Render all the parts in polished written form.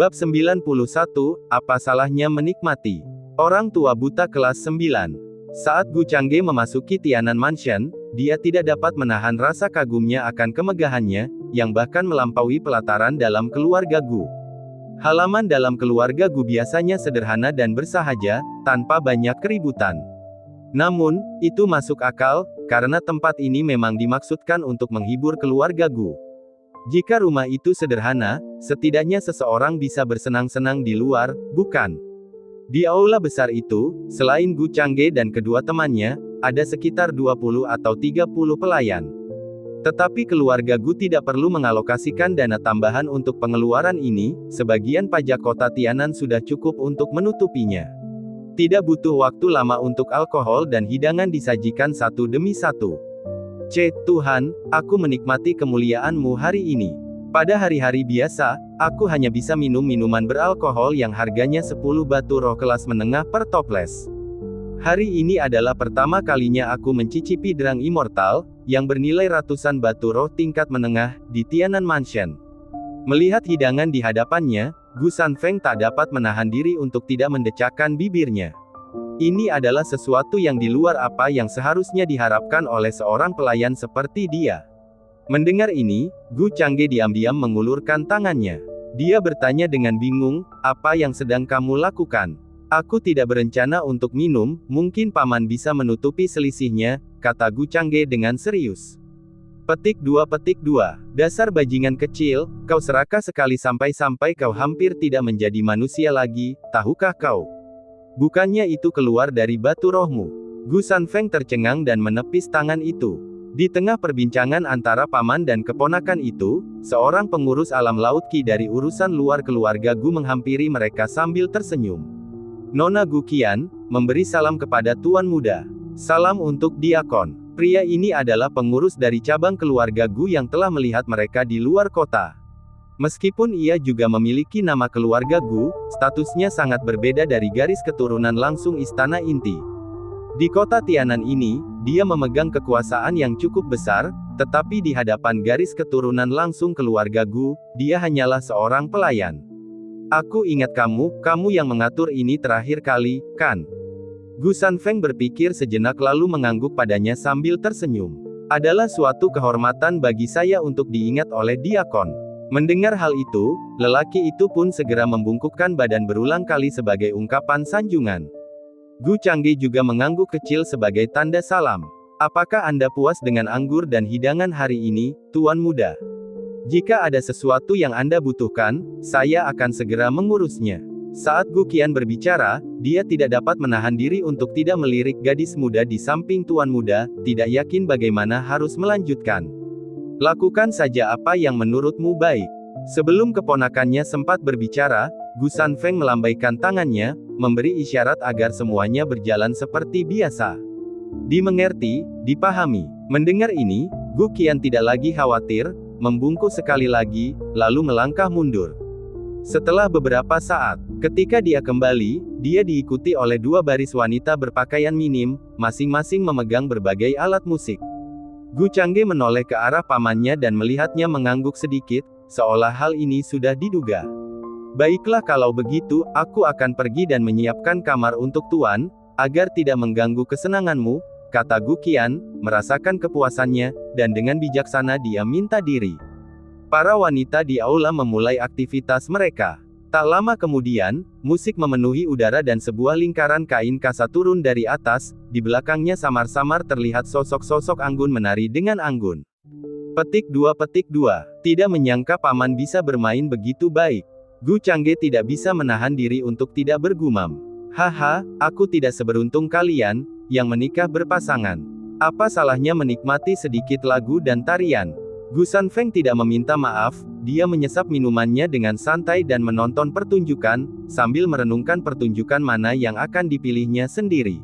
Bab 91, Apa Salahnya Menikmati? Orang Tua Buta Kelas 9. Saat Gu Changge memasuki Tianan Mansion, dia tidak dapat menahan rasa kagumnya akan kemegahannya, yang bahkan melampaui pelataran dalam keluarga Gu. Halaman dalam keluarga Gu biasanya sederhana dan bersahaja, tanpa banyak keributan. Namun, itu masuk akal, karena tempat ini memang dimaksudkan untuk menghibur keluarga Gu. Jika rumah itu sederhana, setidaknya seseorang bisa bersenang-senang di luar, bukan? Di aula besar itu, selain Gu Changge dan kedua temannya, ada sekitar 20 atau 30 pelayan. Tetapi keluarga Gu tidak perlu mengalokasikan dana tambahan untuk pengeluaran ini, sebagian pajak kota Tianan sudah cukup untuk menutupinya. Tidak butuh waktu lama untuk alkohol dan hidangan disajikan satu demi satu. Tuhan, aku menikmati kemuliaan-Mu hari ini. Pada hari-hari biasa, aku hanya bisa minum minuman beralkohol yang harganya 10 batu roh kelas menengah per toples. Hari ini adalah pertama kalinya aku mencicipi Drang Immortal, yang bernilai ratusan batu roh tingkat menengah, di Tianan Mansion. Melihat hidangan di hadapannya, Gu Sanfeng tak dapat menahan diri untuk tidak mendecakkan bibirnya. Ini adalah sesuatu yang di luar apa yang seharusnya diharapkan oleh seorang pelayan seperti dia. Mendengar ini, Gu Changge diam-diam mengulurkan tangannya. Dia bertanya dengan bingung, apa yang sedang kamu lakukan? Aku tidak berencana untuk minum, mungkin paman bisa menutupi selisihnya, kata Gu Changge dengan serius. Petik 2. Dasar bajingan kecil, kau serakah sekali sampai-sampai kau hampir tidak menjadi manusia lagi, tahukah kau? Bukannya itu keluar dari batu rohmu. Gu Sanfeng tercengang dan menepis tangan itu. Di tengah perbincangan antara paman dan keponakan itu, seorang pengurus alam laut Qi dari urusan luar keluarga Gu menghampiri mereka sambil tersenyum. Nona Gu Qian, memberi salam kepada Tuan Muda. Salam untuk Diakon. Pria ini adalah pengurus dari cabang keluarga Gu yang telah melihat mereka di luar kota. Meskipun ia juga memiliki nama keluarga Gu, statusnya sangat berbeda dari garis keturunan langsung istana inti. Di kota Tianan ini, dia memegang kekuasaan yang cukup besar, tetapi di hadapan garis keturunan langsung keluarga Gu, dia hanyalah seorang pelayan. Aku ingat kamu yang mengatur ini terakhir kali, kan? Gu Sanfeng berpikir sejenak lalu mengangguk padanya sambil tersenyum. Adalah suatu kehormatan bagi saya untuk diingat oleh Diakon. Mendengar hal itu, lelaki itu pun segera membungkukkan badan berulang kali sebagai ungkapan sanjungan. Gu Changge juga mengangguk kecil sebagai tanda salam. Apakah Anda puas dengan anggur dan hidangan hari ini, Tuan Muda? Jika ada sesuatu yang Anda butuhkan, saya akan segera mengurusnya. Saat Gu Qian berbicara, dia tidak dapat menahan diri untuk tidak melirik gadis muda di samping Tuan Muda, tidak yakin bagaimana harus melanjutkan. Lakukan saja apa yang menurutmu baik. Sebelum keponakannya sempat berbicara, Gu Sanfeng melambaikan tangannya, memberi isyarat agar semuanya berjalan seperti biasa. Dimengerti, dipahami. Mendengar ini, Gu Qian tidak lagi khawatir, membungkuk sekali lagi, lalu melangkah mundur. Setelah beberapa saat, ketika dia kembali, dia diikuti oleh dua baris wanita berpakaian minim, masing-masing memegang berbagai alat musik. Gu Changge menoleh ke arah pamannya dan melihatnya mengangguk sedikit, seolah hal ini sudah diduga. Baiklah kalau begitu, aku akan pergi dan menyiapkan kamar untuk Tuan, agar tidak mengganggu kesenanganmu, kata Gu Qian, merasakan kepuasannya, dan dengan bijaksana dia minta diri. Para wanita di aula memulai aktivitas mereka. Tak lama kemudian, musik memenuhi udara dan sebuah lingkaran kain kasa turun dari atas, di belakangnya samar-samar terlihat sosok-sosok anggun menari dengan anggun. Petik 2. Tidak menyangka paman bisa bermain begitu baik. Gu Changge tidak bisa menahan diri untuk tidak bergumam. Haha, aku tidak seberuntung kalian, yang menikah berpasangan. Apa salahnya menikmati sedikit lagu dan tarian? Gu Sanfeng tidak meminta maaf, dia menyesap minumannya dengan santai dan menonton pertunjukan, sambil merenungkan pertunjukan mana yang akan dipilihnya sendiri.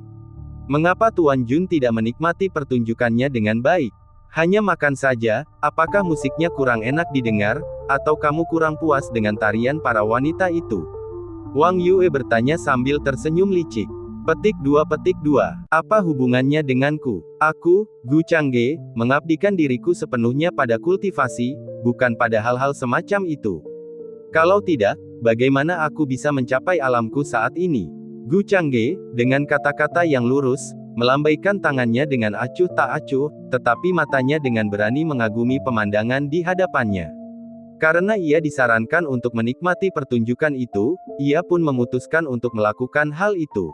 Mengapa Tuan Jun tidak menikmati pertunjukannya dengan baik? Hanya makan saja, apakah musiknya kurang enak didengar, atau kamu kurang puas dengan tarian para wanita itu? Wang Yue bertanya sambil tersenyum licik. Petik 2. Apa hubungannya denganku? Aku, Gu Changge, mengabdikan diriku sepenuhnya pada kultivasi, bukan pada hal-hal semacam itu. Kalau tidak, bagaimana aku bisa mencapai alamku saat ini? Gu Changge, dengan kata-kata yang lurus, melambaikan tangannya dengan acuh tak acuh, tetapi matanya dengan berani mengagumi pemandangan di hadapannya. Karena ia disarankan untuk menikmati pertunjukan itu, ia pun memutuskan untuk melakukan hal itu.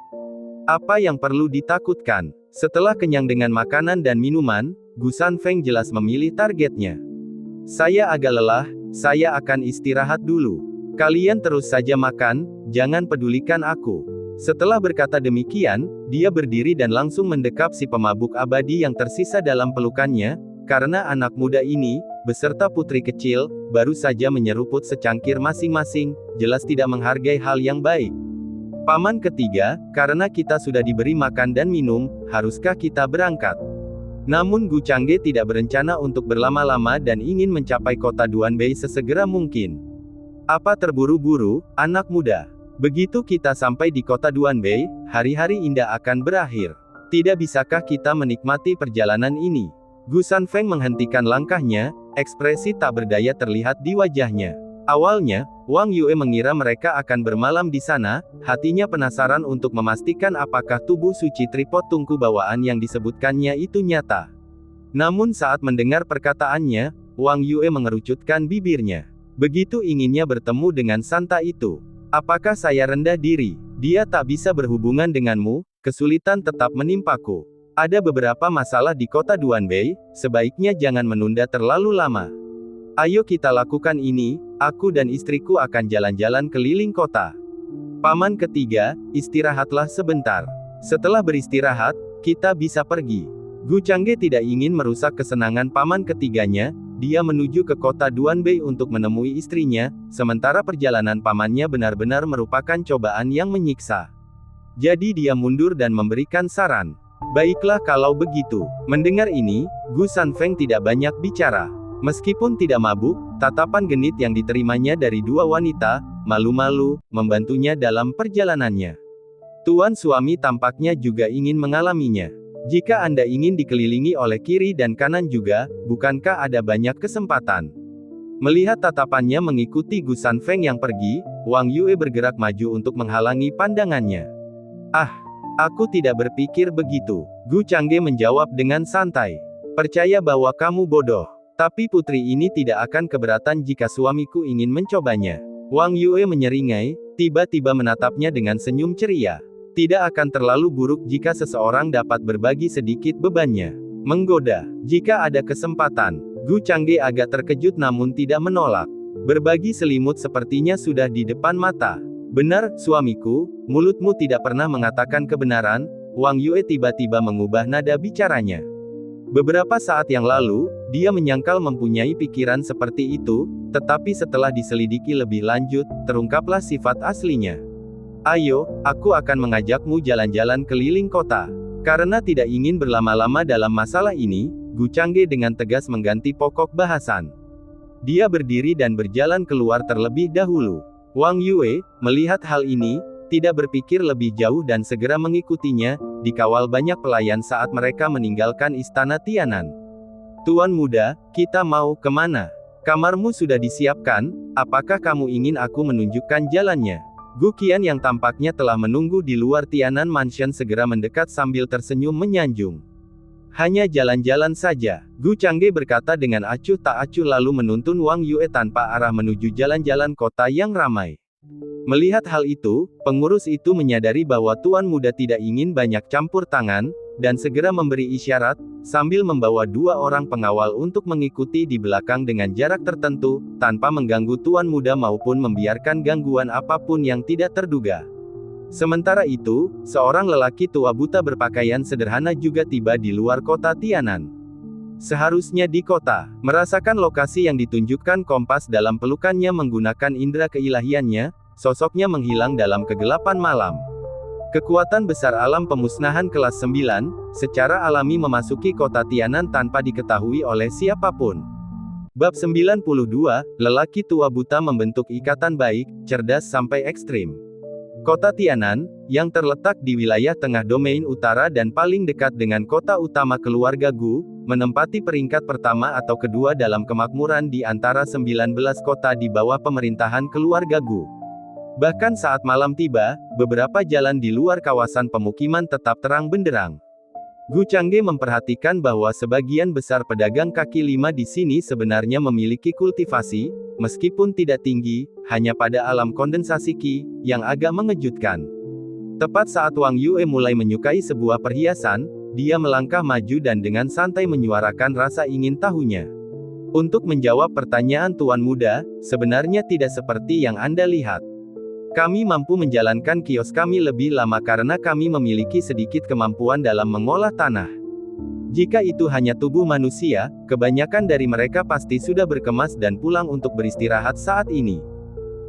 Apa yang perlu ditakutkan? Setelah kenyang dengan makanan dan minuman, Gu Sanfeng jelas memilih targetnya. Saya agak lelah, saya akan istirahat dulu. Kalian terus saja makan, jangan pedulikan aku. Setelah berkata demikian, dia berdiri dan langsung mendekap si pemabuk abadi yang tersisa dalam pelukannya, karena anak muda ini, beserta putri kecil, baru saja menyeruput secangkir masing-masing, jelas tidak menghargai hal yang baik. Paman ketiga, karena kita sudah diberi makan dan minum, haruskah kita berangkat? Namun Gu Changge tidak berencana untuk berlama-lama dan ingin mencapai kota Duanbei sesegera mungkin. Apa terburu-buru, anak muda? Begitu kita sampai di kota Duanbei, hari-hari indah akan berakhir. Tidak bisakah kita menikmati perjalanan ini? Gu Sanfeng menghentikan langkahnya, ekspresi tak berdaya terlihat di wajahnya. Awalnya, Wang Yue mengira mereka akan bermalam di sana, hatinya penasaran untuk memastikan apakah tubuh suci tripod tungku bawaan yang disebutkannya itu nyata. Namun saat mendengar perkataannya, Wang Yue mengerucutkan bibirnya. Begitu inginnya bertemu dengan santa itu. Apakah saya rendah diri? Dia tak bisa berhubungan denganmu, kesulitan tetap menimpaku. Ada beberapa masalah di kota Duanbei, sebaiknya jangan menunda terlalu lama. Ayo kita lakukan ini, aku dan istriku akan jalan-jalan keliling kota. Paman ketiga, istirahatlah sebentar. Setelah beristirahat, kita bisa pergi. Gu Changge tidak ingin merusak kesenangan paman ketiganya, dia menuju ke kota Duanbei untuk menemui istrinya, sementara perjalanan pamannya benar-benar merupakan cobaan yang menyiksa. Jadi dia mundur dan memberikan saran. Baiklah kalau begitu. Mendengar ini, Gu Sanfeng tidak banyak bicara. Meskipun tidak mabuk, tatapan genit yang diterimanya dari dua wanita, malu-malu, membantunya dalam perjalanannya. Tuan suami tampaknya juga ingin mengalaminya. Jika Anda ingin dikelilingi oleh kiri dan kanan juga, bukankah ada banyak kesempatan? Melihat tatapannya mengikuti Gu Sanfeng yang pergi, Wang Yue bergerak maju untuk menghalangi pandangannya. Ah, aku tidak berpikir begitu. Gu Changge menjawab dengan santai. Percaya bahwa kamu bodoh. Tapi putri ini tidak akan keberatan jika suamiku ingin mencobanya. Wang Yue menyeringai, tiba-tiba menatapnya dengan senyum ceria. Tidak akan terlalu buruk jika seseorang dapat berbagi sedikit bebannya. Menggoda. Jika ada kesempatan. Gu Changge agak terkejut namun tidak menolak. Berbagi selimut sepertinya sudah di depan mata. Benar, suamiku, mulutmu tidak pernah mengatakan kebenaran. Wang Yue tiba-tiba mengubah nada bicaranya. Beberapa saat yang lalu, dia menyangkal mempunyai pikiran seperti itu, tetapi setelah diselidiki lebih lanjut, terungkaplah sifat aslinya. Ayo, aku akan mengajakmu jalan-jalan keliling kota. Karena tidak ingin berlama-lama dalam masalah ini, Gu Changge dengan tegas mengganti pokok bahasan. Dia berdiri dan berjalan keluar terlebih dahulu. Wang Yue, melihat hal ini, tidak berpikir lebih jauh dan segera mengikutinya, dikawal banyak pelayan saat mereka meninggalkan istana Tianan. Tuan muda, kita mau kemana? Kamarmu sudah disiapkan, apakah kamu ingin aku menunjukkan jalannya? Gu Qian yang tampaknya telah menunggu di luar Tianan Mansion segera mendekat sambil tersenyum menyanjung. Hanya jalan-jalan saja, Gu Changge berkata dengan acuh tak acuh lalu menuntun Wang Yue tanpa arah menuju jalan-jalan kota yang ramai. Melihat hal itu, pengurus itu menyadari bahwa tuan muda tidak ingin banyak campur tangan, dan segera memberi isyarat, sambil membawa dua orang pengawal untuk mengikuti di belakang dengan jarak tertentu, tanpa mengganggu tuan muda maupun membiarkan gangguan apapun yang tidak terduga. Sementara itu, seorang lelaki tua buta berpakaian sederhana juga tiba di luar kota Tianan. Seharusnya di kota, merasakan lokasi yang ditunjukkan kompas dalam pelukannya menggunakan indera keilahiannya, sosoknya menghilang dalam kegelapan malam. Kekuatan besar alam pemusnahan kelas 9, secara alami memasuki kota Tianan tanpa diketahui oleh siapapun. Bab 92, lelaki tua buta membentuk ikatan baik, cerdas sampai ekstrim. Kota Tianan, yang terletak di wilayah tengah domain utara dan paling dekat dengan kota utama keluarga Gu, menempati peringkat pertama atau kedua dalam kemakmuran di antara 19 kota di bawah pemerintahan keluarga Gu. Bahkan saat malam tiba, beberapa jalan di luar kawasan pemukiman tetap terang benderang. Gu Changge memperhatikan bahwa sebagian besar pedagang kaki lima di sini sebenarnya memiliki kultivasi, meskipun tidak tinggi, hanya pada alam kondensasi Qi, yang agak mengejutkan. Tepat saat Wang Yue mulai menyukai sebuah perhiasan, dia melangkah maju dan dengan santai menyuarakan rasa ingin tahunya. Untuk menjawab pertanyaan Tuan Muda, sebenarnya tidak seperti yang Anda lihat. Kami mampu menjalankan kios kami lebih lama karena kami memiliki sedikit kemampuan dalam mengolah tanah. Jika itu hanya tubuh manusia, kebanyakan dari mereka pasti sudah berkemas dan pulang untuk beristirahat saat ini.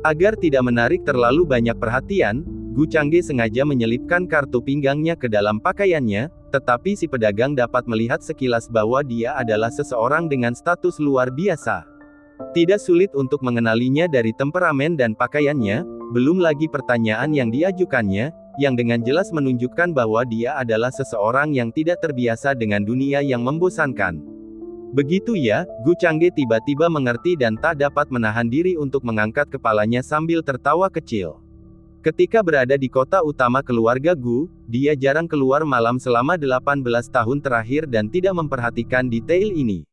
Agar tidak menarik terlalu banyak perhatian, Gu Changge sengaja menyelipkan kartu pinggangnya ke dalam pakaiannya, tetapi si pedagang dapat melihat sekilas bahwa dia adalah seseorang dengan status luar biasa. Tidak sulit untuk mengenalinya dari temperamen dan pakaiannya, belum lagi pertanyaan yang diajukannya, yang dengan jelas menunjukkan bahwa dia adalah seseorang yang tidak terbiasa dengan dunia yang membosankan. Begitu ya, Gu Changge tiba-tiba mengerti dan tak dapat menahan diri untuk mengangkat kepalanya sambil tertawa kecil. Ketika berada di kota utama keluarga Gu, dia jarang keluar malam selama 18 tahun terakhir dan tidak memperhatikan detail ini.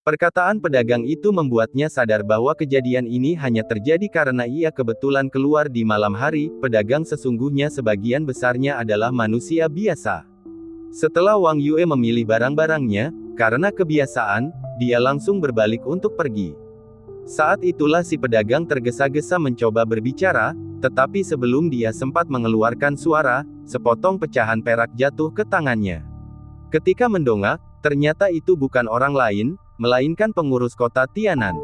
Perkataan pedagang itu membuatnya sadar bahwa kejadian ini hanya terjadi karena ia kebetulan keluar di malam hari. Pedagang sesungguhnya sebagian besarnya adalah manusia biasa. Setelah Wang Yue memilih barang-barangnya, karena kebiasaan, dia langsung berbalik untuk pergi. Saat itulah si pedagang tergesa-gesa mencoba berbicara, tetapi sebelum dia sempat mengeluarkan suara, sepotong pecahan perak jatuh ke tangannya. Ketika mendongak, ternyata itu bukan orang lain, melainkan pengurus kota Tianan.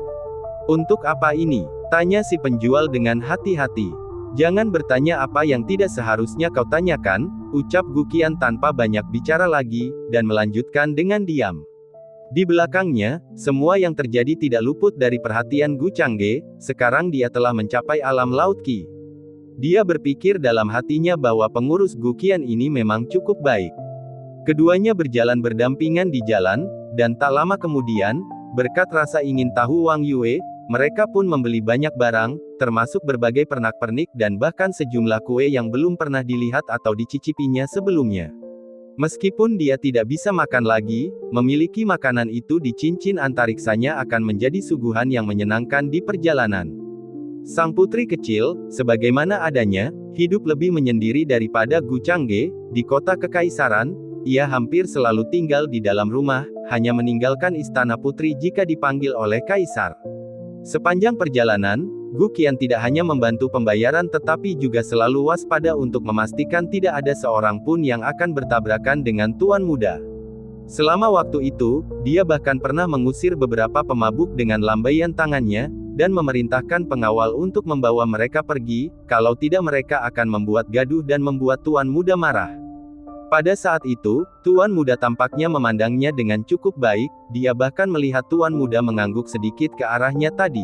"Untuk apa ini?" tanya si penjual dengan hati-hati. "Jangan bertanya apa yang tidak seharusnya kau tanyakan," ucap Gu Qian tanpa banyak bicara lagi, dan melanjutkan dengan diam. Di belakangnya, semua yang terjadi tidak luput dari perhatian Gu Changge. Sekarang dia telah mencapai alam laut Qi. Dia berpikir dalam hatinya bahwa pengurus Gu Qian ini memang cukup baik. Keduanya berjalan berdampingan di jalan, dan tak lama kemudian, berkat rasa ingin tahu Wang Yue, mereka pun membeli banyak barang, termasuk berbagai pernak-pernik dan bahkan sejumlah kue yang belum pernah dilihat atau dicicipinya sebelumnya. Meskipun dia tidak bisa makan lagi, memiliki makanan itu di cincin antariksanya akan menjadi suguhan yang menyenangkan di perjalanan. Sang putri kecil, sebagaimana adanya, hidup lebih menyendiri daripada Gu Changge. Di kota kekaisaran, ia hampir selalu tinggal di dalam rumah, hanya meninggalkan istana putri jika dipanggil oleh kaisar. Sepanjang perjalanan, Gu Qian tidak hanya membantu pembayaran tetapi juga selalu waspada untuk memastikan tidak ada seorang pun yang akan bertabrakan dengan tuan muda. Selama waktu itu, dia bahkan pernah mengusir beberapa pemabuk dengan lambaian tangannya, dan memerintahkan pengawal untuk membawa mereka pergi, kalau tidak mereka akan membuat gaduh dan membuat tuan muda marah. Pada saat itu, tuan muda tampaknya memandangnya dengan cukup baik, dia bahkan melihat tuan muda mengangguk sedikit ke arahnya tadi.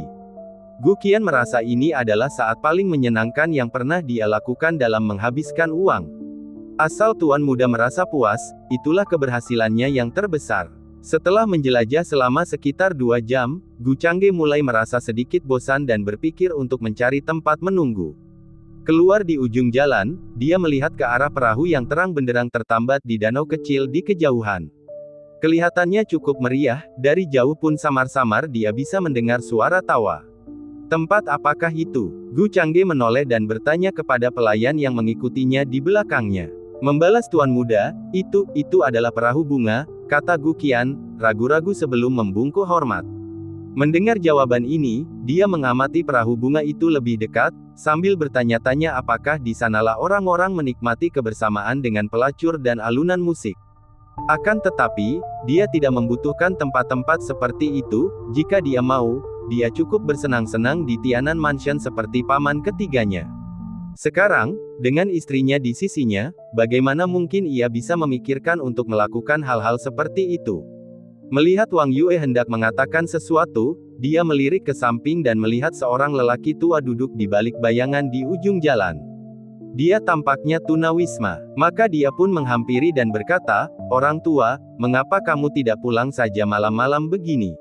Gu Qian merasa ini adalah saat paling menyenangkan yang pernah dia lakukan dalam menghabiskan uang. Asal tuan muda merasa puas, itulah keberhasilannya yang terbesar. Setelah menjelajah selama sekitar 2 jam, Gu Changge mulai merasa sedikit bosan dan berpikir untuk mencari tempat menunggu. Keluar di ujung jalan, dia melihat ke arah perahu yang terang benderang tertambat di danau kecil di kejauhan. Kelihatannya cukup meriah, dari jauh pun samar-samar dia bisa mendengar suara tawa. "Tempat apakah itu?" Gu Changge menoleh dan bertanya kepada pelayan yang mengikutinya di belakangnya. "Membalas tuan muda, itu adalah perahu bunga," kata Gu Qian, ragu-ragu sebelum membungkuk hormat. Mendengar jawaban ini, dia mengamati perahu bunga itu lebih dekat, sambil bertanya-tanya apakah di sanalah orang-orang menikmati kebersamaan dengan pelacur dan alunan musik. Akan tetapi, dia tidak membutuhkan tempat-tempat seperti itu. Jika dia mau, dia cukup bersenang-senang di Tianan Mansion seperti paman ketiganya. Sekarang, dengan istrinya di sisinya, bagaimana mungkin ia bisa memikirkan untuk melakukan hal-hal seperti itu? Melihat Wang Yue hendak mengatakan sesuatu, dia melirik ke samping dan melihat seorang lelaki tua duduk di balik bayangan di ujung jalan. Dia tampaknya tunawisma. Maka dia pun menghampiri dan berkata, "Orang tua, mengapa kamu tidak pulang saja malam-malam begini?"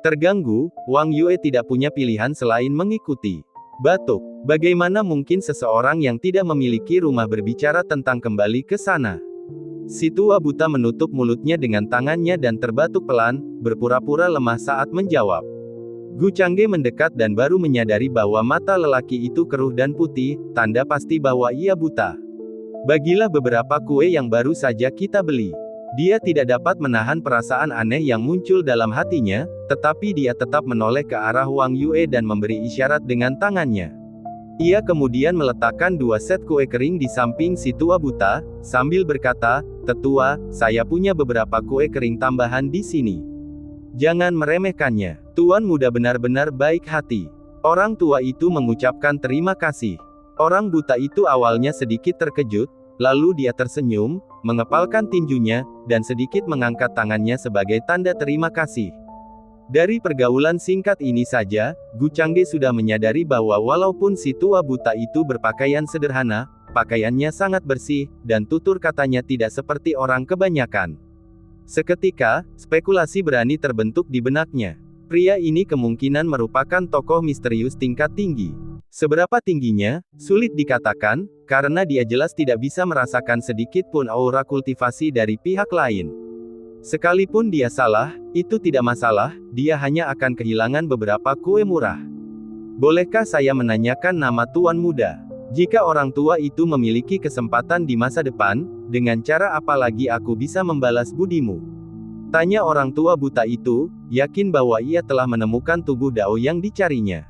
Terganggu, Wang Yue tidak punya pilihan selain mengikuti. Batuk. Bagaimana mungkin seseorang yang tidak memiliki rumah berbicara tentang kembali ke sana? Si tua buta menutup mulutnya dengan tangannya dan terbatuk pelan, berpura-pura lemah saat menjawab. Gu Changge mendekat dan baru menyadari bahwa mata lelaki itu keruh dan putih, tanda pasti bahwa ia buta. "Bagilah beberapa kue yang baru saja kita beli." Dia tidak dapat menahan perasaan aneh yang muncul dalam hatinya, tetapi dia tetap menoleh ke arah Wang Yue dan memberi isyarat dengan tangannya. Ia kemudian meletakkan 2 set kue kering di samping si tua buta, sambil berkata, "Tetua, saya punya beberapa kue kering tambahan di sini. Jangan meremehkannya." Tuan muda benar-benar baik hati. Orang tua itu mengucapkan terima kasih. Orang buta itu awalnya sedikit terkejut, lalu dia tersenyum, mengepalkan tinjunya, dan sedikit mengangkat tangannya sebagai tanda terima kasih. Dari pergaulan singkat ini saja, Gu Changge sudah menyadari bahwa walaupun si tua buta itu berpakaian sederhana, pakaiannya sangat bersih, dan tutur katanya tidak seperti orang kebanyakan. Seketika, spekulasi berani terbentuk di benaknya. Pria ini kemungkinan merupakan tokoh misterius tingkat tinggi. Seberapa tingginya, sulit dikatakan, karena dia jelas tidak bisa merasakan sedikit pun aura kultivasi dari pihak lain. Sekalipun dia salah, itu tidak masalah, dia hanya akan kehilangan beberapa kue murah. "Bolehkah saya menanyakan nama tuan muda? Jika orang tua itu memiliki kesempatan di masa depan, dengan cara apa lagi aku bisa membalas budimu?" Tanya orang tua buta itu, yakin bahwa ia telah menemukan tubuh Dao yang dicarinya.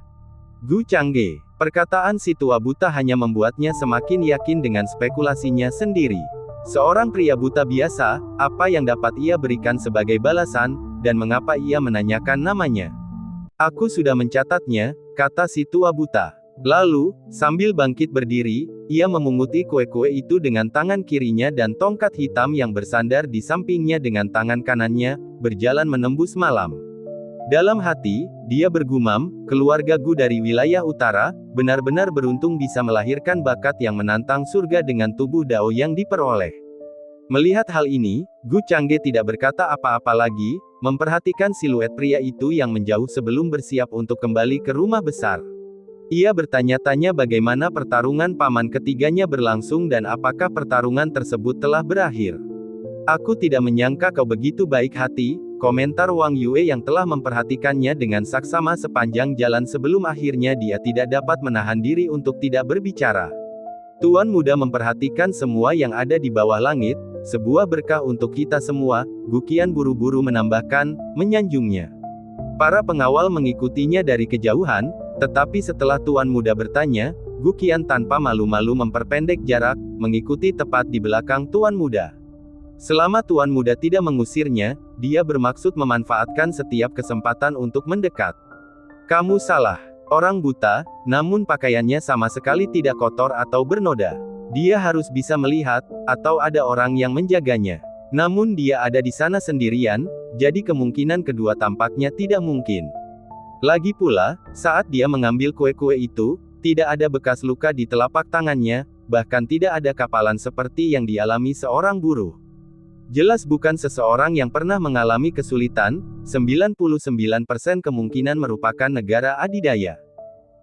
Gu Changge. Perkataan si tua buta hanya membuatnya semakin yakin dengan spekulasinya sendiri. Seorang pria buta biasa, apa yang dapat ia berikan sebagai balasan, dan mengapa ia menanyakan namanya? "Aku sudah mencatatnya," kata si tua buta. Lalu, sambil bangkit berdiri, ia memunguti kue-kue itu dengan tangan kirinya dan tongkat hitam yang bersandar di sampingnya dengan tangan kanannya, berjalan menembus malam. Dalam hati, dia bergumam, keluarga Gu dari wilayah utara, benar-benar beruntung bisa melahirkan bakat yang menantang surga dengan tubuh Dao yang diperoleh. Melihat hal ini, Gu Changge tidak berkata apa-apa lagi, memperhatikan siluet pria itu yang menjauh sebelum bersiap untuk kembali ke rumah besar. Ia bertanya-tanya bagaimana pertarungan paman ketiganya berlangsung dan apakah pertarungan tersebut telah berakhir. "Aku tidak menyangka kau begitu baik hati," komentar Wang Yue yang telah memperhatikannya dengan saksama sepanjang jalan sebelum akhirnya dia tidak dapat menahan diri untuk tidak berbicara. "Tuan muda memperhatikan semua yang ada di bawah langit, sebuah berkah untuk kita semua," Gu Qian buru-buru menambahkan, menyanjungnya. Para pengawal mengikutinya dari kejauhan, tetapi setelah tuan muda bertanya, Gu Qian tanpa malu-malu memperpendek jarak, mengikuti tepat di belakang tuan muda. Selama tuan muda tidak mengusirnya, dia bermaksud memanfaatkan setiap kesempatan untuk mendekat. "Kamu salah. Orang buta, namun pakaiannya sama sekali tidak kotor atau bernoda. Dia harus bisa melihat, atau ada orang yang menjaganya. Namun dia ada di sana sendirian, jadi kemungkinan kedua tampaknya tidak mungkin. Lagi pula, saat dia mengambil kue-kue itu, tidak ada bekas luka di telapak tangannya, bahkan tidak ada kapalan seperti yang dialami seorang buruh. Jelas bukan seseorang yang pernah mengalami kesulitan, 99% kemungkinan merupakan negara adidaya."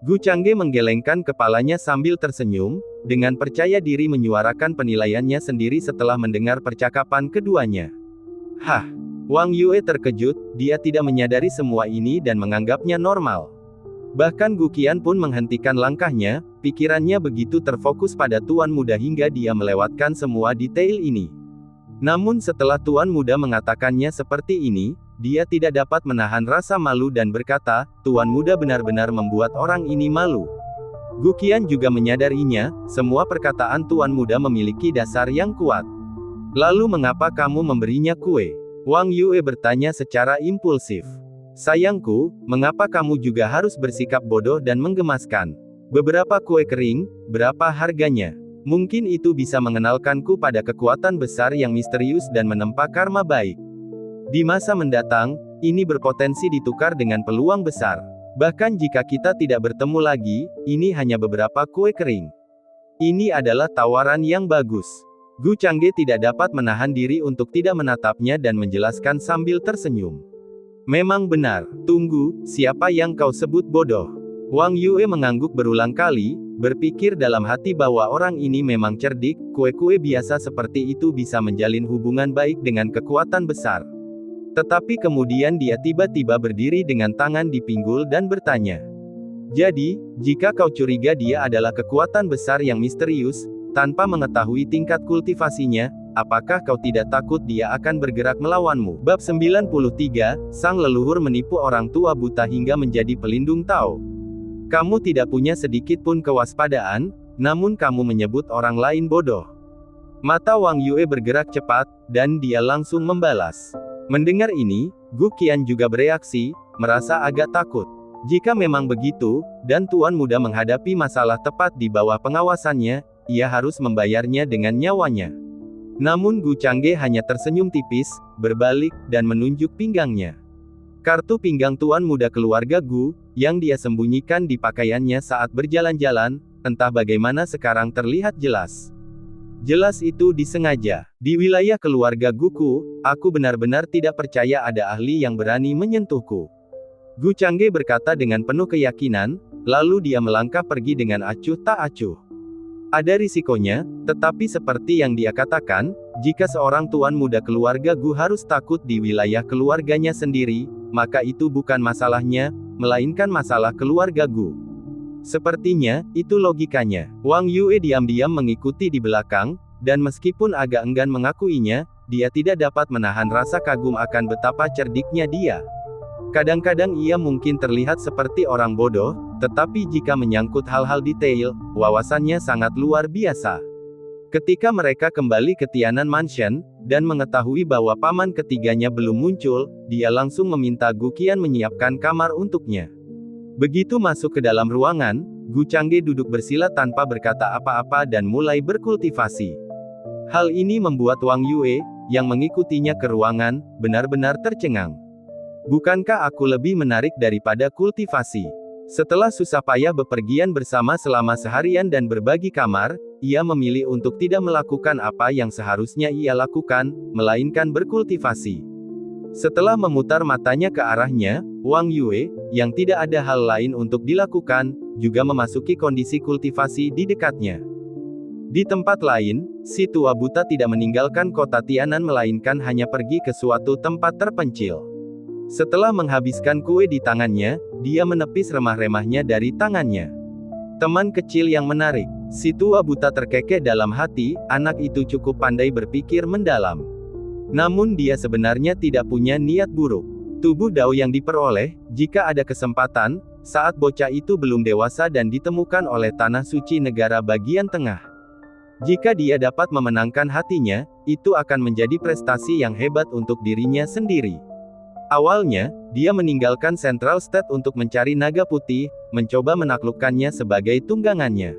Gu Changge menggelengkan kepalanya sambil tersenyum, dengan percaya diri menyuarakan penilaiannya sendiri setelah mendengar percakapan keduanya. "Hah?" Wang Yue terkejut, dia tidak menyadari semua ini dan menganggapnya normal. Bahkan Gu Qian pun menghentikan langkahnya, pikirannya begitu terfokus pada tuan muda hingga dia melewatkan semua detail ini. Namun setelah tuan muda mengatakannya seperti ini, dia tidak dapat menahan rasa malu dan berkata, "Tuan muda benar-benar membuat orang ini malu." Gu Qian juga menyadarinya, semua perkataan tuan muda memiliki dasar yang kuat. "Lalu mengapa kamu memberinya kue?" Wang Yue bertanya secara impulsif. "Sayangku, mengapa kamu juga harus bersikap bodoh dan menggemaskan? Beberapa kue kering, berapa harganya? Mungkin itu bisa mengenalkanku pada kekuatan besar yang misterius dan menempa karma baik. Di masa mendatang, ini berpotensi ditukar dengan peluang besar. Bahkan jika kita tidak bertemu lagi, ini hanya beberapa kue kering." Ini adalah tawaran yang bagus. Gu Changge tidak dapat menahan diri untuk tidak menatapnya dan menjelaskan sambil tersenyum. Memang benar. Tunggu, siapa yang kau sebut bodoh? Wang Yue mengangguk berulang kali, berpikir dalam hati bahwa orang ini memang cerdik, kue-kue biasa seperti itu bisa menjalin hubungan baik dengan kekuatan besar. Tetapi kemudian dia tiba-tiba berdiri dengan tangan di pinggul dan bertanya. Jadi, jika kau curiga dia adalah kekuatan besar yang misterius, tanpa mengetahui tingkat kultivasinya, apakah kau tidak takut dia akan bergerak melawanmu? Bab 93, Sang Leluhur menipu orang tua buta hingga menjadi pelindung Tao. Kamu tidak punya sedikit pun kewaspadaan, namun kamu menyebut orang lain bodoh. Mata Wang Yue bergerak cepat, dan dia langsung membalas. Mendengar ini, Gu Qian juga bereaksi, merasa agak takut. Jika memang begitu, dan Tuan Muda menghadapi masalah tepat di bawah pengawasannya, ia harus membayarnya dengan nyawanya. Namun Gu Changge hanya tersenyum tipis, berbalik, dan menunjuk pinggangnya. Kartu pinggang Tuan Muda keluarga Gu, yang dia sembunyikan di pakaiannya saat berjalan-jalan, entah bagaimana sekarang terlihat jelas. Jelas itu disengaja. Di wilayah keluarga Guku, aku benar-benar tidak percaya ada ahli yang berani menyentuhku. Gu Changge berkata dengan penuh keyakinan, lalu dia melangkah pergi dengan acuh tak acuh. Ada risikonya, tetapi seperti yang dia katakan, jika seorang tuan muda keluarga Gu harus takut di wilayah keluarganya sendiri, maka itu bukan masalahnya, melainkan masalah keluarga Gu. Sepertinya, itu logikanya. Wang Yue diam-diam mengikuti di belakang, dan meskipun agak enggan mengakuinya, dia tidak dapat menahan rasa kagum akan betapa cerdiknya dia. Kadang-kadang ia mungkin terlihat seperti orang bodoh, tetapi jika menyangkut hal-hal detail, wawasannya sangat luar biasa. Ketika mereka kembali ke Tianan Mansion, dan mengetahui bahwa paman ketiganya belum muncul, dia langsung meminta Gu Qian menyiapkan kamar untuknya. Begitu masuk ke dalam ruangan, Gu Changge duduk bersila tanpa berkata apa-apa dan mulai berkultivasi. Hal ini membuat Wang Yue, yang mengikutinya ke ruangan, benar-benar tercengang. Bukankah aku lebih menarik daripada kultivasi? Setelah susah payah bepergian bersama selama seharian dan berbagi kamar, ia memilih untuk tidak melakukan apa yang seharusnya ia lakukan, melainkan berkultivasi. Setelah memutar matanya ke arahnya, Wang Yue, yang tidak ada hal lain untuk dilakukan, juga memasuki kondisi kultivasi di dekatnya. Di tempat lain, si tua buta tidak meninggalkan kota Tianan melainkan hanya pergi ke suatu tempat terpencil. Setelah menghabiskan kue di tangannya, dia menepis remah-remahnya dari tangannya. Teman kecil yang menarik. Si tua buta terkekeh dalam hati, anak itu cukup pandai berpikir mendalam. Namun dia sebenarnya tidak punya niat buruk. Tubuh Dao yang diperoleh, jika ada kesempatan, saat bocah itu belum dewasa dan ditemukan oleh tanah suci negara bagian tengah. Jika dia dapat memenangkan hatinya, itu akan menjadi prestasi yang hebat untuk dirinya sendiri. Awalnya, dia meninggalkan Central State untuk mencari naga putih, mencoba menaklukkannya sebagai tunggangannya.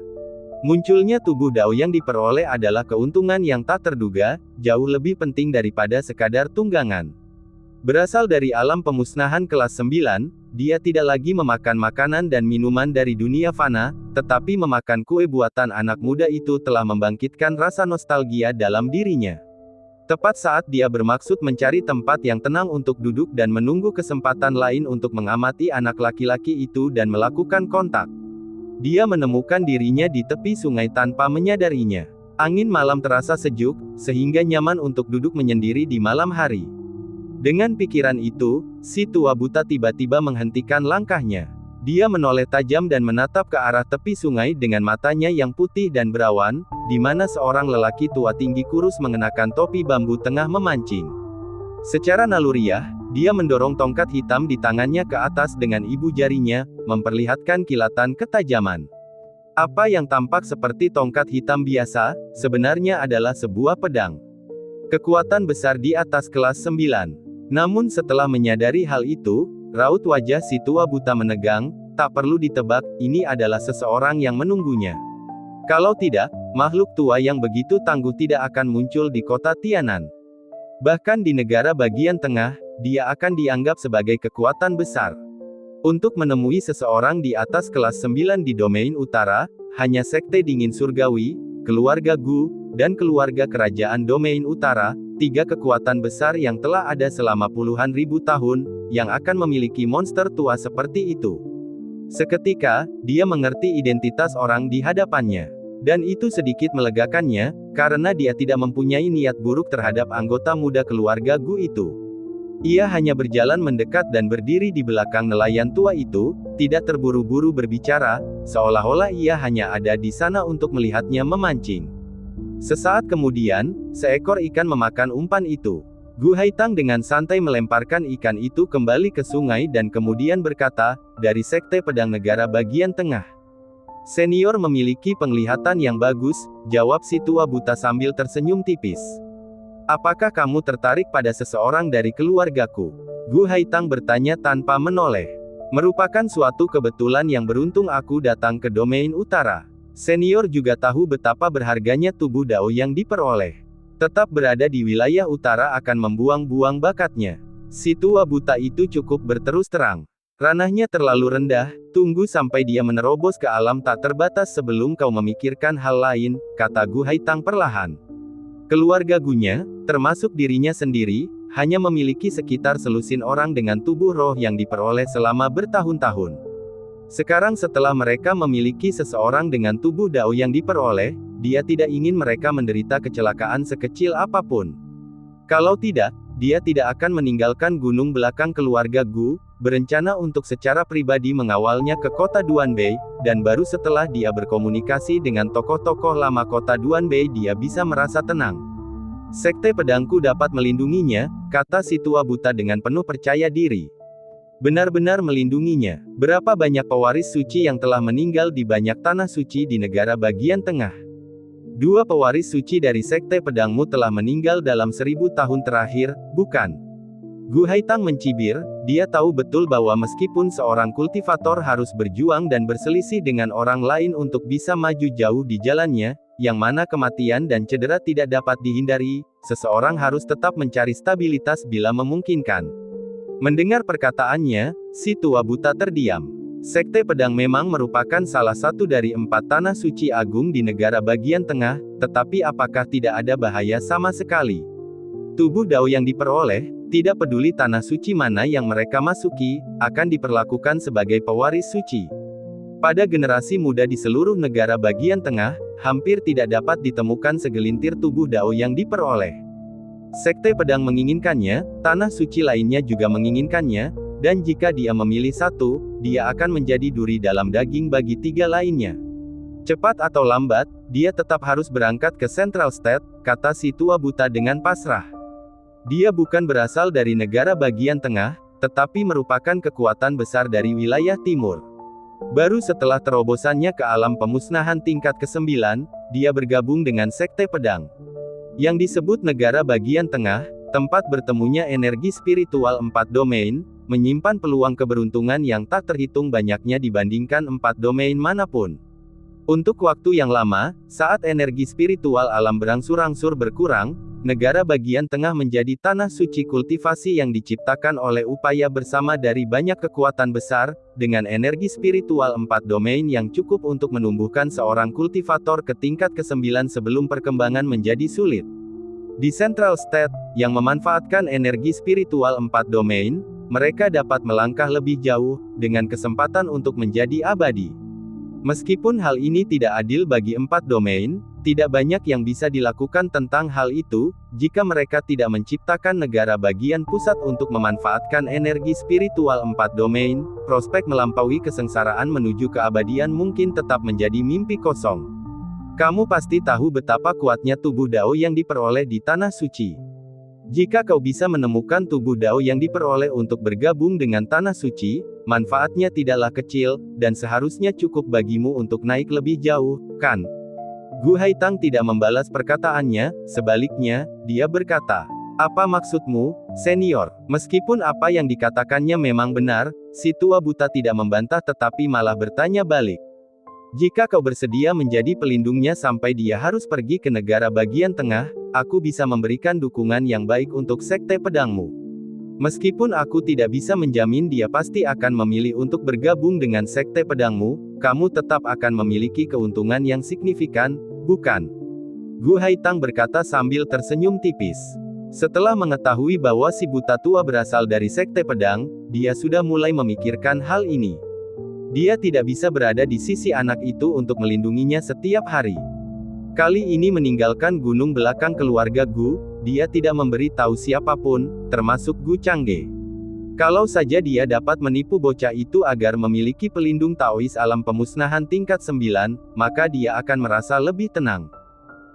Munculnya tubuh Dao yang diperoleh adalah keuntungan yang tak terduga, jauh lebih penting daripada sekadar tunggangan. Berasal dari alam pemusnahan kelas 9, dia tidak lagi memakan makanan dan minuman dari dunia fana, tetapi memakan kue buatan anak muda itu telah membangkitkan rasa nostalgia dalam dirinya. Tepat saat dia bermaksud mencari tempat yang tenang untuk duduk dan menunggu kesempatan lain untuk mengamati anak laki-laki itu dan melakukan kontak. Dia menemukan dirinya di tepi sungai tanpa menyadarinya. Angin malam terasa sejuk, sehingga nyaman untuk duduk menyendiri di malam hari. Dengan pikiran itu, si tua buta tiba-tiba menghentikan langkahnya. Dia menoleh tajam dan menatap ke arah tepi sungai dengan matanya yang putih dan berawan, di mana seorang lelaki tua tinggi kurus mengenakan topi bambu tengah memancing. Secara naluriah, dia mendorong tongkat hitam di tangannya ke atas dengan ibu jarinya, memperlihatkan kilatan ketajaman. Apa yang tampak seperti tongkat hitam biasa, sebenarnya adalah sebuah pedang. Kekuatan besar di atas kelas 9. Namun setelah menyadari hal itu, raut wajah si tua buta menegang, tak perlu ditebak, ini adalah seseorang yang menunggunya. Kalau tidak, makhluk tua yang begitu tangguh tidak akan muncul di kota Tianan. Bahkan di negara bagian tengah, dia akan dianggap sebagai kekuatan besar. Untuk menemui seseorang di atas kelas 9 di domain utara, hanya Sekte Dingin Surgawi, keluarga Gu, dan keluarga kerajaan domain utara, 3 kekuatan besar yang telah ada selama puluhan ribu tahun, yang akan memiliki monster tua seperti itu. Seketika, dia mengerti identitas orang di hadapannya. Dan itu sedikit melegakannya, karena dia tidak mempunyai niat buruk terhadap anggota muda keluarga Gu itu. Ia hanya berjalan mendekat dan berdiri di belakang nelayan tua itu, tidak terburu-buru berbicara, seolah-olah ia hanya ada di sana untuk melihatnya memancing. Sesaat kemudian, seekor ikan memakan umpan itu. Gu Haitang dengan santai melemparkan ikan itu kembali ke sungai dan kemudian berkata, "Dari Sekte Pedang Negara bagian tengah. Senior memiliki penglihatan yang bagus," jawab si tua buta sambil tersenyum tipis. "Apakah kamu tertarik pada seseorang dari keluargaku?" Gu Haitang bertanya tanpa menoleh. "Merupakan suatu kebetulan yang beruntung aku datang ke domain utara." Senior juga tahu betapa berharganya tubuh Dao yang diperoleh. Tetap berada di wilayah utara akan membuang-buang bakatnya. Si tua buta itu cukup berterus terang. "Ranahnya terlalu rendah, tunggu sampai dia menerobos ke alam tak terbatas sebelum kau memikirkan hal lain," kata Gu Haitang perlahan. Keluarga Gunya, termasuk dirinya sendiri, hanya memiliki sekitar selusin orang dengan tubuh roh yang diperoleh selama bertahun-tahun. Sekarang setelah mereka memiliki seseorang dengan tubuh Dao yang diperoleh, dia tidak ingin mereka menderita kecelakaan sekecil apapun. Kalau tidak, dia tidak akan meninggalkan gunung belakang keluarga Gu, berencana untuk secara pribadi mengawalnya ke kota Duanbei, dan baru setelah dia berkomunikasi dengan tokoh-tokoh lama kota Duanbei dia bisa merasa tenang. "Sekte pedangku dapat melindunginya," kata si tua buta dengan penuh percaya diri. "Benar-benar melindunginya. Berapa banyak pewaris suci yang telah meninggal di banyak tanah suci di negara bagian tengah? 2 pewaris suci dari Sekte Pedangmu telah meninggal dalam 1000 tahun terakhir, bukan?" Gu Haitang mencibir, dia tahu betul bahwa meskipun seorang kultivator harus berjuang dan berselisih dengan orang lain untuk bisa maju jauh di jalannya, yang mana kematian dan cedera tidak dapat dihindari, seseorang harus tetap mencari stabilitas bila memungkinkan. Mendengar perkataannya, si tua buta terdiam. Sekte Pedang memang merupakan salah satu dari 4 tanah suci agung di negara bagian tengah, tetapi apakah tidak ada bahaya sama sekali? Tubuh Dao yang diperoleh, tidak peduli tanah suci mana yang mereka masuki, akan diperlakukan sebagai pewaris suci. Pada generasi muda di seluruh negara bagian tengah, hampir tidak dapat ditemukan segelintir tubuh Dao yang diperoleh. Sekte Pedang menginginkannya, tanah suci lainnya juga menginginkannya, dan jika dia memilih satu, dia akan menjadi duri dalam daging bagi 3 lainnya. Cepat atau lambat, dia tetap harus berangkat ke Central State, kata si tua buta dengan pasrah. Dia bukan berasal dari negara bagian tengah, tetapi merupakan kekuatan besar dari wilayah timur. Baru setelah terobosannya ke alam pemusnahan tingkat ke-9, dia bergabung dengan Sekte Pedang. Yang disebut negara bagian tengah, tempat bertemunya energi spiritual 4 domain, menyimpan peluang keberuntungan yang tak terhitung banyaknya dibandingkan 4 domain manapun. Untuk waktu yang lama, saat energi spiritual alam berangsur-angsur berkurang, negara bagian tengah menjadi tanah suci kultivasi yang diciptakan oleh upaya bersama dari banyak kekuatan besar, dengan energi spiritual 4 domain yang cukup untuk menumbuhkan seorang kultivator ke tingkat ke-9 sebelum perkembangan menjadi sulit. Di Central State, yang memanfaatkan energi spiritual 4 domain, mereka dapat melangkah lebih jauh, dengan kesempatan untuk menjadi abadi. Meskipun hal ini tidak adil bagi 4 domain, tidak banyak yang bisa dilakukan tentang hal itu, jika mereka tidak menciptakan negara bagian pusat untuk memanfaatkan energi spiritual 4 domain, prospek melampaui kesengsaraan menuju keabadian mungkin tetap menjadi mimpi kosong. Kamu pasti tahu betapa kuatnya tubuh Dao yang diperoleh di tanah suci. Jika kau bisa menemukan tubuh Dao yang diperoleh untuk bergabung dengan tanah suci, manfaatnya tidaklah kecil, dan seharusnya cukup bagimu untuk naik lebih jauh, kan? Gu Haitang tidak membalas perkataannya, sebaliknya, dia berkata, "Apa maksudmu, senior?" Meskipun apa yang dikatakannya memang benar, si tua buta tidak membantah tetapi malah bertanya balik. "Jika kau bersedia menjadi pelindungnya sampai dia harus pergi ke negara bagian tengah, aku bisa memberikan dukungan yang baik untuk Sekte Pedangmu." Meskipun aku tidak bisa menjamin dia pasti akan memilih untuk bergabung dengan sekte pedangmu, kamu tetap akan memiliki keuntungan yang signifikan, bukan? Gu Haitang berkata sambil tersenyum tipis. Setelah mengetahui bahwa si buta tua berasal dari sekte pedang, dia sudah mulai memikirkan hal ini. Dia tidak bisa berada di sisi anak itu untuk melindunginya setiap hari. Kali ini meninggalkan gunung belakang keluarga Gu, dia tidak memberi tahu siapapun, termasuk Gu Changge. Kalau saja dia dapat menipu bocah itu agar memiliki pelindung Taois alam pemusnahan tingkat 9, maka dia akan merasa lebih tenang.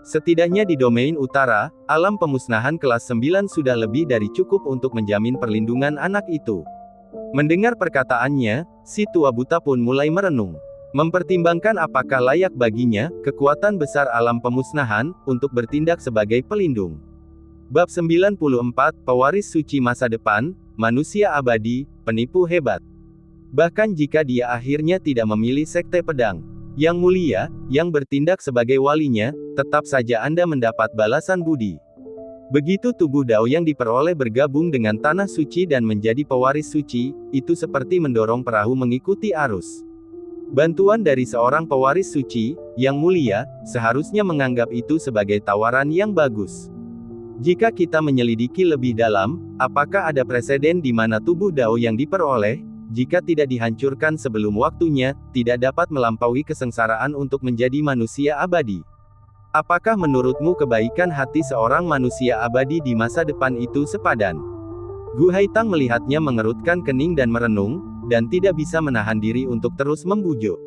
Setidaknya di domain utara, alam pemusnahan kelas 9 sudah lebih dari cukup untuk menjamin perlindungan anak itu. Mendengar perkataannya, si tua buta pun mulai merenung. Mempertimbangkan apakah layak baginya, kekuatan besar alam pemusnahan, untuk bertindak sebagai pelindung. Bab 94, Pewaris Suci Masa Depan, Manusia Abadi, Penipu Hebat. Bahkan jika dia akhirnya tidak memilih sekte pedang, Yang Mulia, yang bertindak sebagai walinya, tetap saja Anda mendapat balasan budi. Begitu tubuh Dao yang diperoleh bergabung dengan tanah suci dan menjadi pewaris suci, itu seperti mendorong perahu mengikuti arus. Bantuan dari seorang pewaris suci, Yang Mulia, seharusnya menganggap itu sebagai tawaran yang bagus. Jika kita menyelidiki lebih dalam, apakah ada preseden di mana tubuh Dao yang diperoleh, jika tidak dihancurkan sebelum waktunya, tidak dapat melampaui kesengsaraan untuk menjadi manusia abadi? Apakah menurutmu kebaikan hati seorang manusia abadi di masa depan itu sepadan? Gu Haitang melihatnya mengerutkan kening dan merenung, dan tidak bisa menahan diri untuk terus membujuk.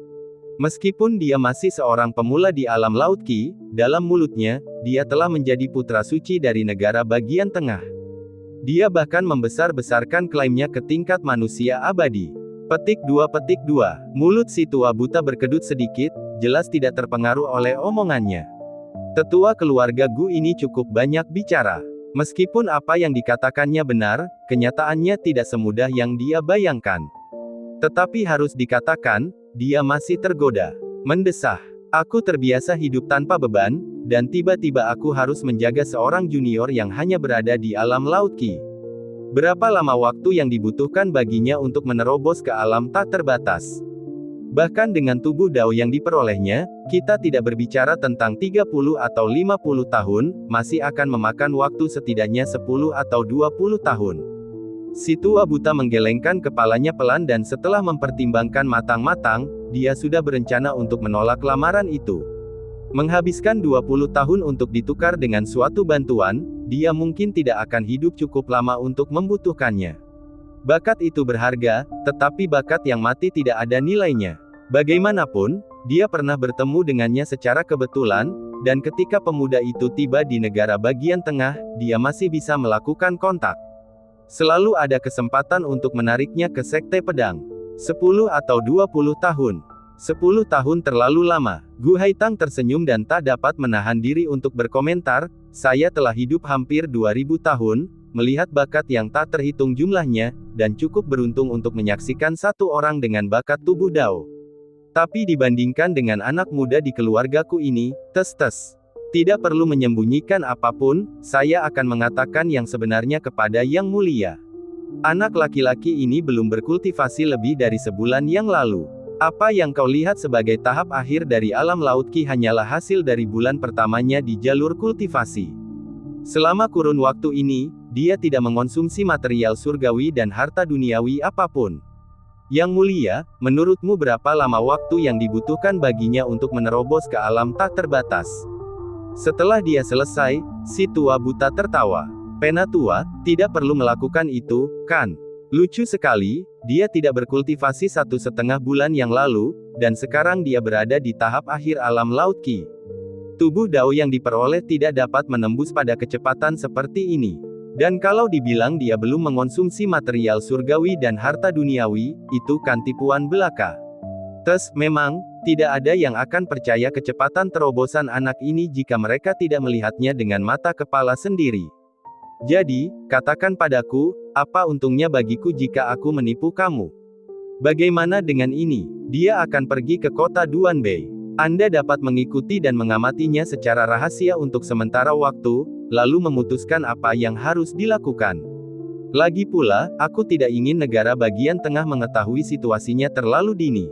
Meskipun dia masih seorang pemula di alam Laut Qi, dalam mulutnya, dia telah menjadi putra suci dari negara bagian tengah. Dia bahkan membesar-besarkan klaimnya ke tingkat manusia abadi. Petik 2. Mulut si tua buta berkedut sedikit, jelas tidak terpengaruh oleh omongannya. Tetua keluarga Gu ini cukup banyak bicara. Meskipun apa yang dikatakannya benar, kenyataannya tidak semudah yang dia bayangkan. Tetapi harus dikatakan, dia masih tergoda. Mendesah. Aku terbiasa hidup tanpa beban, dan tiba-tiba aku harus menjaga seorang junior yang hanya berada di alam Laut Qi. Berapa lama waktu yang dibutuhkan baginya untuk menerobos ke alam tak terbatas? Bahkan dengan tubuh Dao yang diperolehnya, kita tidak berbicara tentang 30 atau 50 tahun, masih akan memakan waktu setidaknya 10 atau 20 tahun. Si tua buta menggelengkan kepalanya pelan dan setelah mempertimbangkan matang-matang, dia sudah berencana untuk menolak lamaran itu. Menghabiskan 20 tahun untuk ditukar dengan suatu bantuan, dia mungkin tidak akan hidup cukup lama untuk membutuhkannya. Bakat itu berharga, tetapi bakat yang mati tidak ada nilainya. Bagaimanapun, dia pernah bertemu dengannya secara kebetulan, dan ketika pemuda itu tiba di negara bagian tengah, dia masih bisa melakukan kontak. Selalu ada kesempatan untuk menariknya ke sekte pedang. 10 atau 20 tahun. 10 tahun terlalu lama. Gu Haitang tersenyum dan tak dapat menahan diri untuk berkomentar, saya telah hidup hampir 2000 tahun, melihat bakat yang tak terhitung jumlahnya, dan cukup beruntung untuk menyaksikan satu orang dengan bakat tubuh Dao. Tapi dibandingkan dengan anak muda di keluargaku ini, tidak perlu menyembunyikan apapun, saya akan mengatakan yang sebenarnya kepada Yang Mulia. Anak laki-laki ini belum berkultivasi lebih dari sebulan yang lalu. Apa yang kau lihat sebagai tahap akhir dari alam Laut Qi hanyalah hasil dari bulan pertamanya di jalur kultivasi. Selama kurun waktu ini, dia tidak mengonsumsi material surgawi dan harta duniawi apapun. Yang Mulia, menurutmu berapa lama waktu yang dibutuhkan baginya untuk menerobos ke alam tak terbatas? Setelah dia selesai, si tua buta tertawa. Penatua, tidak perlu melakukan itu, kan? Lucu sekali, dia tidak berkultivasi 1,5 bulan yang lalu, dan sekarang dia berada di tahap akhir alam Laut Qi. Tubuh Dao yang diperoleh tidak dapat menembus pada kecepatan seperti ini. Dan kalau dibilang dia belum mengonsumsi material surgawi dan harta duniawi, itu kan tipuan belaka. Memang, tidak ada yang akan percaya kecepatan terobosan anak ini jika mereka tidak melihatnya dengan mata kepala sendiri. Jadi, katakan padaku, apa untungnya bagiku jika aku menipu kamu? Bagaimana dengan ini? Dia akan pergi ke kota Duanbei. Anda dapat mengikuti dan mengamatinya secara rahasia untuk sementara waktu, lalu memutuskan apa yang harus dilakukan. Lagi pula, aku tidak ingin negara bagian tengah mengetahui situasinya terlalu dini.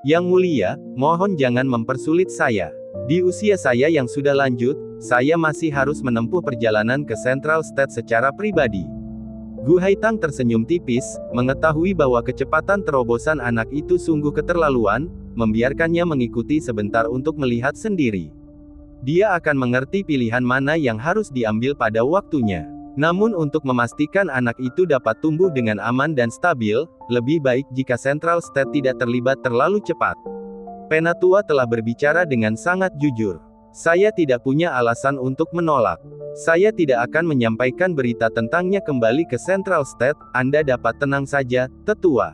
Yang mulia, mohon jangan mempersulit saya. Di usia saya yang sudah lanjut, saya masih harus menempuh perjalanan ke Central State secara pribadi. Gu Haitang tersenyum tipis, mengetahui bahwa kecepatan terobosan anak itu sungguh keterlaluan, membiarkannya mengikuti sebentar untuk melihat sendiri. Dia akan mengerti pilihan mana yang harus diambil pada waktunya. Namun untuk memastikan anak itu dapat tumbuh dengan aman dan stabil, lebih baik jika Central State tidak terlibat terlalu cepat. Penatua telah berbicara dengan sangat jujur. Saya tidak punya alasan untuk menolak. Saya tidak akan menyampaikan berita tentangnya kembali ke Central State, Anda dapat tenang saja, tetua.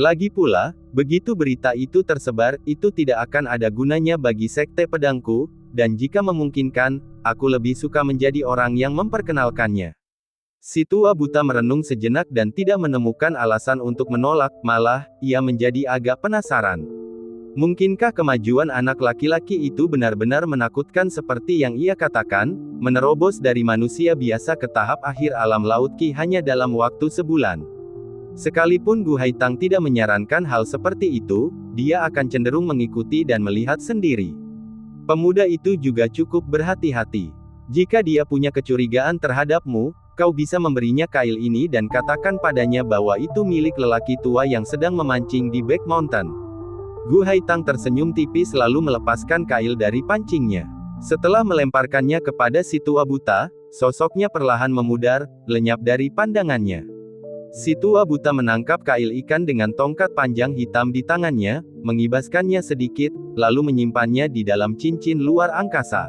Lagi pula, begitu berita itu tersebar, itu tidak akan ada gunanya bagi sekte pedangku, dan jika memungkinkan, aku lebih suka menjadi orang yang memperkenalkannya. Si tua buta merenung sejenak dan tidak menemukan alasan untuk menolak, malah, ia menjadi agak penasaran. Mungkinkah kemajuan anak laki-laki itu benar-benar menakutkan seperti yang ia katakan, menerobos dari manusia biasa ke tahap akhir alam laut Qi hanya dalam waktu sebulan? Sekalipun Gu Haitang tidak menyarankan hal seperti itu, dia akan cenderung mengikuti dan melihat sendiri. Pemuda itu juga cukup berhati-hati. Jika dia punya kecurigaan terhadapmu, kau bisa memberinya kail ini dan katakan padanya bahwa itu milik lelaki tua yang sedang memancing di Back Mountain. Gu Haitang tersenyum tipis lalu melepaskan kail dari pancingnya. Setelah melemparkannya kepada si tua buta, sosoknya perlahan memudar, lenyap dari pandangannya. Si tua buta menangkap kail ikan dengan tongkat panjang hitam di tangannya, mengibaskannya sedikit, lalu menyimpannya di dalam cincin luar angkasa.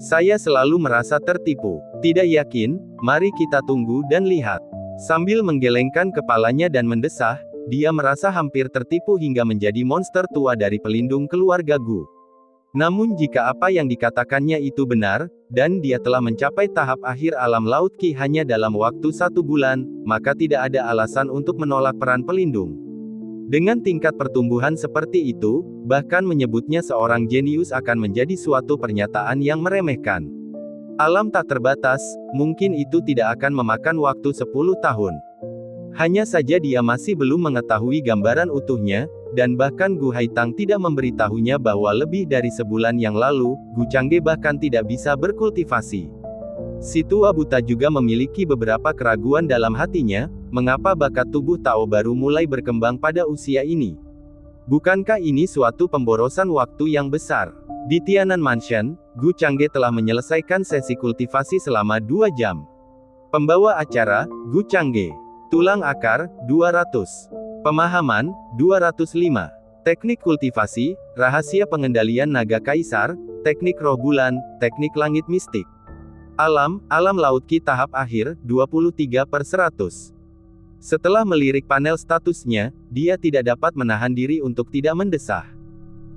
Saya selalu merasa tertipu. Tidak yakin, mari kita tunggu dan lihat. Sambil menggelengkan kepalanya dan mendesah, dia merasa hampir tertipu hingga menjadi monster tua dari pelindung keluarga Gu. Namun jika apa yang dikatakannya itu benar, dan dia telah mencapai tahap akhir alam laut Qi hanya dalam waktu 1 bulan, maka tidak ada alasan untuk menolak peran pelindung. Dengan tingkat pertumbuhan seperti itu, bahkan menyebutnya seorang jenius akan menjadi suatu pernyataan yang meremehkan. Alam tak terbatas, mungkin itu tidak akan memakan waktu 10 tahun. Hanya saja dia masih belum mengetahui gambaran utuhnya, dan bahkan Gu Haitang tidak memberitahunya bahwa lebih dari sebulan yang lalu, Gu Changge bahkan tidak bisa berkultivasi. Si tua buta juga memiliki beberapa keraguan dalam hatinya, mengapa bakat tubuh Tao baru mulai berkembang pada usia ini. Bukankah ini suatu pemborosan waktu yang besar? Di Tianan Mansion, Gu Changge telah menyelesaikan sesi kultivasi selama 2 jam. Pembawa acara, Gu Changge. Tulang akar, 200. Pemahaman, 205. Teknik kultivasi, rahasia pengendalian naga kaisar, teknik roh bulan, teknik langit mistik. Alam laut Qi tahap akhir, 23/100. Setelah melirik panel statusnya, dia tidak dapat menahan diri untuk tidak mendesah.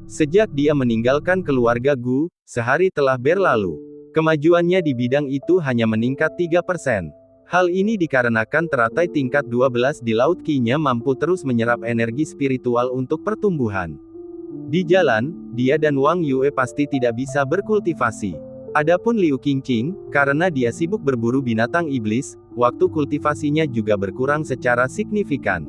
Sejak dia meninggalkan keluarga Gu, sehari telah berlalu. Kemajuannya di bidang itu hanya meningkat 3%. Hal ini dikarenakan teratai tingkat 12 di laut Qi-nya mampu terus menyerap energi spiritual untuk pertumbuhan. Di jalan, dia dan Wang Yue pasti tidak bisa berkultivasi. Adapun Liu Qingqing, karena dia sibuk berburu binatang iblis, waktu kultivasinya juga berkurang secara signifikan.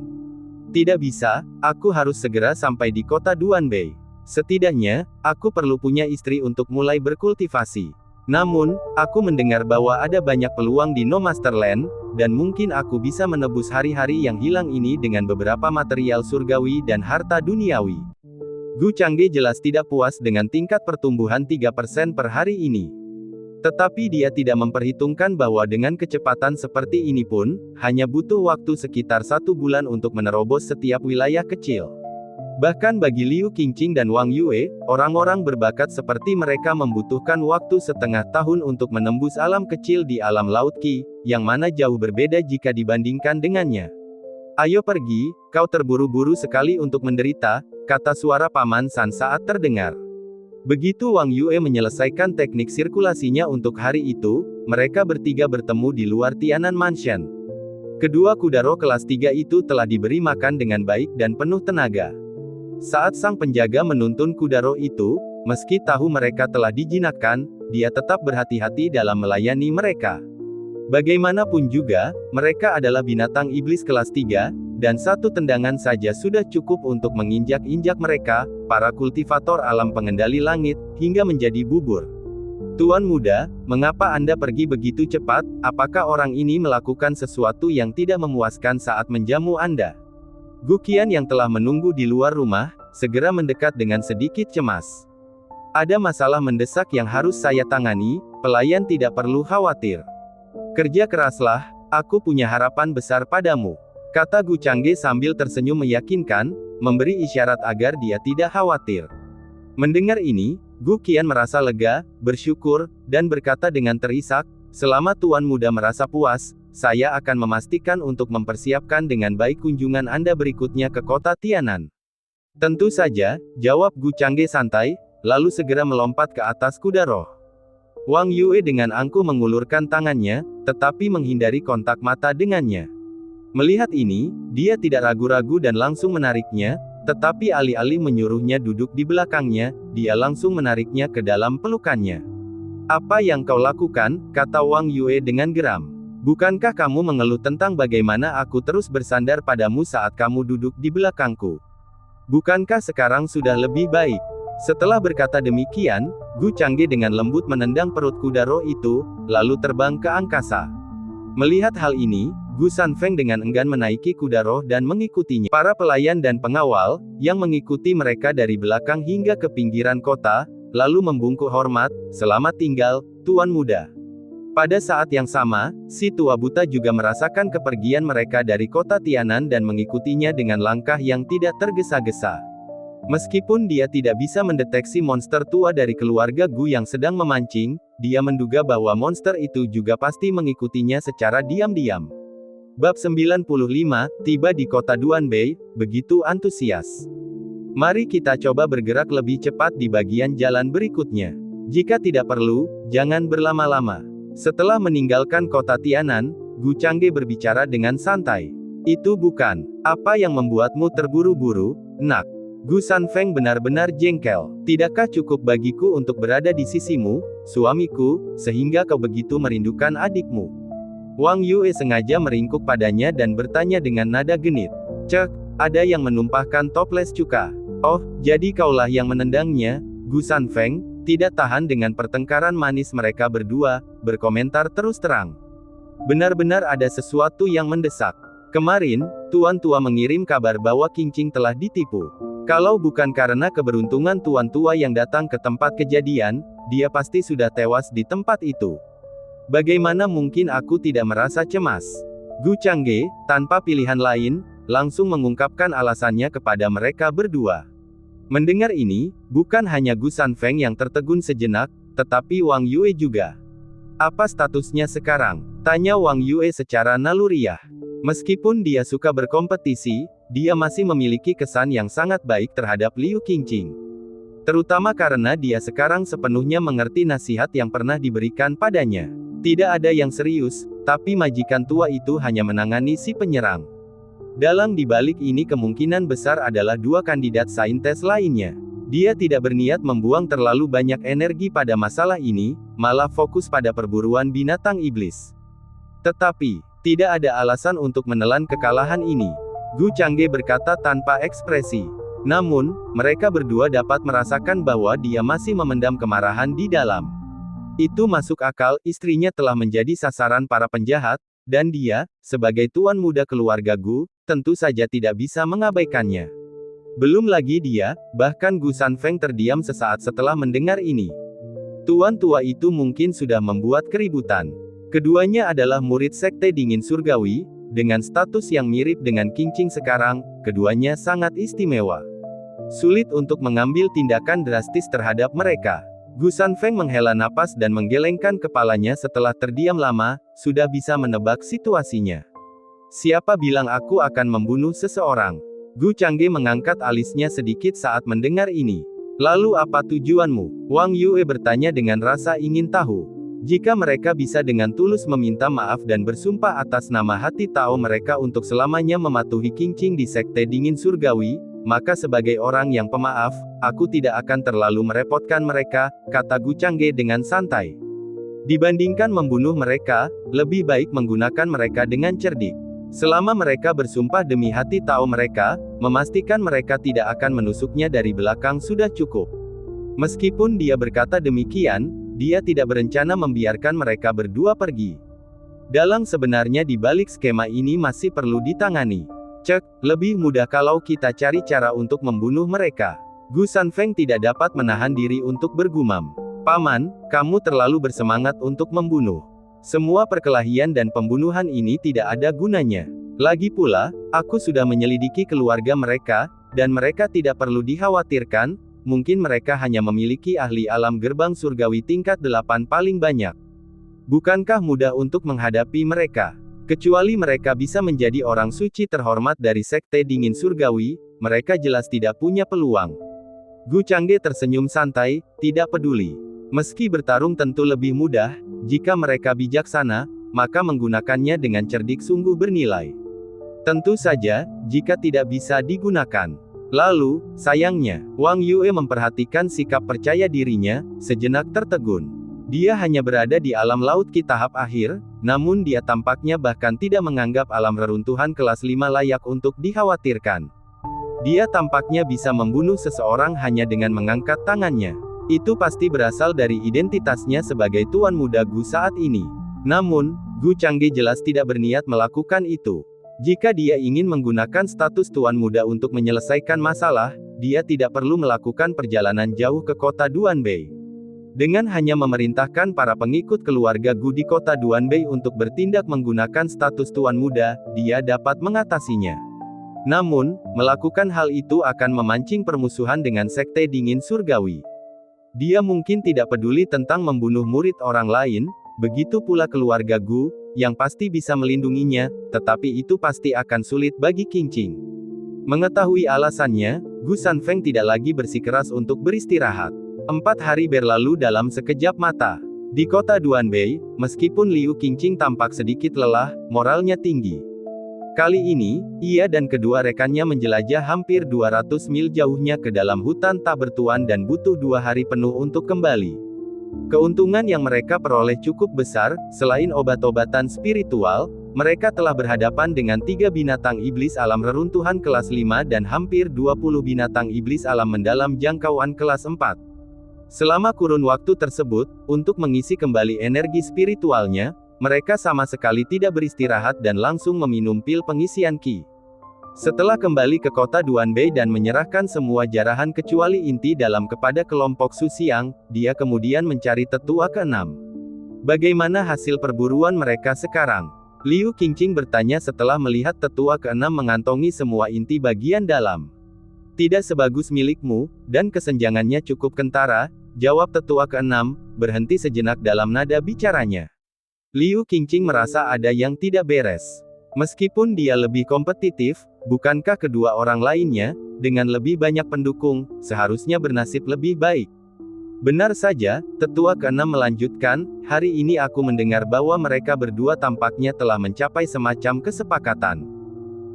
Tidak bisa, aku harus segera sampai di kota Duanbei. Setidaknya, aku perlu punya istri untuk mulai berkultivasi. Namun, aku mendengar bahwa ada banyak peluang di No Master Land, dan mungkin aku bisa menebus hari-hari yang hilang ini dengan beberapa material surgawi dan harta duniawi. Gu Changge jelas tidak puas dengan tingkat pertumbuhan 3% per hari ini. Tetapi dia tidak memperhitungkan bahwa dengan kecepatan seperti ini pun, hanya butuh waktu sekitar 1 bulan untuk menerobos setiap wilayah kecil. Bahkan bagi Liu Qingqing dan Wang Yue, orang-orang berbakat seperti mereka membutuhkan waktu setengah tahun untuk menembus alam kecil di alam laut Qi, yang mana jauh berbeda jika dibandingkan dengannya. Ayo pergi, kau terburu-buru sekali untuk menderita, kata suara Paman San saat terdengar. Begitu Wang Yue menyelesaikan teknik sirkulasinya untuk hari itu, mereka bertiga bertemu di luar Tianan Mansion. Kedua kuda roh kelas 3 itu telah diberi makan dengan baik dan penuh tenaga. Saat sang penjaga menuntun kuda roh itu, meski tahu mereka telah dijinakkan, dia tetap berhati-hati dalam melayani mereka. Bagaimanapun juga, mereka adalah binatang iblis kelas 3, dan satu tendangan saja sudah cukup untuk menginjak-injak mereka, para kultivator alam pengendali langit, hingga menjadi bubur. Tuan muda, mengapa Anda pergi begitu cepat? Apakah orang ini melakukan sesuatu yang tidak memuaskan saat menjamu Anda? Gu Qian yang telah menunggu di luar rumah, segera mendekat dengan sedikit cemas. Ada masalah mendesak yang harus saya tangani, pelayan tidak perlu khawatir. Kerja keraslah, aku punya harapan besar padamu, kata Gu Changge sambil tersenyum meyakinkan, memberi isyarat agar dia tidak khawatir. Mendengar ini, Gu Qian merasa lega, bersyukur, dan berkata dengan terisak, selama Tuan Muda merasa puas, saya akan memastikan untuk mempersiapkan dengan baik kunjungan Anda berikutnya ke kota Tianan. Tentu saja, jawab Gu Changge santai, lalu segera melompat ke atas kuda roh. Wang Yue dengan angkuh mengulurkan tangannya, tetapi menghindari kontak mata dengannya. Melihat ini, dia tidak ragu-ragu dan langsung menariknya, tetapi alih-alih menyuruhnya duduk di belakangnya, dia langsung menariknya ke dalam pelukannya. Apa yang kau lakukan, kata Wang Yue dengan geram. Bukankah kamu mengeluh tentang bagaimana aku terus bersandar padamu saat kamu duduk di belakangku? Bukankah sekarang sudah lebih baik? Setelah berkata demikian, Gu Changge dengan lembut menendang perut kuda roh itu, lalu terbang ke angkasa. Melihat hal ini, Gu Sanfeng dengan enggan menaiki kuda roh dan mengikutinya. Para pelayan dan pengawal, yang mengikuti mereka dari belakang hingga ke pinggiran kota, lalu membungkuk hormat, selamat tinggal, Tuan Muda. Pada saat yang sama, si tua buta juga merasakan kepergian mereka dari kota Tianan dan mengikutinya dengan langkah yang tidak tergesa-gesa. Meskipun dia tidak bisa mendeteksi monster tua dari keluarga Gu yang sedang memancing, dia menduga bahwa monster itu juga pasti mengikutinya secara diam-diam. Bab 95, tiba di kota Duanbei, begitu antusias. Mari kita coba bergerak lebih cepat di bagian jalan berikutnya. Jika tidak perlu, jangan berlama-lama. Setelah meninggalkan kota Tianan, Gu Changge berbicara dengan santai. Itu bukan apa yang membuatmu terburu-buru, nak. Gu Sanfeng benar-benar jengkel. Tidakkah cukup bagiku untuk berada di sisimu, suamiku, sehingga kau begitu merindukan adikmu? Wang Yue sengaja meringkuk padanya dan bertanya dengan nada genit. Cek, ada yang menumpahkan toples cuka. Oh, jadi kaulah yang menendangnya? Gu Sanfeng, tidak tahan dengan pertengkaran manis mereka berdua, berkomentar terus terang. Benar-benar ada sesuatu yang mendesak. Kemarin, Tuan Tua mengirim kabar bahwa Qingqing telah ditipu. Kalau bukan karena keberuntungan Tuan Tua yang datang ke tempat kejadian, dia pasti sudah tewas di tempat itu. Bagaimana mungkin aku tidak merasa cemas? Gu Changge, tanpa pilihan lain, langsung mengungkapkan alasannya kepada mereka berdua. Mendengar ini, bukan hanya Gu Sanfeng yang tertegun sejenak, tetapi Wang Yue juga. Apa statusnya sekarang? Tanya Wang Yue secara naluriah. Meskipun dia suka berkompetisi, dia masih memiliki kesan yang sangat baik terhadap Liu Qingqing. Terutama karena dia sekarang sepenuhnya mengerti nasihat yang pernah diberikan padanya. Tidak ada yang serius, tapi majikan tua itu hanya menangani si penyerang. Dalam dibalik ini kemungkinan besar adalah dua kandidat saintes lainnya. Dia tidak berniat membuang terlalu banyak energi pada masalah ini, malah fokus pada perburuan binatang iblis. Tetapi, tidak ada alasan untuk menelan kekalahan ini. Gu Changge berkata tanpa ekspresi. Namun, mereka berdua dapat merasakan bahwa dia masih memendam kemarahan di dalam. Itu masuk akal, istrinya telah menjadi sasaran para penjahat, dan dia, sebagai tuan muda keluarga Gu, tentu saja tidak bisa mengabaikannya. Belum lagi dia, bahkan Gu Sanfeng terdiam sesaat setelah mendengar ini. Tuan tua itu mungkin sudah membuat keributan. Keduanya adalah murid Sekte Dingin Surgawi, dengan status yang mirip dengan Qingqing sekarang, keduanya sangat istimewa. Sulit untuk mengambil tindakan drastis terhadap mereka. Gu Sanfeng menghela napas dan menggelengkan kepalanya setelah terdiam lama, sudah bisa menebak situasinya. Siapa bilang aku akan membunuh seseorang? Gu Changge mengangkat alisnya sedikit saat mendengar ini. Lalu apa tujuanmu? Wang Yue bertanya dengan rasa ingin tahu. Jika mereka bisa dengan tulus meminta maaf dan bersumpah atas nama hati Tao mereka untuk selamanya mematuhi Qingqing di Sekte Dingin Surgawi, maka sebagai orang yang pemaaf, aku tidak akan terlalu merepotkan mereka, kata Gu Changge dengan santai. Dibandingkan membunuh mereka, lebih baik menggunakan mereka dengan cerdik. Selama mereka bersumpah demi hati Tao mereka, memastikan mereka tidak akan menusuknya dari belakang sudah cukup. Meskipun dia berkata demikian, dia tidak berencana membiarkan mereka berdua pergi. Dalang sebenarnya di balik skema ini masih perlu ditangani. Cek, lebih mudah kalau kita cari cara untuk membunuh mereka. Gu Sanfeng tidak dapat menahan diri untuk bergumam. Paman, kamu terlalu bersemangat untuk membunuh. Semua perkelahian dan pembunuhan ini tidak ada gunanya. Lagi pula, aku sudah menyelidiki keluarga mereka, dan mereka tidak perlu dikhawatirkan, mungkin mereka hanya memiliki ahli alam gerbang surgawi tingkat 8 paling banyak. Bukankah mudah untuk menghadapi mereka? Kecuali mereka bisa menjadi orang suci terhormat dari sekte dingin surgawi, mereka jelas tidak punya peluang. Gu Changge tersenyum santai, tidak peduli. Meski bertarung tentu lebih mudah, jika mereka bijaksana, maka menggunakannya dengan cerdik sungguh bernilai. Tentu saja, jika tidak bisa digunakan. Lalu, sayangnya, Wang Yue memperhatikan sikap percaya dirinya, sejenak tertegun. Dia hanya berada di alam laut Ki tahap akhir, namun dia tampaknya bahkan tidak menganggap alam reruntuhan kelas 5 layak untuk dikhawatirkan. Dia tampaknya bisa membunuh seseorang hanya dengan mengangkat tangannya. Itu pasti berasal dari identitasnya sebagai tuan muda Gu saat ini. Namun, Gu Changge jelas tidak berniat melakukan itu. Jika dia ingin menggunakan status tuan muda untuk menyelesaikan masalah, dia tidak perlu melakukan perjalanan jauh ke kota Duanbei. Dengan hanya memerintahkan para pengikut keluarga Gu di kota Duanbei untuk bertindak menggunakan status tuan muda, dia dapat mengatasinya. Namun, melakukan hal itu akan memancing permusuhan dengan sekte dingin surgawi. Dia mungkin tidak peduli tentang membunuh murid orang lain, begitu pula keluarga Gu, yang pasti bisa melindunginya, tetapi itu pasti akan sulit bagi Qingqing. Mengetahui alasannya, Gu Sanfeng tidak lagi bersikeras untuk beristirahat. 4 hari berlalu dalam sekejap mata. Di kota Duanbei, meskipun Liu Qingqing tampak sedikit lelah, moralnya tinggi. Kali ini, ia dan kedua rekannya menjelajah hampir 200 mil jauhnya ke dalam hutan tak bertuan dan butuh 2 hari penuh untuk kembali. Keuntungan yang mereka peroleh cukup besar, selain obat-obatan spiritual, mereka telah berhadapan dengan 3 binatang iblis alam reruntuhan kelas 5 dan hampir 20 binatang iblis alam mendalam jangkauan kelas 4. Selama kurun waktu tersebut, untuk mengisi kembali energi spiritualnya, mereka sama sekali tidak beristirahat dan langsung meminum pil pengisian Qi. Setelah kembali ke kota Duanbei dan menyerahkan semua jarahan kecuali inti dalam kepada kelompok Su Xiang, dia kemudian mencari tetua ke-6. Bagaimana hasil perburuan mereka sekarang? Liu Qingqing bertanya setelah melihat tetua ke-6 mengantongi semua inti bagian dalam. Tidak sebagus milikmu, dan kesenjangannya cukup kentara, jawab tetua ke-6, berhenti sejenak dalam nada bicaranya. Liu Qingqing merasa ada yang tidak beres. Meskipun dia lebih kompetitif, bukankah kedua orang lainnya, dengan lebih banyak pendukung, seharusnya bernasib lebih baik? Benar saja, tetua ke-6 melanjutkan, hari ini aku mendengar bahwa mereka berdua tampaknya telah mencapai semacam kesepakatan.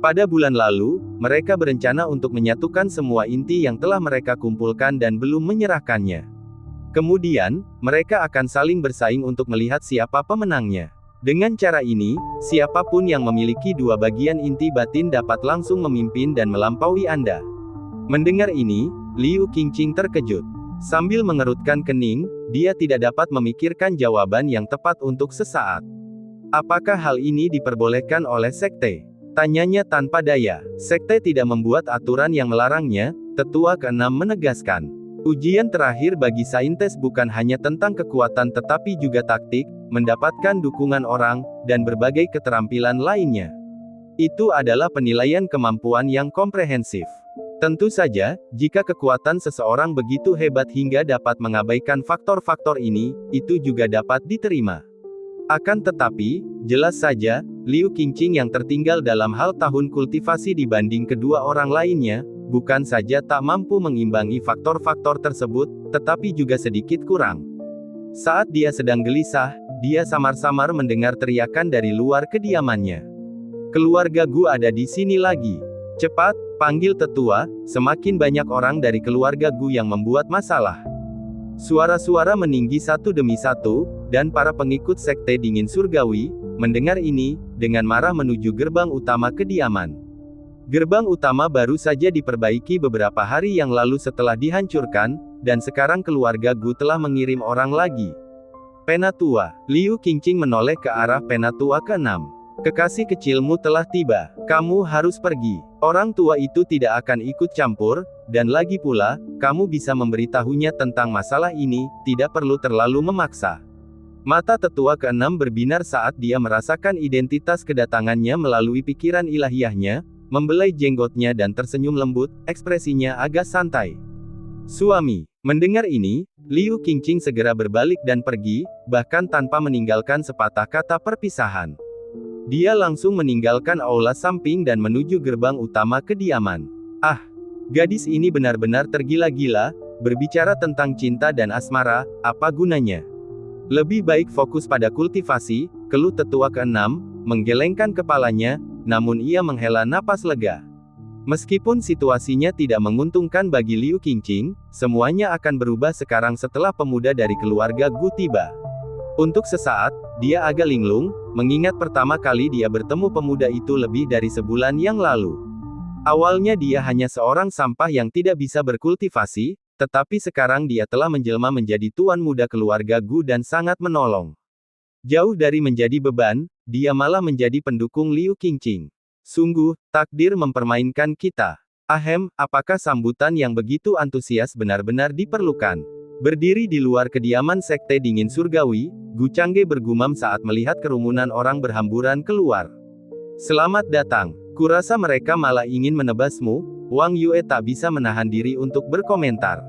Pada bulan lalu, mereka berencana untuk menyatukan semua inti yang telah mereka kumpulkan dan belum menyerahkannya. Kemudian, mereka akan saling bersaing untuk melihat siapa pemenangnya. Dengan cara ini, siapapun yang memiliki 2 bagian inti batin dapat langsung memimpin dan melampaui Anda. Mendengar ini, Liu Qingqing terkejut. Sambil mengerutkan kening, dia tidak dapat memikirkan jawaban yang tepat untuk sesaat. Apakah hal ini diperbolehkan oleh sekte? Tanyanya tanpa daya. Sekte tidak membuat aturan yang melarangnya, tetua ke-6 menegaskan. Ujian terakhir bagi saintis bukan hanya tentang kekuatan tetapi juga taktik, mendapatkan dukungan orang, dan berbagai keterampilan lainnya. Itu adalah penilaian kemampuan yang komprehensif. Tentu saja, jika kekuatan seseorang begitu hebat hingga dapat mengabaikan faktor-faktor ini, itu juga dapat diterima. Akan tetapi, jelas saja, Liu Qingqing yang tertinggal dalam hal tahun kultivasi dibanding kedua orang lainnya, bukan saja tak mampu mengimbangi faktor-faktor tersebut, tetapi juga sedikit kurang. Saat dia sedang gelisah, dia samar-samar mendengar teriakan dari luar kediamannya. Keluarga Gu ada di sini lagi. Cepat, panggil tetua, semakin banyak orang dari keluarga Gu yang membuat masalah. Suara-suara meninggi satu demi satu, dan para pengikut Sekte Dingin Surgawi, mendengar ini, dengan marah menuju gerbang utama kediaman. Gerbang utama baru saja diperbaiki beberapa hari yang lalu setelah dihancurkan, dan sekarang keluarga Gu telah mengirim orang lagi. Penatua, Liu Qingqing menoleh ke arah Penatua ke-6. Kekasih kecilmu telah tiba. Kamu harus pergi. Orang tua itu tidak akan ikut campur, dan lagi pula, kamu bisa memberitahunya tentang masalah ini, tidak perlu terlalu memaksa. Mata tetua ke-6 berbinar saat dia merasakan identitas kedatangannya melalui pikiran ilahiyahnya, membelai jenggotnya dan tersenyum lembut, ekspresinya agak santai. Suami. Mendengar ini, Liu Qingqing segera berbalik dan pergi, bahkan tanpa meninggalkan sepatah kata perpisahan. Dia langsung meninggalkan aula samping dan menuju gerbang utama kediaman. Ah, gadis ini benar-benar tergila-gila, berbicara tentang cinta dan asmara, apa gunanya? Lebih baik fokus pada kultivasi, keluh tetua ke-6, menggelengkan kepalanya, namun ia menghela napas lega. Meskipun situasinya tidak menguntungkan bagi Liu Qingqing, semuanya akan berubah sekarang setelah pemuda dari keluarga Gu tiba. Untuk sesaat, dia agak linglung, mengingat pertama kali dia bertemu pemuda itu lebih dari sebulan yang lalu. Awalnya dia hanya seorang sampah yang tidak bisa berkultivasi, tetapi sekarang dia telah menjelma menjadi tuan muda keluarga Gu dan sangat menolong. Jauh dari menjadi beban, dia malah menjadi pendukung Liu Qingqing. Sungguh, takdir mempermainkan kita. Ahem, apakah sambutan yang begitu antusias benar-benar diperlukan? Berdiri di luar kediaman Sekte Dingin Surgawi, Gu Changge bergumam saat melihat kerumunan orang berhamburan keluar. Selamat datang. Kurasa mereka malah ingin menebasmu. Wang Yue tak bisa menahan diri untuk berkomentar.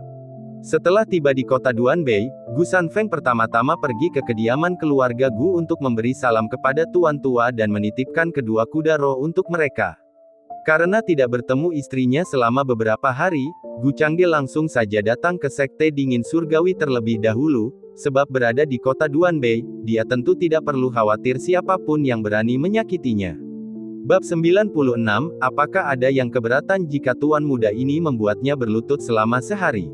Setelah tiba di kota Duanbei, Gu Sanfeng pertama-tama pergi ke kediaman keluarga Gu untuk memberi salam kepada tuan tua dan menitipkan kedua kuda roh untuk mereka. Karena tidak bertemu istrinya selama beberapa hari, Gu Changge langsung saja datang ke Sekte Dingin Surgawi terlebih dahulu, sebab berada di kota Duanbei, dia tentu tidak perlu khawatir siapapun yang berani menyakitinya. Bab 96, apakah ada yang keberatan jika tuan muda ini membuatnya berlutut selama sehari?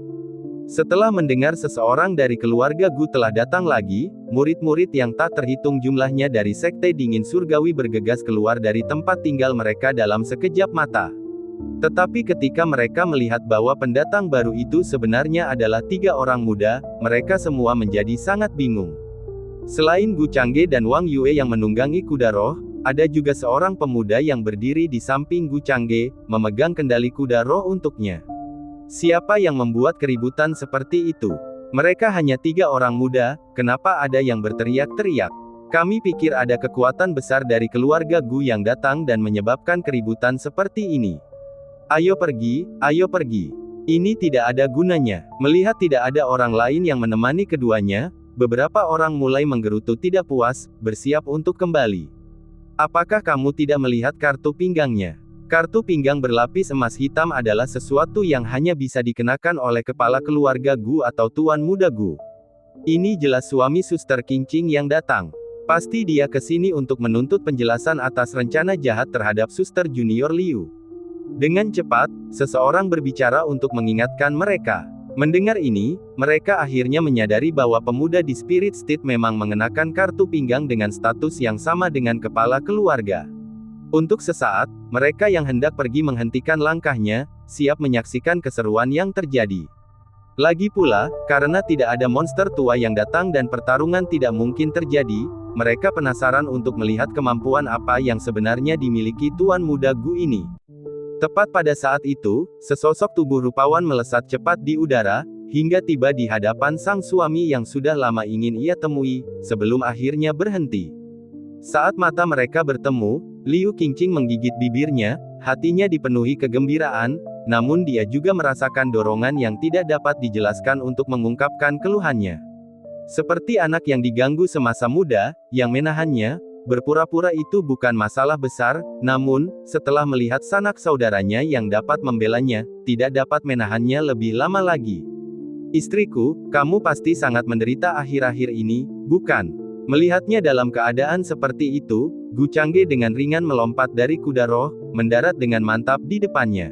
Setelah mendengar seseorang dari keluarga Gu telah datang lagi, murid-murid yang tak terhitung jumlahnya dari Sekte Dingin Surgawi bergegas keluar dari tempat tinggal mereka dalam sekejap mata. Tetapi ketika mereka melihat bahwa pendatang baru itu sebenarnya adalah 3 orang muda, mereka semua menjadi sangat bingung. Selain Gu Changge dan Wang Yue yang menunggangi kuda roh, ada juga seorang pemuda yang berdiri di samping Gu Changge, memegang kendali kuda roh untuknya. Siapa yang membuat keributan seperti itu? Mereka hanya 3 orang muda, kenapa ada yang berteriak-teriak? Kami pikir ada kekuatan besar dari keluarga Gu yang datang dan menyebabkan keributan seperti ini. Ayo pergi, ayo pergi. Ini tidak ada gunanya. Melihat tidak ada orang lain yang menemani keduanya, beberapa orang mulai menggerutu tidak puas, bersiap untuk kembali. Apakah kamu tidak melihat kartu pinggangnya? Kartu pinggang berlapis emas hitam adalah sesuatu yang hanya bisa dikenakan oleh kepala keluarga Gu atau tuan muda Gu. Ini jelas suami Suster Qingqing yang datang. Pasti dia ke sini untuk menuntut penjelasan atas rencana jahat terhadap Suster Junior Liu. Dengan cepat, seseorang berbicara untuk mengingatkan mereka. Mendengar ini, mereka akhirnya menyadari bahwa pemuda di Spirit State memang mengenakan kartu pinggang dengan status yang sama dengan kepala keluarga. Untuk sesaat, mereka yang hendak pergi menghentikan langkahnya, siap menyaksikan keseruan yang terjadi. Lagi pula, karena tidak ada monster tua yang datang dan pertarungan tidak mungkin terjadi, mereka penasaran untuk melihat kemampuan apa yang sebenarnya dimiliki tuan muda Gu ini. Tepat pada saat itu, sesosok tubuh rupawan melesat cepat di udara, hingga tiba di hadapan sang suami yang sudah lama ingin ia temui, sebelum akhirnya berhenti. Saat mata mereka bertemu, Liu Qingqing menggigit bibirnya, hatinya dipenuhi kegembiraan, namun dia juga merasakan dorongan yang tidak dapat dijelaskan untuk mengungkapkan keluhannya. Seperti anak yang diganggu semasa muda, yang menahannya, berpura-pura itu bukan masalah besar, namun, setelah melihat sanak saudaranya yang dapat membelanya, tidak dapat menahannya lebih lama lagi. Istriku, kamu pasti sangat menderita akhir-akhir ini, bukan? Melihatnya dalam keadaan seperti itu, Gu Changge dengan ringan melompat dari kuda roh, mendarat dengan mantap di depannya.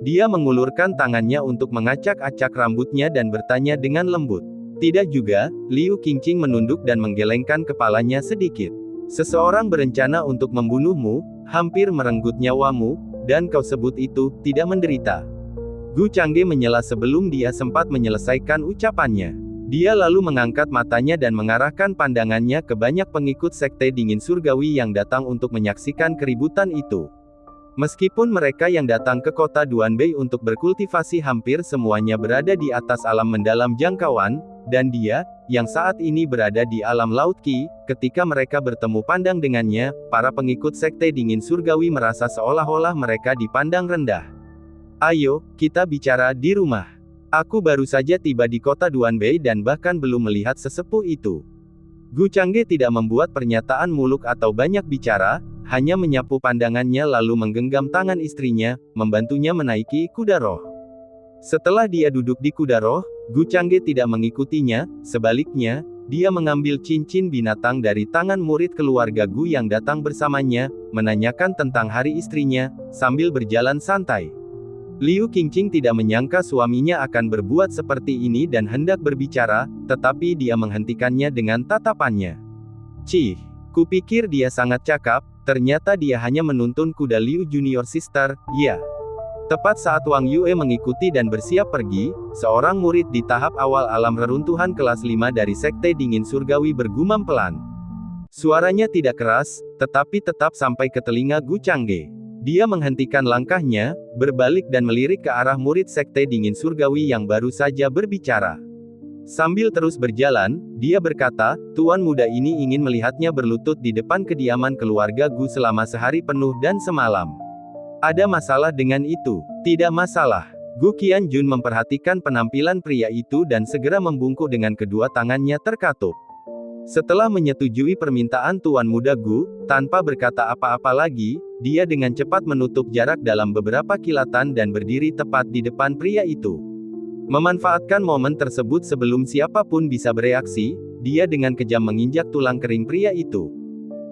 Dia mengulurkan tangannya untuk mengacak-acak rambutnya dan bertanya dengan lembut. Tidak juga, Liu Qingqing menunduk dan menggelengkan kepalanya sedikit. Seseorang berencana untuk membunuhmu, hampir merenggut nyawamu, dan kau sebut itu tidak menderita. Gu Changge menyela sebelum dia sempat menyelesaikan ucapannya. Dia lalu mengangkat matanya dan mengarahkan pandangannya ke banyak pengikut Sekte Dingin Surgawi yang datang untuk menyaksikan keributan itu. Meskipun mereka yang datang ke kota Duanbei untuk berkultivasi hampir semuanya berada di atas alam mendalam jangkauan, dan dia, yang saat ini berada di alam Laut Qi, ketika mereka bertemu pandang dengannya, para pengikut Sekte Dingin Surgawi merasa seolah-olah mereka dipandang rendah. Ayo, kita bicara di rumah. Aku baru saja tiba di kota Duanbei dan bahkan belum melihat sesepuh itu. Gu Changge tidak membuat pernyataan muluk atau banyak bicara, hanya menyapu pandangannya lalu menggenggam tangan istrinya, membantunya menaiki kuda roh. Setelah dia duduk di kuda roh, Gu Changge tidak mengikutinya, sebaliknya, dia mengambil cincin binatang dari tangan murid keluarga Gu yang datang bersamanya, menanyakan tentang hari istrinya, sambil berjalan santai. Liu Qingqing tidak menyangka suaminya akan berbuat seperti ini dan hendak berbicara, tetapi dia menghentikannya dengan tatapannya. Cih, kupikir dia sangat cakap, ternyata dia hanya menuntun kuda Liu Junior Sister, ya. Tepat saat Wang Yue mengikuti dan bersiap pergi, seorang murid di tahap awal alam reruntuhan kelas 5 dari Sekte Dingin Surgawi bergumam pelan. Suaranya tidak keras, tetapi tetap sampai ke telinga Gu Changge. Dia menghentikan langkahnya, berbalik dan melirik ke arah murid Sekte Dingin Surgawi yang baru saja berbicara. Sambil terus berjalan, dia berkata, Tuan muda ini ingin melihatnya berlutut di depan kediaman keluarga Gu selama sehari penuh dan semalam. Ada masalah dengan itu? Tidak masalah. Gu Qianjun memperhatikan penampilan pria itu dan segera membungkuk dengan kedua tangannya terkatup. Setelah menyetujui permintaan Tuan Muda Gu, tanpa berkata apa-apa lagi, dia dengan cepat menutup jarak dalam beberapa kilatan dan berdiri tepat di depan pria itu. Memanfaatkan momen tersebut sebelum siapapun bisa bereaksi, dia dengan kejam menginjak tulang kering pria itu.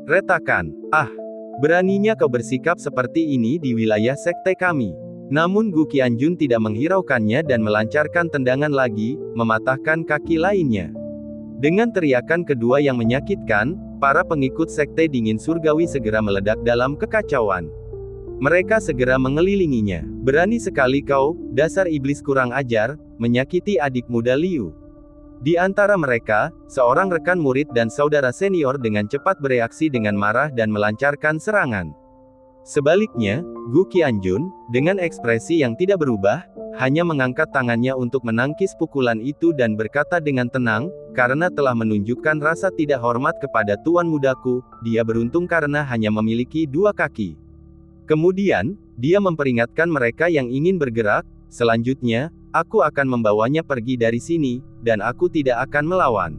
Retakan. Ah, beraninya kau bersikap seperti ini di wilayah sekte kami. Namun Gu Qianjun tidak menghiraukannya dan melancarkan tendangan lagi, mematahkan kaki lainnya. Dengan teriakan kedua yang menyakitkan, para pengikut Sekte Dingin Surgawi segera meledak dalam kekacauan. Mereka segera mengelilinginya. Berani sekali kau, dasar iblis kurang ajar, menyakiti adik muda Liu. Di antara mereka, seorang rekan murid dan saudara senior dengan cepat bereaksi dengan marah dan melancarkan serangan. Sebaliknya, Gu Qianjun, dengan ekspresi yang tidak berubah, hanya mengangkat tangannya untuk menangkis pukulan itu dan berkata dengan tenang, karena telah menunjukkan rasa tidak hormat kepada tuan mudaku, dia beruntung karena hanya memiliki dua kaki. Kemudian, dia memperingatkan mereka yang ingin bergerak, selanjutnya, aku akan membawanya pergi dari sini, dan aku tidak akan melawan.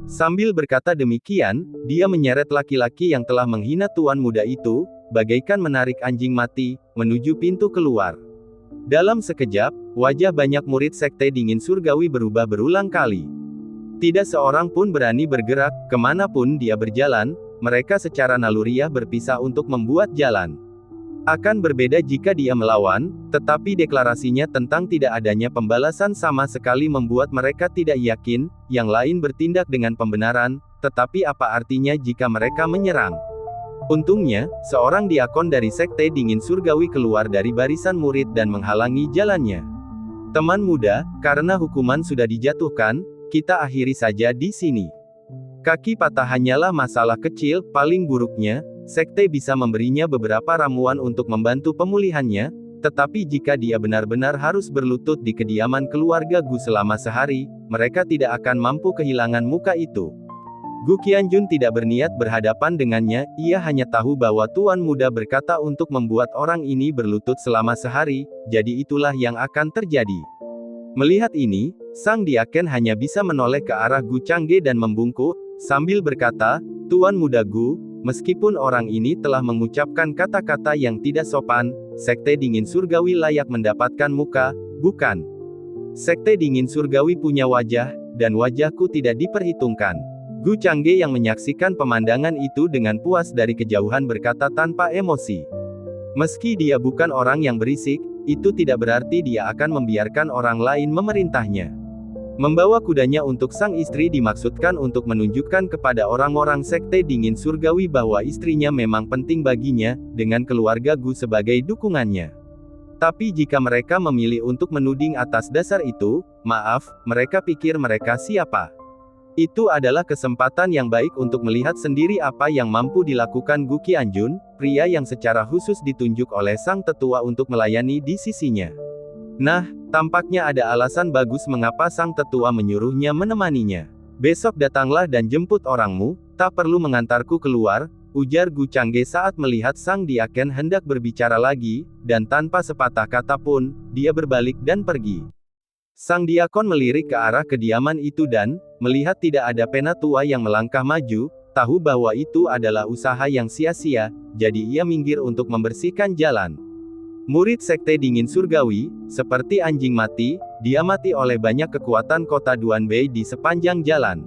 Sambil berkata demikian, dia menyeret laki-laki yang telah menghina tuan muda itu, bagaikan menarik anjing mati, menuju pintu keluar. Dalam sekejap, wajah banyak murid Sekte Dingin Surgawi berubah berulang kali. Tidak seorang pun berani bergerak, kemanapun dia berjalan, mereka secara naluriah berpisah untuk membuat jalan. Akan berbeda jika dia melawan, tetapi deklarasinya tentang tidak adanya pembalasan sama sekali membuat mereka tidak yakin, yang lain bertindak dengan pembenaran, tetapi apa artinya jika mereka menyerang? Untungnya, seorang diakon dari Sekte Dingin Surgawi keluar dari barisan murid dan menghalangi jalannya. Teman muda, karena hukuman sudah dijatuhkan, kita akhiri saja di sini. Kaki patah hanyalah masalah kecil, paling buruknya, Sekte bisa memberinya beberapa ramuan untuk membantu pemulihannya, tetapi jika dia benar-benar harus berlutut di kediaman keluarga Gu selama sehari, mereka tidak akan mampu kehilangan muka itu. Gu Qianjun tidak berniat berhadapan dengannya, ia hanya tahu bahwa tuan muda berkata untuk membuat orang ini berlutut selama sehari, jadi itulah yang akan terjadi. Melihat ini, sang diaken hanya bisa menoleh ke arah Gu Changge dan membungkuk, sambil berkata, Tuan muda Gu, meskipun orang ini telah mengucapkan kata-kata yang tidak sopan, Sekte Dingin Surgawi layak mendapatkan muka, bukan? Sekte Dingin Surgawi punya wajah, dan wajahku tidak diperhitungkan. Gu Changge yang menyaksikan pemandangan itu dengan puas dari kejauhan berkata tanpa emosi. Meski dia bukan orang yang berisik, itu tidak berarti dia akan membiarkan orang lain memerintahnya. Membawa kudanya untuk sang istri dimaksudkan untuk menunjukkan kepada orang-orang sekte dingin surgawi bahwa istrinya memang penting baginya, dengan keluarga Gu sebagai dukungannya. Tapi jika mereka memilih untuk menuding atas dasar itu, maaf, mereka pikir mereka siapa? Itu adalah kesempatan yang baik untuk melihat sendiri apa yang mampu dilakukan Gu Qianjun, pria yang secara khusus ditunjuk oleh sang tetua untuk melayani di sisinya. Nah, tampaknya ada alasan bagus mengapa sang tetua menyuruhnya menemaninya. Besok datanglah dan jemput orangmu, tak perlu mengantarku keluar, ujar Gu Changge saat melihat sang diaken hendak berbicara lagi, dan tanpa sepatah kata pun, dia berbalik dan pergi. Sang diakon melirik ke arah kediaman itu dan, melihat tidak ada penatua yang melangkah maju, tahu bahwa itu adalah usaha yang sia-sia, jadi ia minggir untuk membersihkan jalan. Murid sekte dingin surgawi, seperti anjing mati, diamati oleh banyak kekuatan kota Duanbei di sepanjang jalan.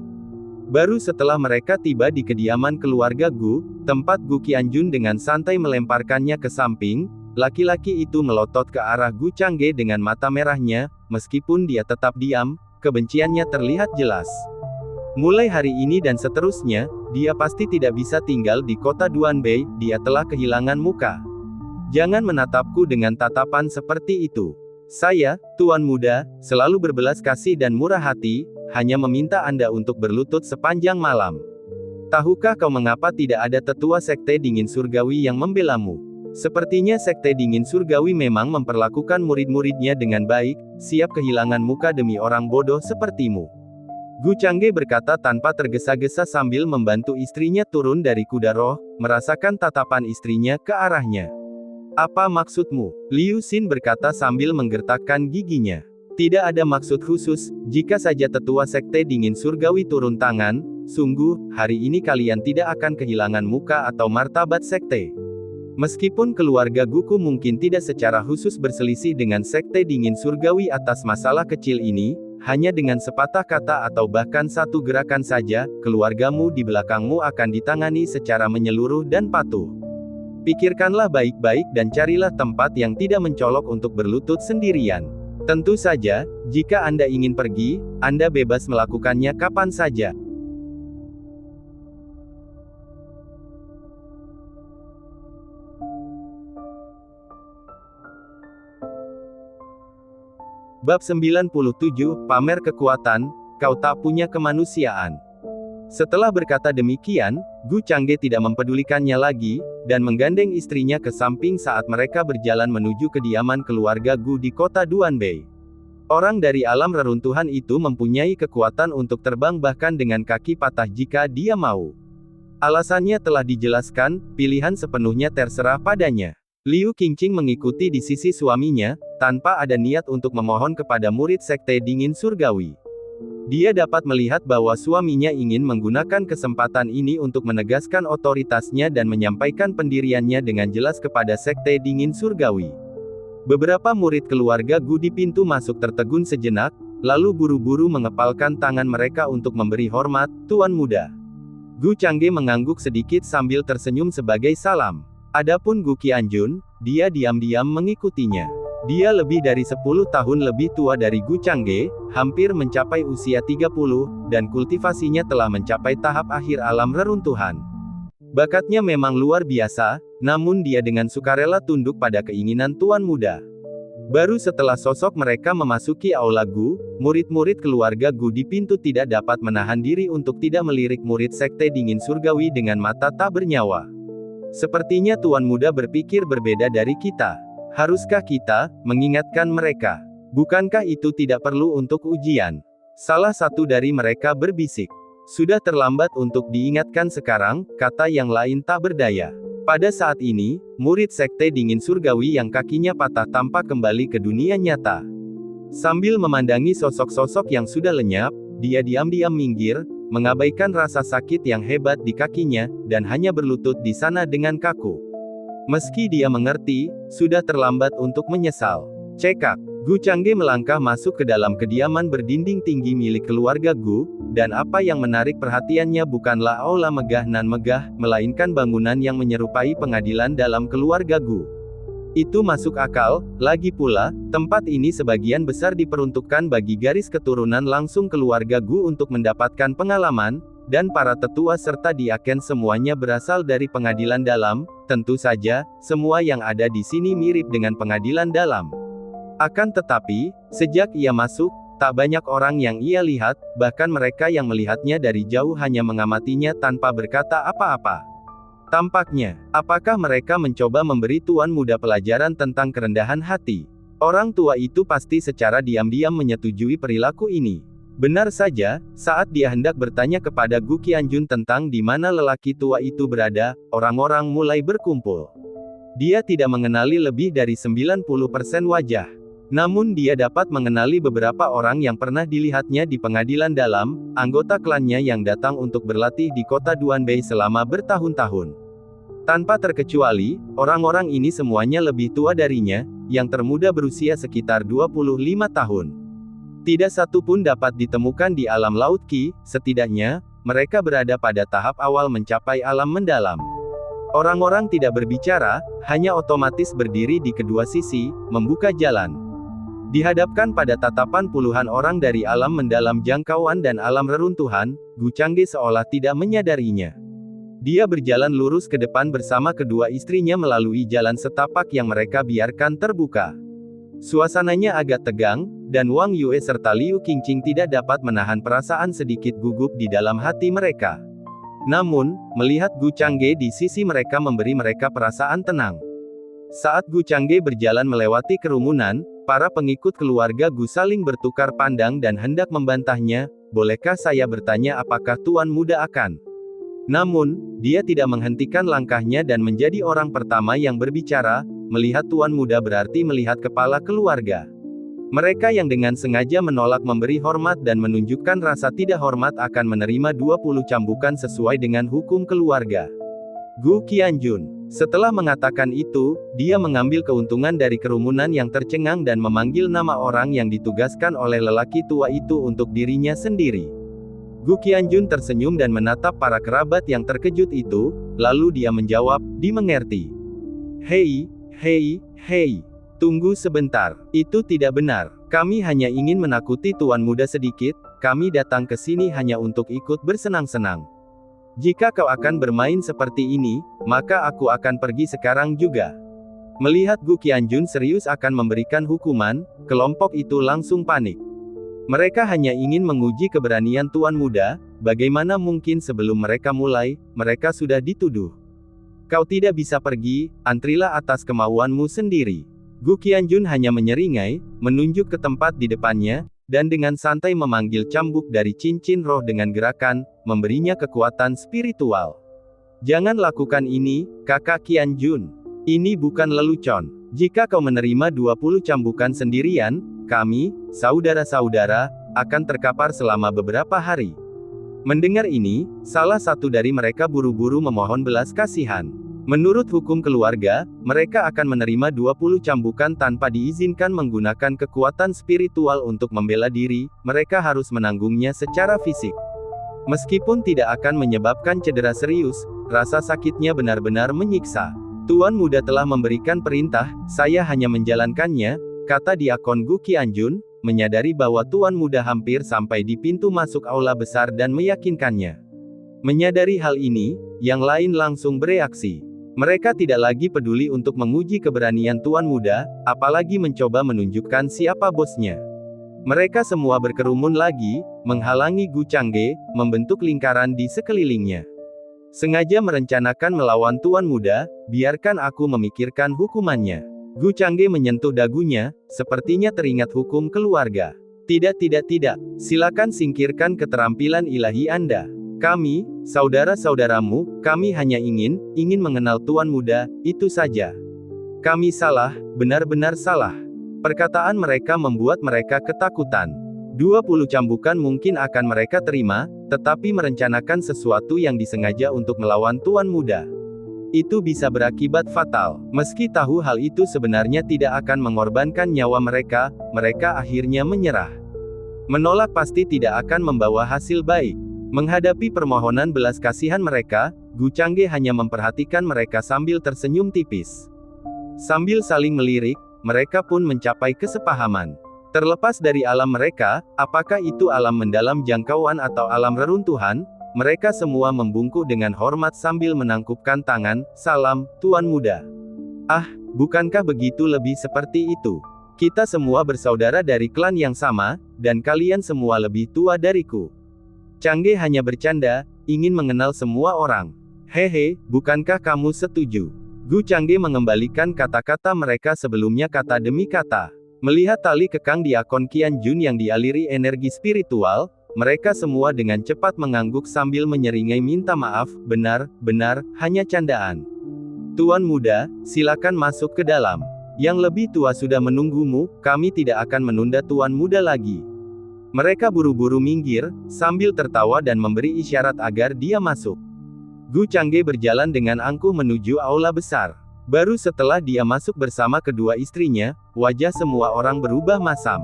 Baru setelah mereka tiba di kediaman keluarga Gu, tempat Gu Qianjun dengan santai melemparkannya ke samping, laki-laki itu melotot ke arah Gu Changge dengan mata merahnya, meskipun dia tetap diam, kebenciannya terlihat jelas. Mulai hari ini dan seterusnya, dia pasti tidak bisa tinggal di kota Duanbei, dia telah kehilangan muka. Jangan menatapku dengan tatapan seperti itu. Saya, Tuan Muda, selalu berbelas kasih dan murah hati, hanya meminta Anda untuk berlutut sepanjang malam. Tahukah kau mengapa tidak ada tetua sekte dingin surgawi yang membelamu? Sepertinya sekte dingin surgawi memang memperlakukan murid-muridnya dengan baik, siap kehilangan muka demi orang bodoh sepertimu. Gu Changge berkata tanpa tergesa-gesa sambil membantu istrinya turun dari kuda roh, merasakan tatapan istrinya ke arahnya. Apa maksudmu? Liu Xin berkata sambil menggertakkan giginya. Tidak ada maksud khusus, jika saja tetua sekte dingin surgawi turun tangan, sungguh, hari ini kalian tidak akan kehilangan muka atau martabat sekte. Meskipun keluarga Guku mungkin tidak secara khusus berselisih dengan sekte dingin surgawi atas masalah kecil ini, hanya dengan sepatah kata atau bahkan satu gerakan saja, keluargamu di belakangmu akan ditangani secara menyeluruh dan patuh. Pikirkanlah baik-baik dan carilah tempat yang tidak mencolok untuk berlutut sendirian. Tentu saja, jika Anda ingin pergi, Anda bebas melakukannya kapan saja. Bab 97, Pamer Kekuatan, Kau Tak Punya Kemanusiaan. Setelah berkata demikian, Gu Changge tidak mempedulikannya lagi, dan menggandeng istrinya ke samping saat mereka berjalan menuju kediaman keluarga Gu di kota Duanbei. Orang dari alam reruntuhan itu mempunyai kekuatan untuk terbang bahkan dengan kaki patah jika dia mau. Alasannya telah dijelaskan, pilihan sepenuhnya terserah padanya. Liu Qingqing mengikuti di sisi suaminya, tanpa ada niat untuk memohon kepada murid sekte dingin surgawi. Dia dapat melihat bahwa suaminya ingin menggunakan kesempatan ini untuk menegaskan otoritasnya dan menyampaikan pendiriannya dengan jelas kepada sekte dingin surgawi. Beberapa murid keluarga Gu di pintu masuk tertegun sejenak, lalu buru-buru mengepalkan tangan mereka untuk memberi hormat, Tuan Muda. Gu Changge mengangguk sedikit sambil tersenyum sebagai salam. Adapun Gu Qianjun, dia diam-diam mengikutinya. Dia lebih dari 10 tahun lebih tua dari Gu Changge, hampir mencapai usia 30, dan kultivasinya telah mencapai tahap akhir alam reruntuhan. Bakatnya memang luar biasa, namun dia dengan sukarela tunduk pada keinginan Tuan Muda. Baru setelah sosok mereka memasuki aula Gu, murid-murid keluarga Gu di pintu tidak dapat menahan diri untuk tidak melirik murid sekte dingin surgawi dengan mata tak bernyawa. Sepertinya Tuan Muda berpikir berbeda dari kita. Haruskah kita mengingatkan mereka? Bukankah itu tidak perlu untuk ujian? Salah satu dari mereka berbisik. Sudah terlambat untuk diingatkan sekarang, kata yang lain tak berdaya. Pada saat ini, murid sekte dingin surgawi yang kakinya patah tampak kembali ke dunia nyata. Sambil memandangi sosok-sosok yang sudah lenyap, dia diam-diam minggir, mengabaikan rasa sakit yang hebat di kakinya, dan hanya berlutut di sana dengan kaku. Meski dia mengerti, sudah terlambat untuk menyesal. Cekak. Gu Changge melangkah masuk ke dalam kediaman berdinding tinggi milik keluarga Gu, dan apa yang menarik perhatiannya bukanlah aula megah nan megah, melainkan bangunan yang menyerupai pengadilan dalam keluarga Gu. Itu masuk akal, lagi pula, tempat ini sebagian besar diperuntukkan bagi garis keturunan langsung keluarga Gu untuk mendapatkan pengalaman, dan para tetua serta diaken semuanya berasal dari pengadilan dalam, tentu saja, semua yang ada di sini mirip dengan pengadilan dalam. Akan tetapi, sejak ia masuk, tak banyak orang yang ia lihat, bahkan mereka yang melihatnya dari jauh hanya mengamatinya tanpa berkata apa-apa. Tampaknya, apakah mereka mencoba memberi tuan muda pelajaran tentang kerendahan hati? Orang tua itu pasti secara diam-diam menyetujui perilaku ini. Benar saja, saat dia hendak bertanya kepada Gu Qianjun tentang di mana lelaki tua itu berada, orang-orang mulai berkumpul. Dia tidak mengenali lebih dari 90% wajah. Namun dia dapat mengenali beberapa orang yang pernah dilihatnya di pengadilan dalam, anggota klannya yang datang untuk berlatih di kota Duanbei selama bertahun-tahun. Tanpa terkecuali, orang-orang ini semuanya lebih tua darinya, yang termuda berusia sekitar 25 tahun. Tidak satu pun dapat ditemukan di alam Laut Qi, setidaknya, mereka berada pada tahap awal mencapai alam mendalam. Orang-orang tidak berbicara, hanya otomatis berdiri di kedua sisi, membuka jalan. Dihadapkan pada tatapan puluhan orang dari alam mendalam jangkauan dan alam reruntuhan, Gu Changge seolah tidak menyadarinya. Dia berjalan lurus ke depan bersama kedua istrinya melalui jalan setapak yang mereka biarkan terbuka. Suasananya agak tegang, dan Wang Yue serta Liu Qingqing tidak dapat menahan perasaan sedikit gugup di dalam hati mereka. Namun, melihat Gu Changge di sisi mereka memberi mereka perasaan tenang. Saat Gu Changge berjalan melewati kerumunan, para pengikut keluarga Gu saling bertukar pandang dan hendak membantahnya, "Bolehkah saya bertanya apakah tuan muda akan?" Namun, dia tidak menghentikan langkahnya dan menjadi orang pertama yang berbicara, melihat tuan muda berarti melihat kepala keluarga. Mereka yang dengan sengaja menolak memberi hormat dan menunjukkan rasa tidak hormat akan menerima 20 cambukan sesuai dengan hukum keluarga. Gu Qianjun. Setelah mengatakan itu, dia mengambil keuntungan dari kerumunan yang tercengang dan memanggil nama orang yang ditugaskan oleh lelaki tua itu untuk dirinya sendiri. Gu Qianjun tersenyum dan menatap para kerabat yang terkejut itu, lalu dia menjawab, "Dimengerti." "Hei, hei, hei. Tunggu sebentar. Itu tidak benar. Kami hanya ingin menakuti tuan muda sedikit, kami datang ke sini hanya untuk ikut bersenang-senang. Jika kau akan bermain seperti ini, maka aku akan pergi sekarang juga." Melihat Gu Qianjun serius akan memberikan hukuman, kelompok itu langsung panik. Mereka hanya ingin menguji keberanian tuan muda, bagaimana mungkin sebelum mereka mulai, mereka sudah dituduh. "Kau tidak bisa pergi, antrilah atas kemauanmu sendiri." Gu Qianjun hanya menyeringai, menunjuk ke tempat di depannya, dan dengan santai memanggil cambuk dari cincin roh dengan gerakan, memberinya kekuatan spiritual. "Jangan lakukan ini, kakak Qianjun. Ini bukan lelucon. Jika kau menerima 20 cambukan sendirian, kami, saudara-saudara, akan terkapar selama beberapa hari." Mendengar ini, salah satu dari mereka buru-buru memohon belas kasihan. Menurut hukum keluarga, mereka akan menerima 20 cambukan tanpa diizinkan menggunakan kekuatan spiritual untuk membela diri, mereka harus menanggungnya secara fisik. Meskipun tidak akan menyebabkan cedera serius, rasa sakitnya benar-benar menyiksa. "Tuan muda telah memberikan perintah, saya hanya menjalankannya," kata diakon Gu Qianjun, menyadari bahwa tuan muda hampir sampai di pintu masuk aula besar dan meyakinkannya. Menyadari hal ini, yang lain langsung bereaksi. Mereka tidak lagi peduli untuk menguji keberanian tuan muda, apalagi mencoba menunjukkan siapa bosnya. Mereka semua berkerumun lagi, menghalangi Gu Changge, membentuk lingkaran di sekelilingnya. "Sengaja merencanakan melawan tuan muda, biarkan aku memikirkan hukumannya." Gu Changge menyentuh dagunya, sepertinya teringat hukum keluarga. "Tidak, silakan singkirkan keterampilan ilahi Anda. Kami, saudara-saudaramu, kami hanya ingin mengenal tuan muda, itu saja. Kami salah, benar-benar salah." Perkataan mereka membuat mereka ketakutan. 20 cambukan mungkin akan mereka terima, tetapi merencanakan sesuatu yang disengaja untuk melawan tuan muda, itu bisa berakibat fatal. Meski tahu hal itu sebenarnya tidak akan mengorbankan nyawa mereka, mereka akhirnya menyerah. Menolak pasti tidak akan membawa hasil baik. Menghadapi permohonan belas kasihan mereka, Gu Changge hanya memperhatikan mereka sambil tersenyum tipis. Sambil saling melirik, mereka pun mencapai kesepahaman. Terlepas dari alam mereka, apakah itu alam mendalam jangkauan atau alam reruntuhan, mereka semua membungkuk dengan hormat sambil menangkupkan tangan. Salam, Tuan Muda. Ah, bukankah begitu lebih seperti itu? Kita semua bersaudara dari klan yang sama, dan kalian semua lebih tua dariku. Changge hanya bercanda, ingin mengenal semua orang. Hehe, bukankah kamu setuju? Gu Changge mengembalikan kata-kata mereka sebelumnya kata demi kata. Melihat tali kekang di akun Qianjun yang dialiri energi spiritual, mereka semua dengan cepat mengangguk sambil menyeringai minta maaf. Benar, hanya candaan. Tuan Muda, silakan masuk ke dalam. Yang lebih tua sudah menunggumu, kami tidak akan menunda Tuan Muda lagi. Mereka buru-buru minggir, sambil tertawa dan memberi isyarat agar dia masuk. Gu Changge berjalan dengan angkuh menuju aula besar. Baru setelah dia masuk bersama kedua istrinya, wajah semua orang berubah masam.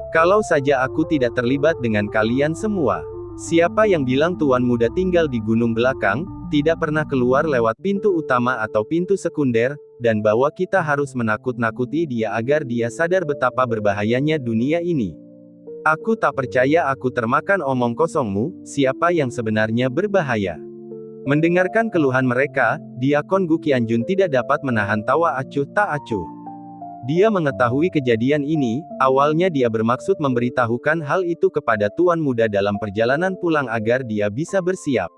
Kalau saja aku tidak terlibat dengan kalian semua. Siapa yang bilang Tuan Muda tinggal di gunung belakang, tidak pernah keluar lewat pintu utama atau pintu sekunder, dan bahwa kita harus menakut-nakuti dia agar dia sadar betapa berbahayanya dunia ini. Aku tak percaya aku termakan omong kosongmu, siapa yang sebenarnya berbahaya. Mendengarkan keluhan mereka, Diakon Gu Qianjun tidak dapat menahan tawa acuh tak acuh. Dia mengetahui kejadian ini, awalnya dia bermaksud memberitahukan hal itu kepada Tuan Muda dalam perjalanan pulang agar dia bisa bersiap.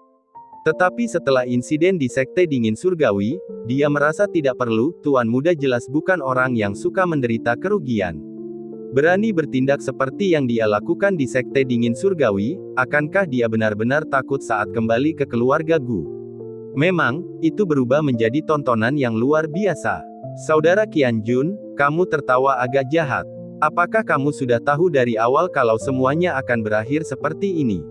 Tetapi setelah insiden di Sekte Dingin Surgawi, dia merasa tidak perlu. Tuan Muda jelas bukan orang yang suka menderita kerugian. Berani bertindak seperti yang dia lakukan di Sekte Dingin Surgawi, akankah dia benar-benar takut saat kembali ke keluarga Gu? Memang, itu berubah menjadi tontonan yang luar biasa. Saudara Qianjun, kamu tertawa agak jahat. Apakah kamu sudah tahu dari awal kalau semuanya akan berakhir seperti ini?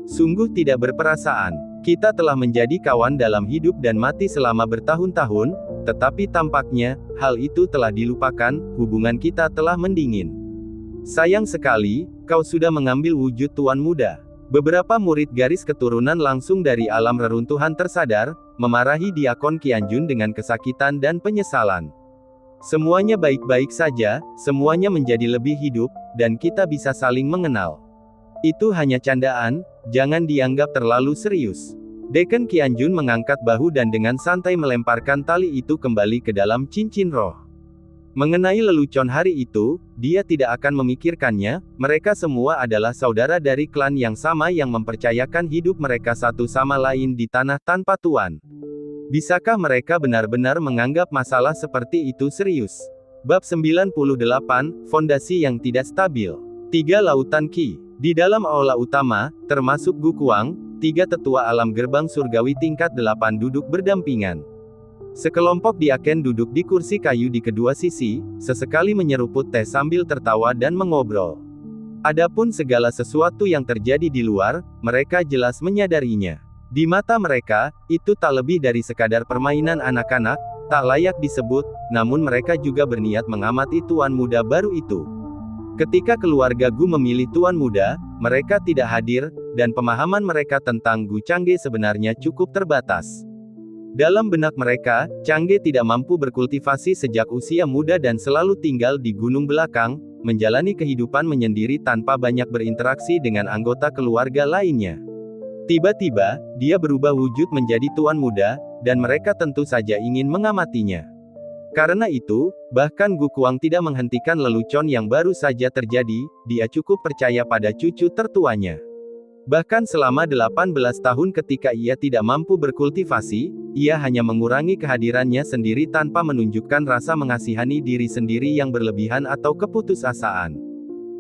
Sungguh tidak berperasaan. Kita telah menjadi kawan dalam hidup dan mati selama bertahun-tahun, tetapi tampaknya, hal itu telah dilupakan, hubungan kita telah mendingin. Sayang sekali, kau sudah mengambil wujud Tuan Muda. Beberapa murid garis keturunan langsung dari alam reruntuhan tersadar, memarahi Diakon Qianjun dengan kesakitan dan penyesalan. Semuanya baik-baik saja, semuanya menjadi lebih hidup, dan kita bisa saling mengenal. Itu hanya candaan, jangan dianggap terlalu serius. Dekan Qianjun mengangkat bahu dan dengan santai melemparkan tali itu kembali ke dalam cincin roh. Mengenai lelucon hari itu, dia tidak akan memikirkannya, mereka semua adalah saudara dari klan yang sama yang mempercayakan hidup mereka satu sama lain di tanah tanpa tuan. Bisakah mereka benar-benar menganggap masalah seperti itu serius? Bab 98, Fondasi yang tidak stabil. 3 Lautan Qi. Di dalam aula utama, termasuk Gu Kuang, 3 tetua alam gerbang surgawi tingkat 8 duduk berdampingan. Sekelompok diaken duduk di kursi kayu di kedua sisi, sesekali menyeruput teh sambil tertawa dan mengobrol. Adapun segala sesuatu yang terjadi di luar, mereka jelas menyadarinya. Di mata mereka, itu tak lebih dari sekadar permainan anak-anak, tak layak disebut, namun mereka juga berniat mengamati Tuan Muda baru itu. Ketika keluarga Gu memilih Tuan Muda, mereka tidak hadir, dan pemahaman mereka tentang Gu Changge sebenarnya cukup terbatas. Dalam benak mereka, Changge tidak mampu berkultivasi sejak usia muda dan selalu tinggal di gunung belakang, menjalani kehidupan menyendiri tanpa banyak berinteraksi dengan anggota keluarga lainnya. Tiba-tiba, dia berubah wujud menjadi Tuan Muda, dan mereka tentu saja ingin mengamatinya. Karena itu, bahkan Gu Kuang tidak menghentikan lelucon yang baru saja terjadi, dia cukup percaya pada cucu tertuanya. Bahkan selama 18 tahun ketika ia tidak mampu berkultivasi, ia hanya mengurangi kehadirannya sendiri tanpa menunjukkan rasa mengasihani diri sendiri yang berlebihan atau keputusasaan.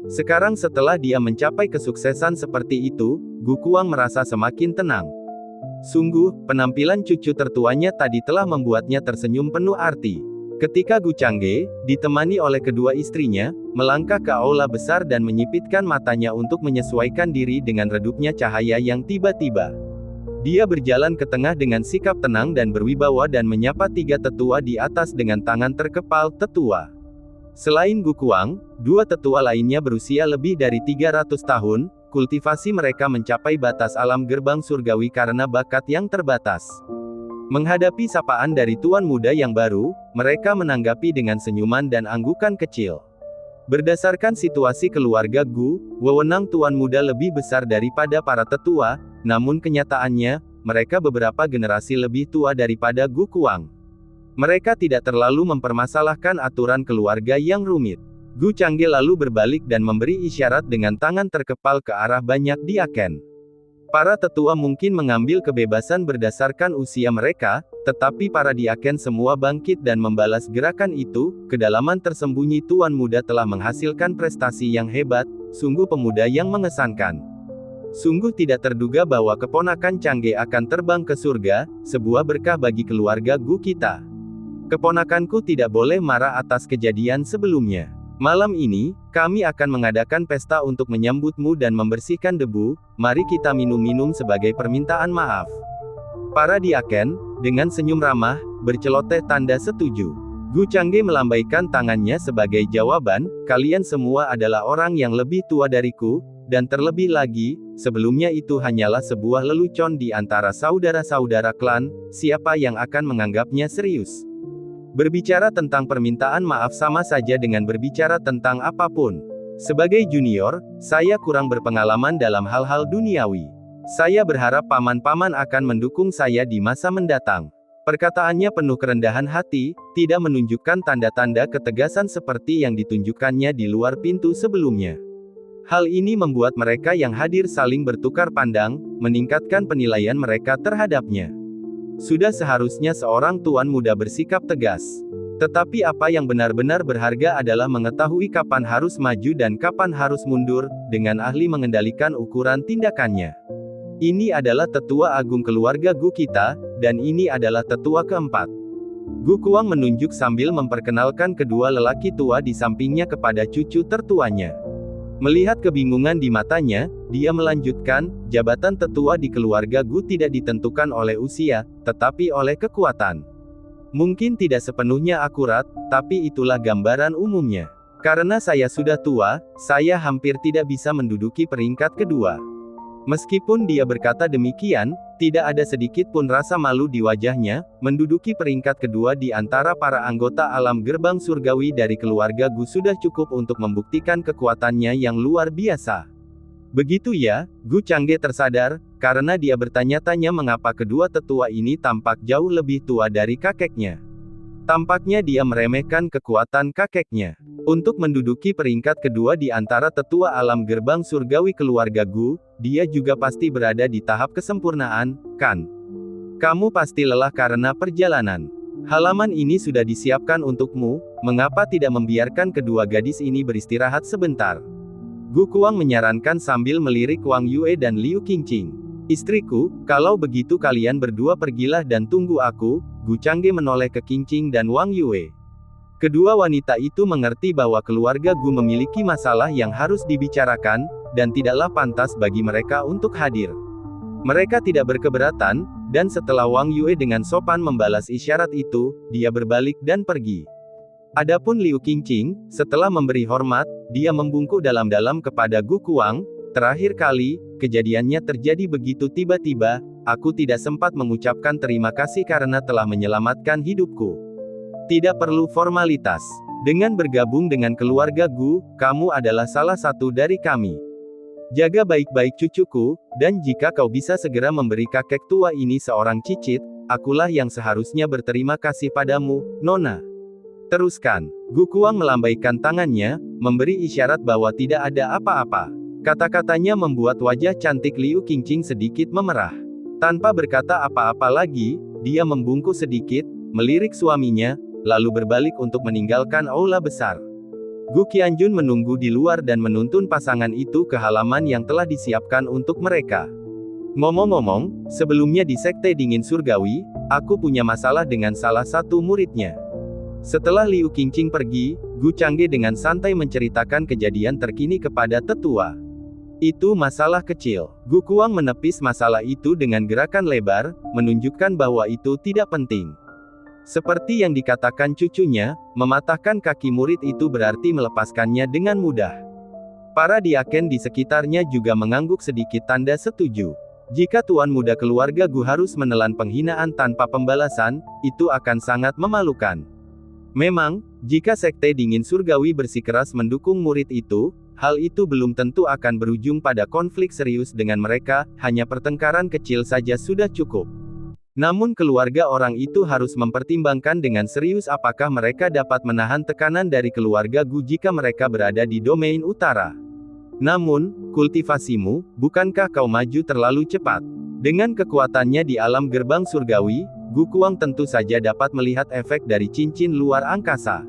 Sekarang setelah dia mencapai kesuksesan seperti itu, Gu Kuang merasa semakin tenang. Sungguh, penampilan cucu tertuanya tadi telah membuatnya tersenyum penuh arti. Ketika Gu Changge, ditemani oleh kedua istrinya, melangkah ke aula besar dan menyipitkan matanya untuk menyesuaikan diri dengan redupnya cahaya yang tiba-tiba. Dia berjalan ke tengah dengan sikap tenang dan berwibawa dan menyapa 3 tetua di atas dengan tangan terkepal. Tetua. Selain Gu Kuang, 2 tetua lainnya berusia lebih dari 300 tahun, kultivasi mereka mencapai batas alam gerbang surgawi karena bakat yang terbatas. Menghadapi sapaan dari tuan muda yang baru, mereka menanggapi dengan senyuman dan anggukan kecil. Berdasarkan situasi keluarga Gu, wewenang tuan muda lebih besar daripada para tetua, namun kenyataannya, mereka beberapa generasi lebih tua daripada Gu Kuang. Mereka tidak terlalu mempermasalahkan aturan keluarga yang rumit. Gu Changge lalu berbalik dan memberi isyarat dengan tangan terkepal ke arah banyak diaken. Para tetua mungkin mengambil kebebasan berdasarkan usia mereka, tetapi para diaken semua bangkit dan membalas gerakan itu. Kedalaman tersembunyi tuan muda telah menghasilkan prestasi yang hebat, sungguh pemuda yang mengesankan. Sungguh tidak terduga bahwa keponakan Changge akan terbang ke surga, sebuah berkah bagi keluarga Gu kita. Keponakanku tidak boleh marah atas kejadian sebelumnya. Malam ini, kami akan mengadakan pesta untuk menyambutmu dan membersihkan debu, mari kita minum-minum sebagai permintaan maaf. Para diaken, dengan senyum ramah, berceloteh tanda setuju. Gu Changge melambaikan tangannya sebagai jawaban, kalian semua adalah orang yang lebih tua dariku, dan terlebih lagi, sebelumnya itu hanyalah sebuah lelucon di antara saudara-saudara klan, siapa yang akan menganggapnya serius? Berbicara tentang permintaan maaf sama saja dengan berbicara tentang apapun. Sebagai junior, saya kurang berpengalaman dalam hal-hal duniawi. Saya berharap paman-paman akan mendukung saya di masa mendatang. Perkataannya penuh kerendahan hati, tidak menunjukkan tanda-tanda ketegasan seperti yang ditunjukkannya di luar pintu sebelumnya. Hal ini membuat mereka yang hadir saling bertukar pandang, meningkatkan penilaian mereka terhadapnya. Sudah seharusnya seorang tuan muda bersikap tegas. Tetapi apa yang benar-benar berharga adalah mengetahui kapan harus maju dan kapan harus mundur, dengan ahli mengendalikan ukuran tindakannya. Ini adalah tetua agung keluarga Gu kita, dan ini adalah tetua keempat. Gu Kuang menunjuk sambil memperkenalkan kedua lelaki tua di sampingnya kepada cucu tertuanya. Melihat kebingungan di matanya, dia melanjutkan, jabatan tetua di keluarga Gu tidak ditentukan oleh usia, tetapi oleh kekuatan. Mungkin tidak sepenuhnya akurat, tapi itulah gambaran umumnya. Karena saya sudah tua, saya hampir tidak bisa menduduki peringkat kedua. Meskipun dia berkata demikian, tidak ada sedikit pun rasa malu di wajahnya, menduduki peringkat kedua di antara para anggota alam gerbang surgawi dari keluarga Gu sudah cukup untuk membuktikan kekuatannya yang luar biasa. Begitu ya, Gu Changge tersadar, karena dia bertanya-tanya mengapa kedua tetua ini tampak jauh lebih tua dari kakeknya. Tampaknya dia meremehkan kekuatan kakeknya. Untuk menduduki peringkat kedua di antara tetua alam gerbang surgawi keluarga Gu, dia juga pasti berada di tahap kesempurnaan, kan? Kamu pasti lelah karena perjalanan. Halaman ini sudah disiapkan untukmu, mengapa tidak membiarkan kedua gadis ini beristirahat sebentar? Gu Kuang menyarankan sambil melirik Wang Yue dan Liu Qingqing. Istriku, kalau begitu kalian berdua pergilah dan tunggu aku. Gu Changge menoleh ke Qingqing dan Wang Yue. Kedua wanita itu mengerti bahwa keluarga Gu memiliki masalah yang harus dibicarakan, dan tidaklah pantas bagi mereka untuk hadir. Mereka tidak berkeberatan, dan setelah Wang Yue dengan sopan membalas isyarat itu, dia berbalik dan pergi. Adapun Liu Qingqing, setelah memberi hormat, dia membungkuk dalam-dalam kepada Gu Kuang. Terakhir kali, kejadiannya terjadi begitu tiba-tiba, aku tidak sempat mengucapkan terima kasih karena telah menyelamatkan hidupku. Tidak perlu formalitas. Dengan bergabung dengan keluarga Gu, kamu adalah salah satu dari kami. Jaga baik-baik cucuku, dan jika kau bisa segera memberi kakek tua ini seorang cicit, akulah yang seharusnya berterima kasih padamu, Nona. Teruskan. Gu Kuang melambaikan tangannya, memberi isyarat bahwa tidak ada apa-apa. Kata-katanya membuat wajah cantik Liu Qingqing sedikit memerah. Tanpa berkata apa-apa lagi, dia membungkuk sedikit, melirik suaminya, lalu berbalik untuk meninggalkan aula besar. Gu Qianjun menunggu di luar dan menuntun pasangan itu ke halaman yang telah disiapkan untuk mereka. Ngomong-ngomong, sebelumnya di Sekte Dingin Surgawi, aku punya masalah dengan salah satu muridnya. Setelah Liu Qingqing pergi, Gu Changge dengan santai menceritakan kejadian terkini kepada tetua. Itu masalah kecil. Gu Kuang menepis masalah itu dengan gerakan lebar, menunjukkan bahwa itu tidak penting. Seperti yang dikatakan cucunya, mematahkan kaki murid itu berarti melepaskannya dengan mudah. Para diaken di sekitarnya juga mengangguk sedikit tanda setuju. Jika tuan muda keluarga Gu harus menelan penghinaan tanpa pembalasan, itu akan sangat memalukan. Memang, jika Sekte Dingin Surgawi bersikeras mendukung murid itu, hal itu belum tentu akan berujung pada konflik serius dengan mereka, hanya pertengkaran kecil saja sudah cukup. Namun keluarga orang itu harus mempertimbangkan dengan serius apakah mereka dapat menahan tekanan dari keluarga Gu jika mereka berada di domain utara. Namun, kultivasimu, bukankah kau maju terlalu cepat? Dengan kekuatannya di alam gerbang surgawi, Gu Kuang tentu saja dapat melihat efek dari cincin luar angkasa.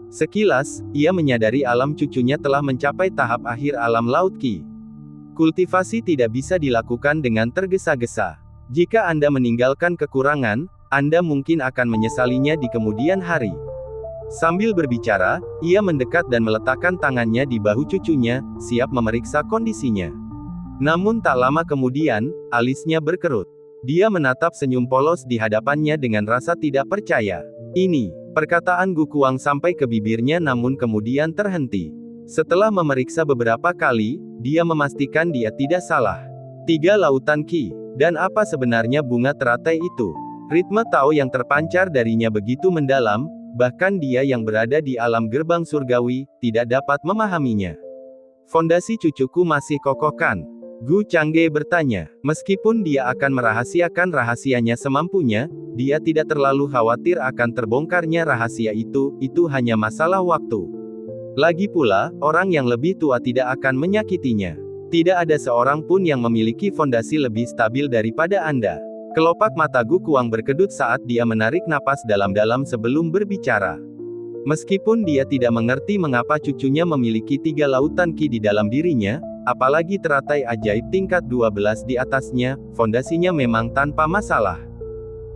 Sekilas, ia menyadari alam cucunya telah mencapai tahap akhir alam laut Qi. Kultivasi tidak bisa dilakukan dengan tergesa-gesa. Jika Anda meninggalkan kekurangan, Anda mungkin akan menyesalinya di kemudian hari. Sambil berbicara, ia mendekat dan meletakkan tangannya di bahu cucunya, siap memeriksa kondisinya. Namun tak lama kemudian, alisnya berkerut. Dia menatap senyum polos di hadapannya dengan rasa tidak percaya. Ini, perkataan Gu Kuang sampai ke bibirnya namun kemudian terhenti. Setelah memeriksa beberapa kali, dia memastikan dia tidak salah. 3 lautan Qi. Dan apa sebenarnya bunga teratai itu? Ritme Tao yang terpancar darinya begitu mendalam, bahkan dia yang berada di alam gerbang surgawi, tidak dapat memahaminya. Fondasi cucuku masih kokoh kan? Gu Changge bertanya. Meskipun dia akan merahasiakan rahasianya semampunya, dia tidak terlalu khawatir akan terbongkarnya rahasia itu hanya masalah waktu. Lagi pula, orang yang lebih tua tidak akan menyakitinya. Tidak ada seorang pun yang memiliki fondasi lebih stabil daripada Anda. Kelopak mata Gu Kuang berkedut saat dia menarik napas dalam-dalam sebelum berbicara. Meskipun dia tidak mengerti mengapa cucunya memiliki 3 lautan Qi di dalam dirinya, apalagi teratai ajaib tingkat 12 di atasnya, fondasinya memang tanpa masalah.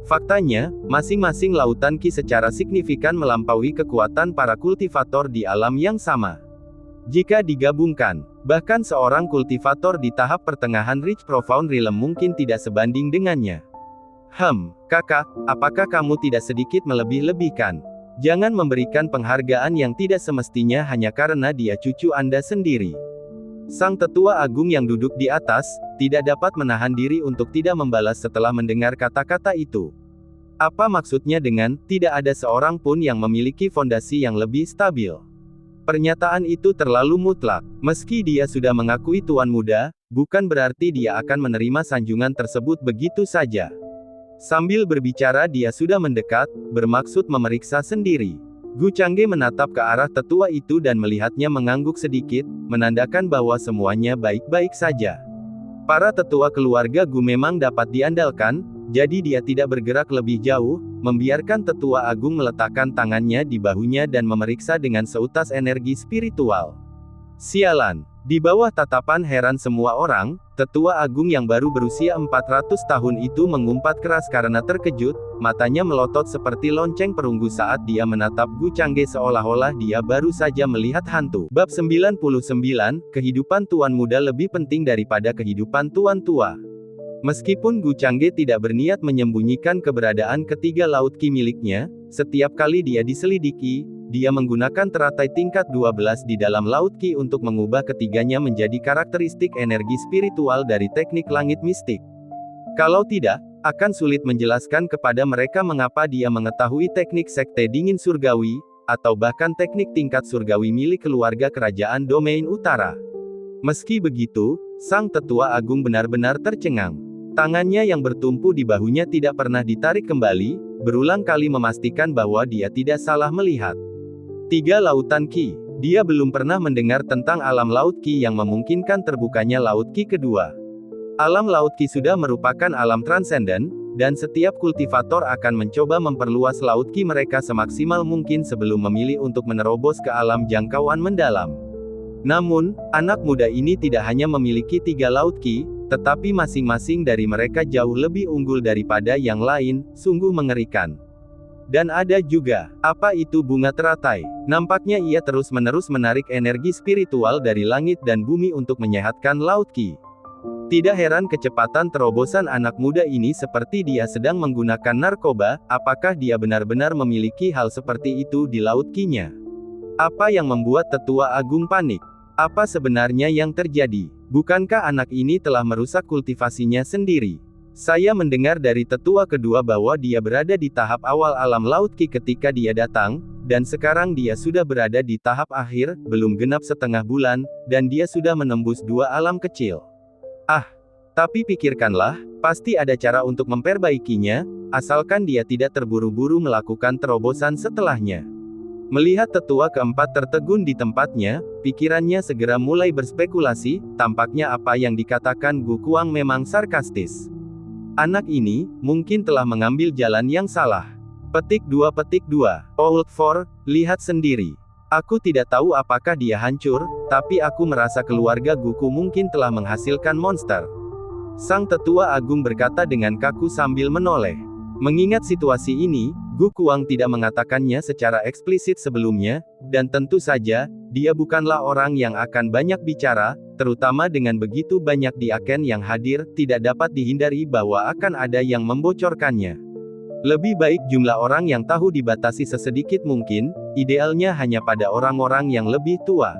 Faktanya, masing-masing lautan Qi secara signifikan melampaui kekuatan para kultivator di alam yang sama. Jika digabungkan, bahkan seorang kultivator di tahap pertengahan Rich Profound Realm mungkin tidak sebanding dengannya. Kakak, apakah kamu tidak sedikit melebih-lebihkan? Jangan memberikan penghargaan yang tidak semestinya hanya karena dia cucu Anda sendiri. Sang tetua agung yang duduk di atas, tidak dapat menahan diri untuk tidak membalas setelah mendengar kata-kata itu. Apa maksudnya dengan, tidak ada seorang pun yang memiliki fondasi yang lebih stabil? Pernyataan itu terlalu mutlak. Meski dia sudah mengakui tuan muda, bukan berarti dia akan menerima sanjungan tersebut begitu saja. Sambil berbicara dia sudah mendekat, bermaksud memeriksa sendiri. Gu Changge menatap ke arah tetua itu dan melihatnya mengangguk sedikit, menandakan bahwa semuanya baik-baik saja. Para tetua keluarga Gu memang dapat diandalkan, jadi dia tidak bergerak lebih jauh, membiarkan tetua agung meletakkan tangannya di bahunya dan memeriksa dengan seutas energi spiritual. Sialan. Di bawah tatapan heran semua orang, tetua agung yang baru berusia 400 tahun itu mengumpat keras karena terkejut, matanya melotot seperti lonceng perunggu saat dia menatap Gu Changge seolah-olah dia baru saja melihat hantu. Bab 99, Kehidupan Tuan Muda lebih penting daripada kehidupan Tuan Tua. Meskipun Gu Changge tidak berniat menyembunyikan keberadaan ketiga laut Qi miliknya, setiap kali dia diselidiki, dia menggunakan teratai tingkat 12 di dalam laut Qi untuk mengubah ketiganya menjadi karakteristik energi spiritual dari teknik langit mistik. Kalau tidak, akan sulit menjelaskan kepada mereka mengapa dia mengetahui teknik sekte dingin surgawi, atau bahkan teknik tingkat surgawi milik keluarga kerajaan domain utara. Meski begitu, sang tetua agung benar-benar tercengang. Tangannya yang bertumpu di bahunya tidak pernah ditarik kembali, berulang kali memastikan bahwa dia tidak salah melihat. 3 lautan Qi. Dia belum pernah mendengar tentang alam laut Qi yang memungkinkan terbukanya laut Qi kedua. Alam laut Qi sudah merupakan alam transenden, dan setiap kultivator akan mencoba memperluas laut Qi mereka semaksimal mungkin sebelum memilih untuk menerobos ke alam jangkauan mendalam. Namun, anak muda ini tidak hanya memiliki 3 laut Qi, tetapi masing-masing dari mereka jauh lebih unggul daripada yang lain, sungguh mengerikan. Dan ada juga, apa itu bunga teratai? Nampaknya ia terus-menerus menarik energi spiritual dari langit dan bumi untuk menyehatkan laut Qi. Tidak heran kecepatan terobosan anak muda ini seperti dia sedang menggunakan narkoba, apakah dia benar-benar memiliki hal seperti itu di laut Qi-nya? Apa yang membuat tetua agung panik? Apa sebenarnya yang terjadi? Bukankah anak ini telah merusak kultivasinya sendiri? Saya mendengar dari tetua kedua bahwa dia berada di tahap awal alam laut Ki ketika dia datang, dan sekarang dia sudah berada di tahap akhir, belum genap setengah bulan, dan dia sudah menembus 2 alam kecil. Ah, tapi pikirkanlah, pasti ada cara untuk memperbaikinya, asalkan dia tidak terburu-buru melakukan terobosan setelahnya. Melihat tetua keempat tertegun di tempatnya, pikirannya segera mulai berspekulasi, tampaknya apa yang dikatakan Gu Kuang memang sarkastis. Anak ini, mungkin telah mengambil jalan yang salah. Petik 2. Old for, lihat sendiri. Aku tidak tahu apakah dia hancur, tapi aku merasa keluarga Guku mungkin telah menghasilkan monster. Sang tetua agung berkata dengan kaku sambil menoleh. Mengingat situasi ini, Gu Kuang tidak mengatakannya secara eksplisit sebelumnya, dan tentu saja, dia bukanlah orang yang akan banyak bicara, terutama dengan begitu banyak diaken yang hadir, tidak dapat dihindari bahwa akan ada yang membocorkannya. Lebih baik jumlah orang yang tahu dibatasi sesedikit mungkin, idealnya hanya pada orang-orang yang lebih tua.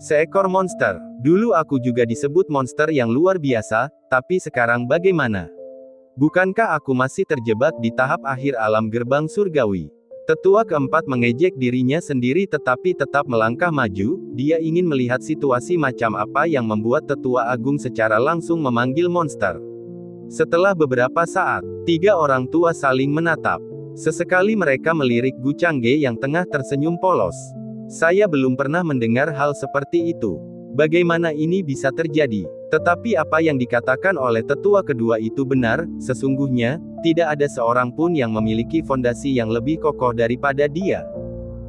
Seekor monster. Dulu aku juga disebut monster yang luar biasa, tapi sekarang bagaimana? Bukankah aku masih terjebak di tahap akhir alam gerbang surgawi? Tetua keempat mengejek dirinya sendiri tetapi tetap melangkah maju, dia ingin melihat situasi macam apa yang membuat tetua agung secara langsung memanggil monster. Setelah beberapa saat, 3 orang tua saling menatap. Sesekali mereka melirik Gu Changge yang tengah tersenyum polos. Saya belum pernah mendengar hal seperti itu. Bagaimana ini bisa terjadi? Tetapi apa yang dikatakan oleh tetua kedua itu benar, sesungguhnya, tidak ada seorang pun yang memiliki fondasi yang lebih kokoh daripada dia.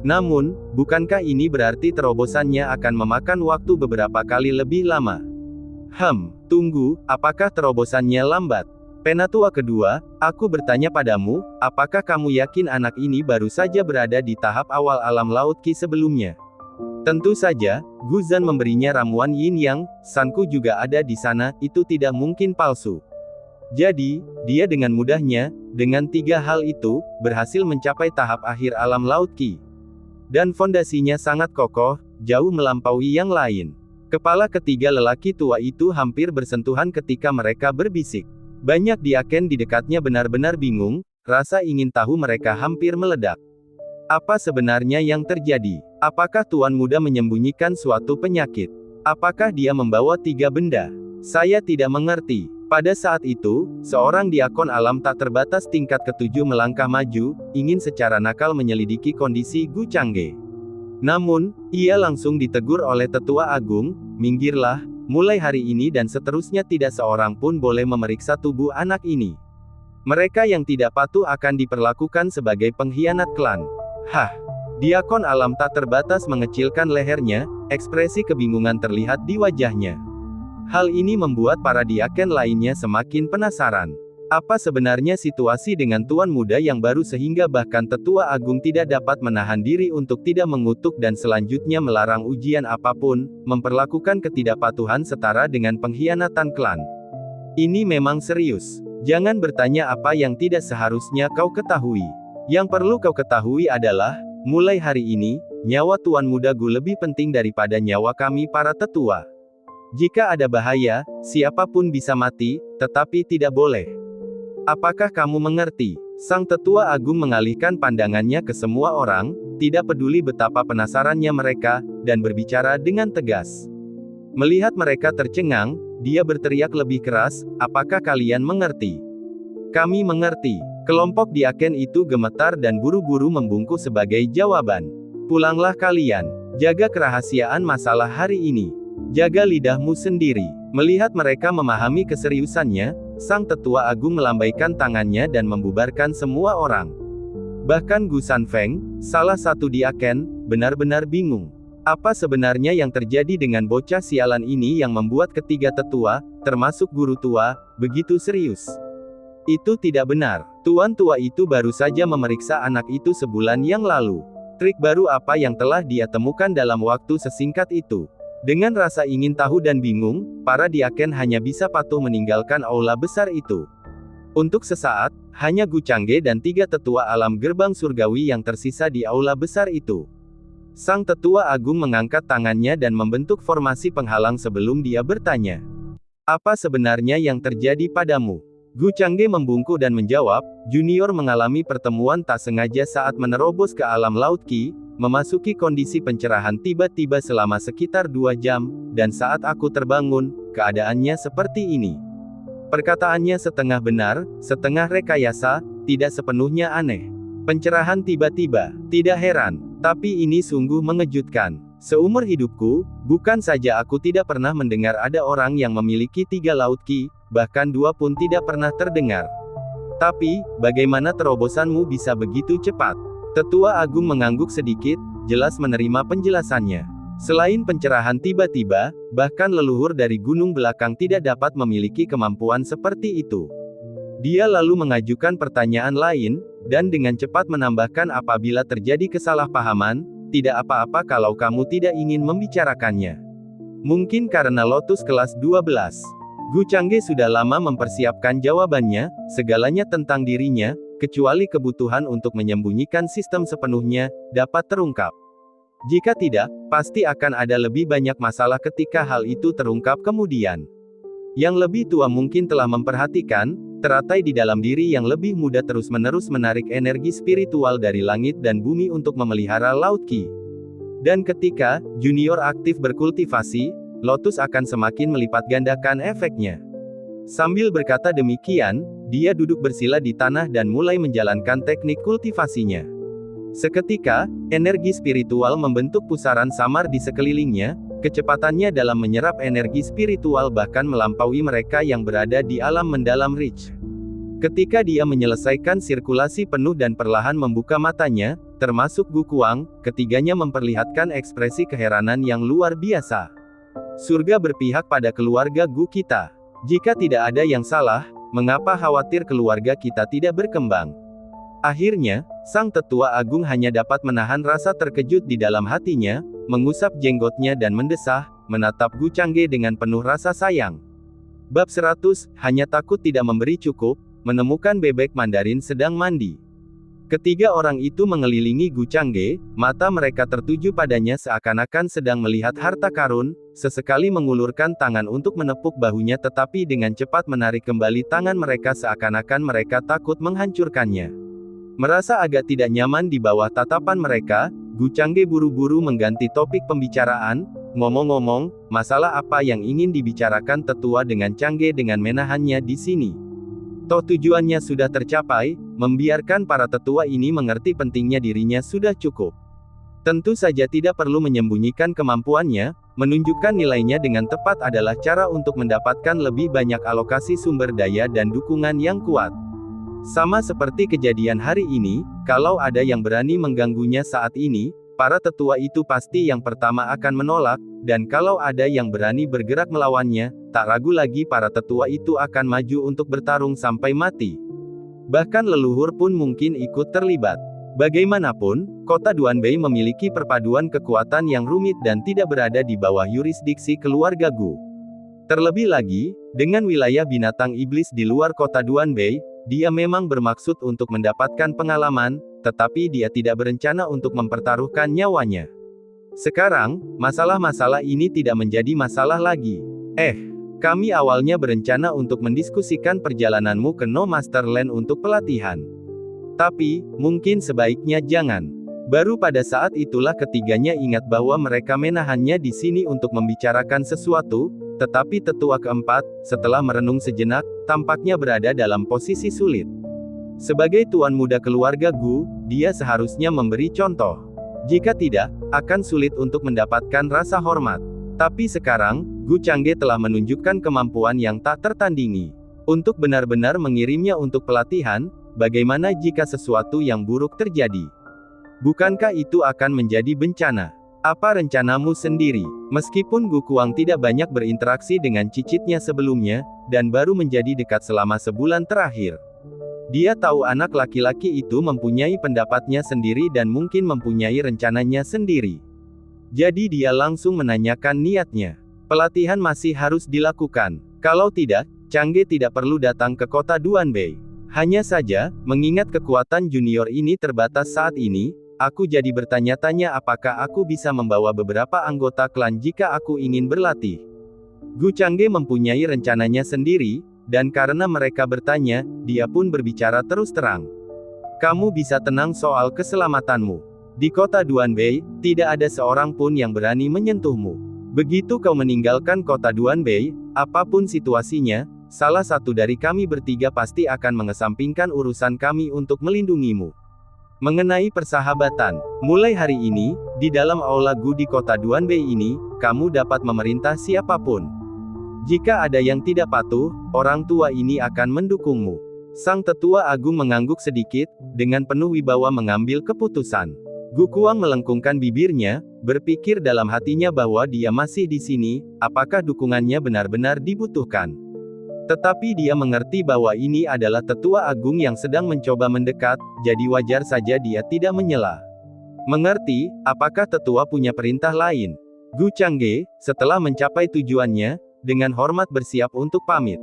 Namun, bukankah ini berarti terobosannya akan memakan waktu beberapa kali lebih lama? Tunggu, apakah terobosannya lambat? Penatua kedua, aku bertanya padamu, apakah kamu yakin anak ini baru saja berada di tahap awal alam laut Ki sebelumnya? Tentu saja, Guzan memberinya ramuan yin yang, Sanku juga ada di sana, itu tidak mungkin palsu. Jadi, dia dengan mudahnya, dengan 3 hal itu, berhasil mencapai tahap akhir alam laut Ki. Dan fondasinya sangat kokoh, jauh melampaui yang lain. Kepala ketiga lelaki tua itu hampir bersentuhan ketika mereka berbisik. Banyak diaken di dekatnya benar-benar bingung, rasa ingin tahu mereka hampir meledak. Apa sebenarnya yang terjadi? Apakah Tuan Muda menyembunyikan suatu penyakit? Apakah dia membawa 3 benda? Saya tidak mengerti. Pada saat itu, seorang diakon alam tak terbatas tingkat ke-7 melangkah maju, ingin secara nakal menyelidiki kondisi Gu Changge. Namun, ia langsung ditegur oleh tetua agung, minggirlah, mulai hari ini dan seterusnya tidak seorang pun boleh memeriksa tubuh anak ini. Mereka yang tidak patuh akan diperlakukan sebagai pengkhianat klan. Diakon alam tak terbatas mengecilkan lehernya, ekspresi kebingungan terlihat di wajahnya. Hal ini membuat para diaken lainnya semakin penasaran. Apa sebenarnya situasi dengan Tuan Muda yang baru sehingga bahkan tetua agung tidak dapat menahan diri untuk tidak mengutuk dan selanjutnya melarang ujian apapun, memperlakukan ketidakpatuhan setara dengan pengkhianatan klan. Ini memang serius. Jangan bertanya apa yang tidak seharusnya kau ketahui. Yang perlu kau ketahui adalah, mulai hari ini, nyawa Tuan Muda Gu lebih penting daripada nyawa kami para tetua. Jika ada bahaya, siapapun bisa mati, tetapi tidak boleh. Apakah kamu mengerti? Sang tetua agung mengalihkan pandangannya ke semua orang, tidak peduli betapa penasarannya mereka, dan berbicara dengan tegas. Melihat mereka tercengang, dia berteriak lebih keras, apakah kalian mengerti? Kami mengerti. Kelompok diaken itu gemetar dan buru-buru membungkuk sebagai jawaban. Pulanglah kalian. Jaga kerahasiaan masalah hari ini. Jaga lidahmu sendiri. Melihat mereka memahami keseriusannya, sang tetua agung melambaikan tangannya dan membubarkan semua orang. Bahkan Gu Sanfeng, salah satu diaken, benar-benar bingung. Apa sebenarnya yang terjadi dengan bocah sialan ini yang membuat ketiga tetua, termasuk guru tua, begitu serius? Itu tidak benar. Tuan tua itu baru saja memeriksa anak itu sebulan yang lalu. Trik baru apa yang telah dia temukan dalam waktu sesingkat itu? Dengan rasa ingin tahu dan bingung, para diaken hanya bisa patuh meninggalkan aula besar itu. Untuk sesaat, hanya Gu Changge dan 3 tetua alam gerbang surgawi yang tersisa di aula besar itu. Sang tetua agung mengangkat tangannya dan membentuk formasi penghalang sebelum dia bertanya. Apa sebenarnya yang terjadi padamu? Gu Changge membungkuk dan menjawab, junior mengalami pertemuan tak sengaja saat menerobos ke alam laut Qi, memasuki kondisi pencerahan tiba-tiba selama sekitar 2 jam, dan saat aku terbangun, keadaannya seperti ini. Perkataannya setengah benar, setengah rekayasa, tidak sepenuhnya aneh. Pencerahan tiba-tiba, tidak heran, tapi ini sungguh mengejutkan. Seumur hidupku, bukan saja aku tidak pernah mendengar ada orang yang memiliki 3 laut Qi, bahkan 2 pun tidak pernah terdengar. Tapi, bagaimana terobosanmu bisa begitu cepat? Tetua Agung mengangguk sedikit, jelas menerima penjelasannya. Selain pencerahan tiba-tiba, bahkan leluhur dari gunung belakang tidak dapat memiliki kemampuan seperti itu. Dia lalu mengajukan pertanyaan lain, dan dengan cepat menambahkan apabila terjadi kesalahpahaman, tidak apa-apa kalau kamu tidak ingin membicarakannya. Mungkin karena Lotus kelas 12. Gu Changge sudah lama mempersiapkan jawabannya, segalanya tentang dirinya, kecuali kebutuhan untuk menyembunyikan sistem sepenuhnya, dapat terungkap. Jika tidak, pasti akan ada lebih banyak masalah ketika hal itu terungkap kemudian. Yang lebih tua mungkin telah memperhatikan, teratai di dalam diri yang lebih muda terus-menerus menarik energi spiritual dari langit dan bumi untuk memelihara laut Qi. Dan ketika junior aktif berkultivasi, Lotus akan semakin melipat gandakan efeknya. Sambil berkata demikian, dia duduk bersila di tanah dan mulai menjalankan teknik kultivasinya. Seketika, energi spiritual membentuk pusaran samar di sekelilingnya. Kecepatannya dalam menyerap energi spiritual bahkan melampaui mereka yang berada di alam mendalam Reach. Ketika dia menyelesaikan sirkulasi penuh dan perlahan membuka matanya, termasuk Gu Kuang, ketiganya memperlihatkan ekspresi keheranan yang luar biasa. Surga berpihak pada keluarga Gu kita. Jika tidak ada yang salah, mengapa khawatir keluarga kita tidak berkembang? Akhirnya, sang tetua agung hanya dapat menahan rasa terkejut di dalam hatinya, mengusap jenggotnya dan mendesah, menatap Gu Changge dengan penuh rasa sayang. Bab 100, hanya takut tidak memberi cukup, menemukan bebek Mandarin sedang mandi. Ketiga orang itu mengelilingi Gu Changge, mata mereka tertuju padanya seakan-akan sedang melihat harta karun, sesekali mengulurkan tangan untuk menepuk bahunya tetapi dengan cepat menarik kembali tangan mereka seakan-akan mereka takut menghancurkannya. Merasa agak tidak nyaman di bawah tatapan mereka, Gu Changge buru-buru mengganti topik pembicaraan, ngomong-ngomong, masalah apa yang ingin dibicarakan tetua dengan Changge dengan menahannya di sini. Toh tujuannya sudah tercapai, membiarkan para tetua ini mengerti pentingnya dirinya sudah cukup. Tentu saja tidak perlu menyembunyikan kemampuannya, menunjukkan nilainya dengan tepat adalah cara untuk mendapatkan lebih banyak alokasi sumber daya dan dukungan yang kuat. Sama seperti kejadian hari ini, kalau ada yang berani mengganggunya saat ini, para tetua itu pasti yang pertama akan menolak, dan kalau ada yang berani bergerak melawannya, tak ragu lagi para tetua itu akan maju untuk bertarung sampai mati. Bahkan leluhur pun mungkin ikut terlibat. Bagaimanapun, kota Duanbei memiliki perpaduan kekuatan yang rumit dan tidak berada di bawah yurisdiksi keluarga Gu. Terlebih lagi, dengan wilayah binatang iblis di luar kota Duanbei, dia memang bermaksud untuk mendapatkan pengalaman, tetapi dia tidak berencana untuk mempertaruhkan nyawanya. Sekarang, masalah-masalah ini tidak menjadi masalah lagi. Kami awalnya berencana untuk mendiskusikan perjalananmu ke No Master Land untuk pelatihan. Tapi, mungkin sebaiknya jangan. Baru pada saat itulah ketiganya ingat bahwa mereka menahannya di sini untuk membicarakan sesuatu, tetapi tetua keempat, setelah merenung sejenak, tampaknya berada dalam posisi sulit. Sebagai tuan muda keluarga Gu, dia seharusnya memberi contoh. Jika tidak, akan sulit untuk mendapatkan rasa hormat. Tapi sekarang, Gu Changge telah menunjukkan kemampuan yang tak tertandingi. Untuk benar-benar mengirimnya untuk pelatihan, bagaimana jika sesuatu yang buruk terjadi? Bukankah itu akan menjadi bencana? Apa rencanamu sendiri? Meskipun Gu Kuang tidak banyak berinteraksi dengan cicitnya sebelumnya, dan baru menjadi dekat selama sebulan terakhir. Dia tahu anak laki-laki itu mempunyai pendapatnya sendiri dan mungkin mempunyai rencananya sendiri. Jadi dia langsung menanyakan niatnya. Pelatihan masih harus dilakukan. Kalau tidak, Changge tidak perlu datang ke kota Duanbei. Hanya saja, mengingat kekuatan junior ini terbatas saat ini, aku jadi bertanya-tanya apakah aku bisa membawa beberapa anggota klan jika aku ingin berlatih. Gu Changge mempunyai rencananya sendiri, dan karena mereka bertanya, dia pun berbicara terus terang. Kamu bisa tenang soal keselamatanmu. Di kota Duanbei, tidak ada seorang pun yang berani menyentuhmu. Begitu kau meninggalkan kota Duanbei, apapun situasinya, salah satu dari kami bertiga pasti akan mengesampingkan urusan kami untuk melindungimu. Mengenai persahabatan, mulai hari ini, di dalam aula Gu di kota Duanbei ini, kamu dapat memerintah siapapun. Jika ada yang tidak patuh, orang tua ini akan mendukungmu. Sang tetua agung mengangguk sedikit, dengan penuh wibawa mengambil keputusan. Gu Kuang melengkungkan bibirnya, berpikir dalam hatinya bahwa dia masih di sini, apakah dukungannya benar-benar dibutuhkan. Tetapi dia mengerti bahwa ini adalah tetua agung yang sedang mencoba mendekat, jadi wajar saja dia tidak menyela. Mengerti, apakah tetua punya perintah lain? Gu Changge, setelah mencapai tujuannya, dengan hormat bersiap untuk pamit.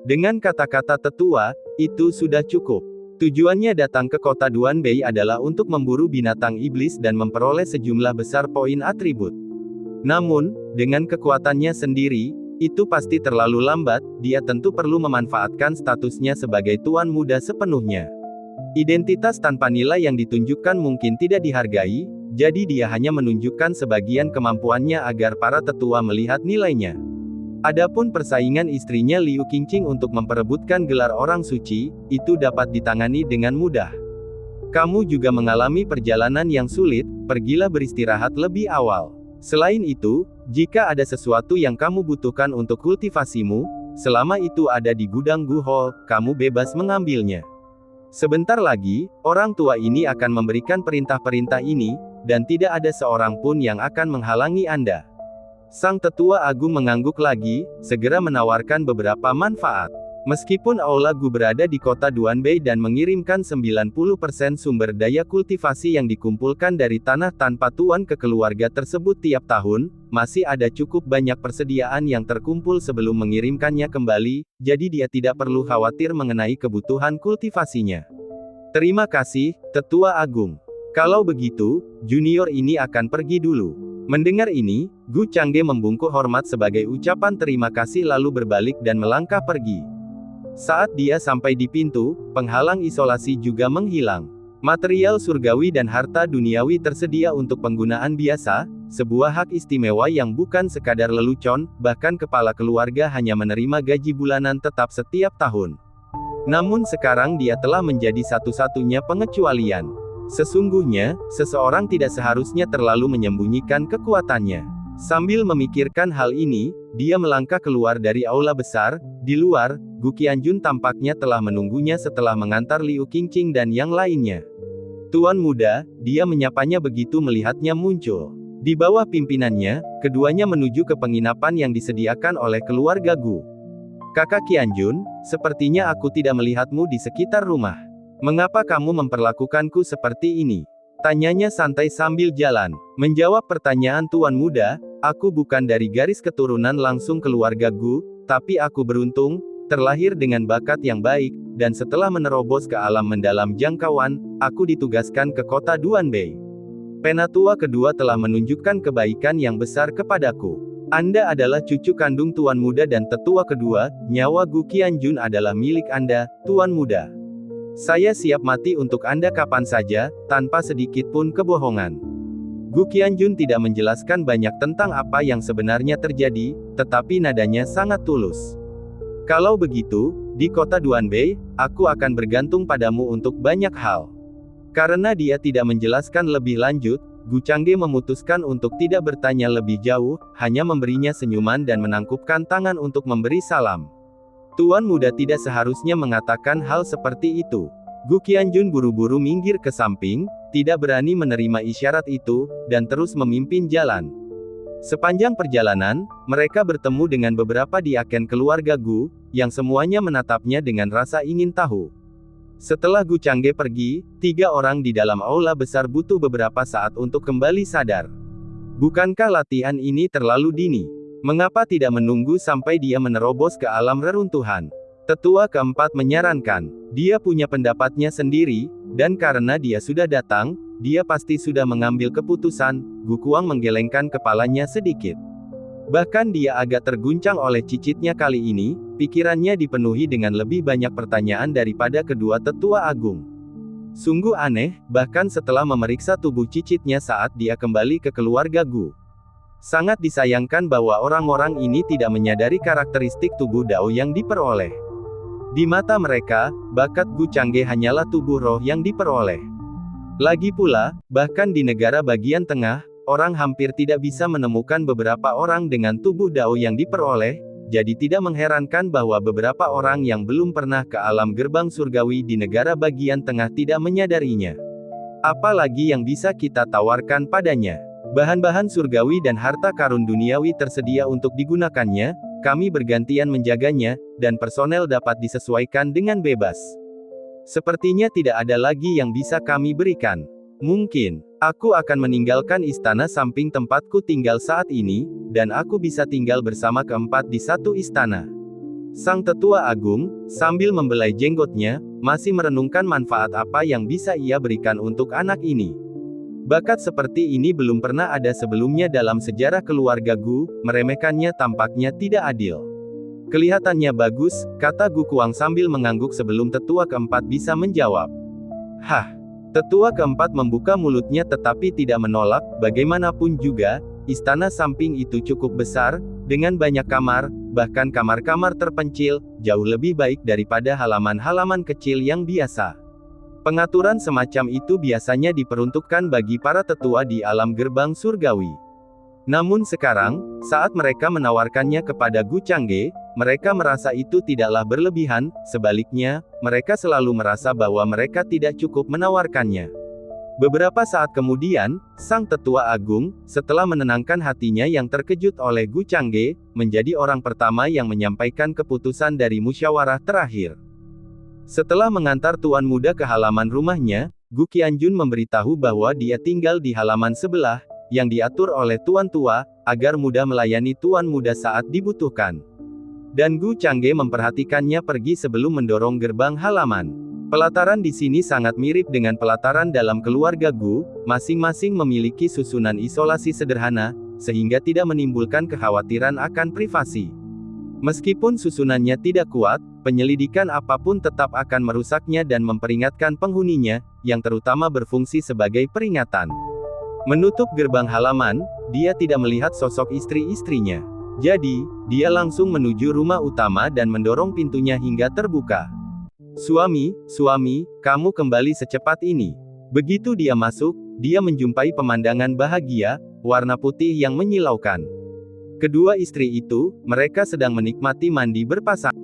Dengan kata-kata tetua, itu sudah cukup. Tujuannya datang ke kota Duanbei adalah untuk memburu binatang iblis dan memperoleh sejumlah besar poin atribut. Namun, dengan kekuatannya sendiri, itu pasti terlalu lambat, dia tentu perlu memanfaatkan statusnya sebagai tuan muda sepenuhnya. Identitas tanpa nilai yang ditunjukkan mungkin tidak dihargai, jadi dia hanya menunjukkan sebagian kemampuannya agar para tetua melihat nilainya. Adapun persaingan istrinya Liu Qingqing untuk memperebutkan gelar orang suci, itu dapat ditangani dengan mudah. Kamu juga mengalami perjalanan yang sulit, pergilah beristirahat lebih awal. Selain itu, jika ada sesuatu yang kamu butuhkan untuk kultivasimu, selama itu ada di gudang Gu Hall, kamu bebas mengambilnya. Sebentar lagi, orang tua ini akan memberikan perintah-perintah ini, dan tidak ada seorang pun yang akan menghalangi Anda. Sang tetua agung mengangguk lagi, segera menawarkan beberapa manfaat. Meskipun aula Gu berada di kota Duanbei dan mengirimkan 90% sumber daya kultivasi yang dikumpulkan dari tanah tanpa tuan ke keluarga tersebut tiap tahun, masih ada cukup banyak persediaan yang terkumpul sebelum mengirimkannya kembali, jadi dia tidak perlu khawatir mengenai kebutuhan kultivasinya. Terima kasih, Tetua Agung. Kalau begitu, junior ini akan pergi dulu. Mendengar ini, Gu Changge membungkuk hormat sebagai ucapan terima kasih lalu berbalik dan melangkah pergi. Saat dia sampai di pintu, penghalang isolasi juga menghilang. Material surgawi dan harta duniawi tersedia untuk penggunaan biasa, sebuah hak istimewa yang bukan sekadar lelucon, bahkan kepala keluarga hanya menerima gaji bulanan tetap setiap tahun. Namun sekarang dia telah menjadi satu-satunya pengecualian. Sesungguhnya, seseorang tidak seharusnya terlalu menyembunyikan kekuatannya. Sambil memikirkan hal ini, dia melangkah keluar dari aula besar. Di luar, Gu Qianjun tampaknya telah menunggunya setelah mengantar Liu Qingqing dan yang lainnya. Tuan muda, dia menyapanya begitu melihatnya muncul. Di bawah pimpinannya, keduanya menuju ke penginapan yang disediakan oleh keluarga Gu. Kakak Qianjun, sepertinya aku tidak melihatmu di sekitar rumah. Mengapa kamu memperlakukanku seperti ini? Tanyanya santai sambil jalan. Menjawab pertanyaan tuan muda, aku bukan dari garis keturunan langsung keluarga Gu, tapi aku beruntung, terlahir dengan bakat yang baik, dan setelah menerobos ke alam mendalam jangkauan, aku ditugaskan ke kota Duanbei. Penatua kedua telah menunjukkan kebaikan yang besar kepadaku. Anda adalah cucu kandung tuan muda dan tetua kedua, nyawa Gu Qianjun adalah milik Anda, tuan muda. Saya siap mati untuk Anda kapan saja, tanpa sedikit pun kebohongan. Gu Qianjun tidak menjelaskan banyak tentang apa yang sebenarnya terjadi, tetapi nadanya sangat tulus. Kalau begitu, di kota Duanbei, aku akan bergantung padamu untuk banyak hal. Karena dia tidak menjelaskan lebih lanjut, Gu Changge memutuskan untuk tidak bertanya lebih jauh, hanya memberinya senyuman dan menangkupkan tangan untuk memberi salam. Tuan muda tidak seharusnya mengatakan hal seperti itu. Gu Qianjun buru-buru minggir ke samping, tidak berani menerima isyarat itu, dan terus memimpin jalan. Sepanjang perjalanan, mereka bertemu dengan beberapa diaken keluarga Gu, yang semuanya menatapnya dengan rasa ingin tahu. Setelah Gu Changge pergi, 3 orang di dalam aula besar butuh beberapa saat untuk kembali sadar. Bukankah latihan ini terlalu dini? Mengapa tidak menunggu sampai dia menerobos ke alam reruntuhan? Tetua keempat menyarankan. Dia punya pendapatnya sendiri, Dan karena dia sudah datang, dia pasti sudah mengambil keputusan. Gukuang menggelengkan kepalanya sedikit. Bahkan dia agak terguncang oleh cicitnya kali ini, pikirannya dipenuhi dengan lebih banyak pertanyaan daripada kedua tetua agung. Sungguh aneh, bahkan setelah memeriksa tubuh cicitnya saat dia kembali ke keluarga Gu. Sangat disayangkan bahwa orang-orang ini tidak menyadari karakteristik tubuh Dao yang diperoleh. Di mata mereka, bakat Gu Changge hanyalah tubuh roh yang diperoleh. Lagi pula, bahkan di negara bagian tengah, orang hampir tidak bisa menemukan beberapa orang dengan tubuh Dao yang diperoleh, jadi tidak mengherankan bahwa beberapa orang yang belum pernah ke alam gerbang surgawi di negara bagian tengah tidak menyadarinya. Apalagi yang bisa kita tawarkan padanya? Bahan-bahan surgawi dan harta karun duniawi tersedia untuk digunakannya, kami bergantian menjaganya, dan personel dapat disesuaikan dengan bebas. Sepertinya tidak ada lagi yang bisa kami berikan. Mungkin, aku akan meninggalkan istana samping tempatku tinggal saat ini, dan aku bisa tinggal bersama keempat di satu istana. Sang tetua agung, sambil membelai jenggotnya, masih merenungkan manfaat apa yang bisa ia berikan untuk anak ini. Bakat seperti ini belum pernah ada sebelumnya dalam sejarah keluarga Gu, meremehkannya tampaknya tidak adil. Kelihatannya bagus, kata Gu Kuang sambil mengangguk sebelum tetua keempat bisa menjawab. Hah! Tetua keempat membuka mulutnya tetapi tidak menolak, bagaimanapun juga, istana samping itu cukup besar, dengan banyak kamar, bahkan kamar-kamar terpencil, jauh lebih baik daripada halaman-halaman kecil yang biasa. Pengaturan semacam itu biasanya diperuntukkan bagi para tetua di alam gerbang surgawi. Namun sekarang, saat mereka menawarkannya kepada Gu Changge, mereka merasa itu tidaklah berlebihan, sebaliknya, mereka selalu merasa bahwa mereka tidak cukup menawarkannya. Beberapa saat kemudian, sang tetua agung, setelah menenangkan hatinya yang terkejut oleh Gu Changge, menjadi orang pertama yang menyampaikan keputusan dari musyawarah terakhir. Setelah mengantar tuan muda ke halaman rumahnya, Gu Qianjun memberitahu bahwa dia tinggal di halaman sebelah, yang diatur oleh tuan tua, agar mudah melayani tuan muda saat dibutuhkan. Dan Gu Changge memperhatikannya pergi sebelum mendorong gerbang halaman. Pelataran di sini sangat mirip dengan pelataran dalam keluarga Gu, masing-masing memiliki susunan isolasi sederhana, sehingga tidak menimbulkan kekhawatiran akan privasi. Meskipun susunannya tidak kuat, penyelidikan apapun tetap akan merusaknya dan memperingatkan penghuninya, yang terutama berfungsi sebagai peringatan. Menutup gerbang halaman, dia tidak melihat sosok istri-istrinya. Jadi, dia langsung menuju rumah utama dan mendorong pintunya hingga terbuka. Suami, kamu kembali secepat ini. Begitu dia masuk, dia menjumpai pemandangan bahagia, warna putih yang menyilaukan. Kedua istri itu, mereka sedang menikmati mandi berpasangan.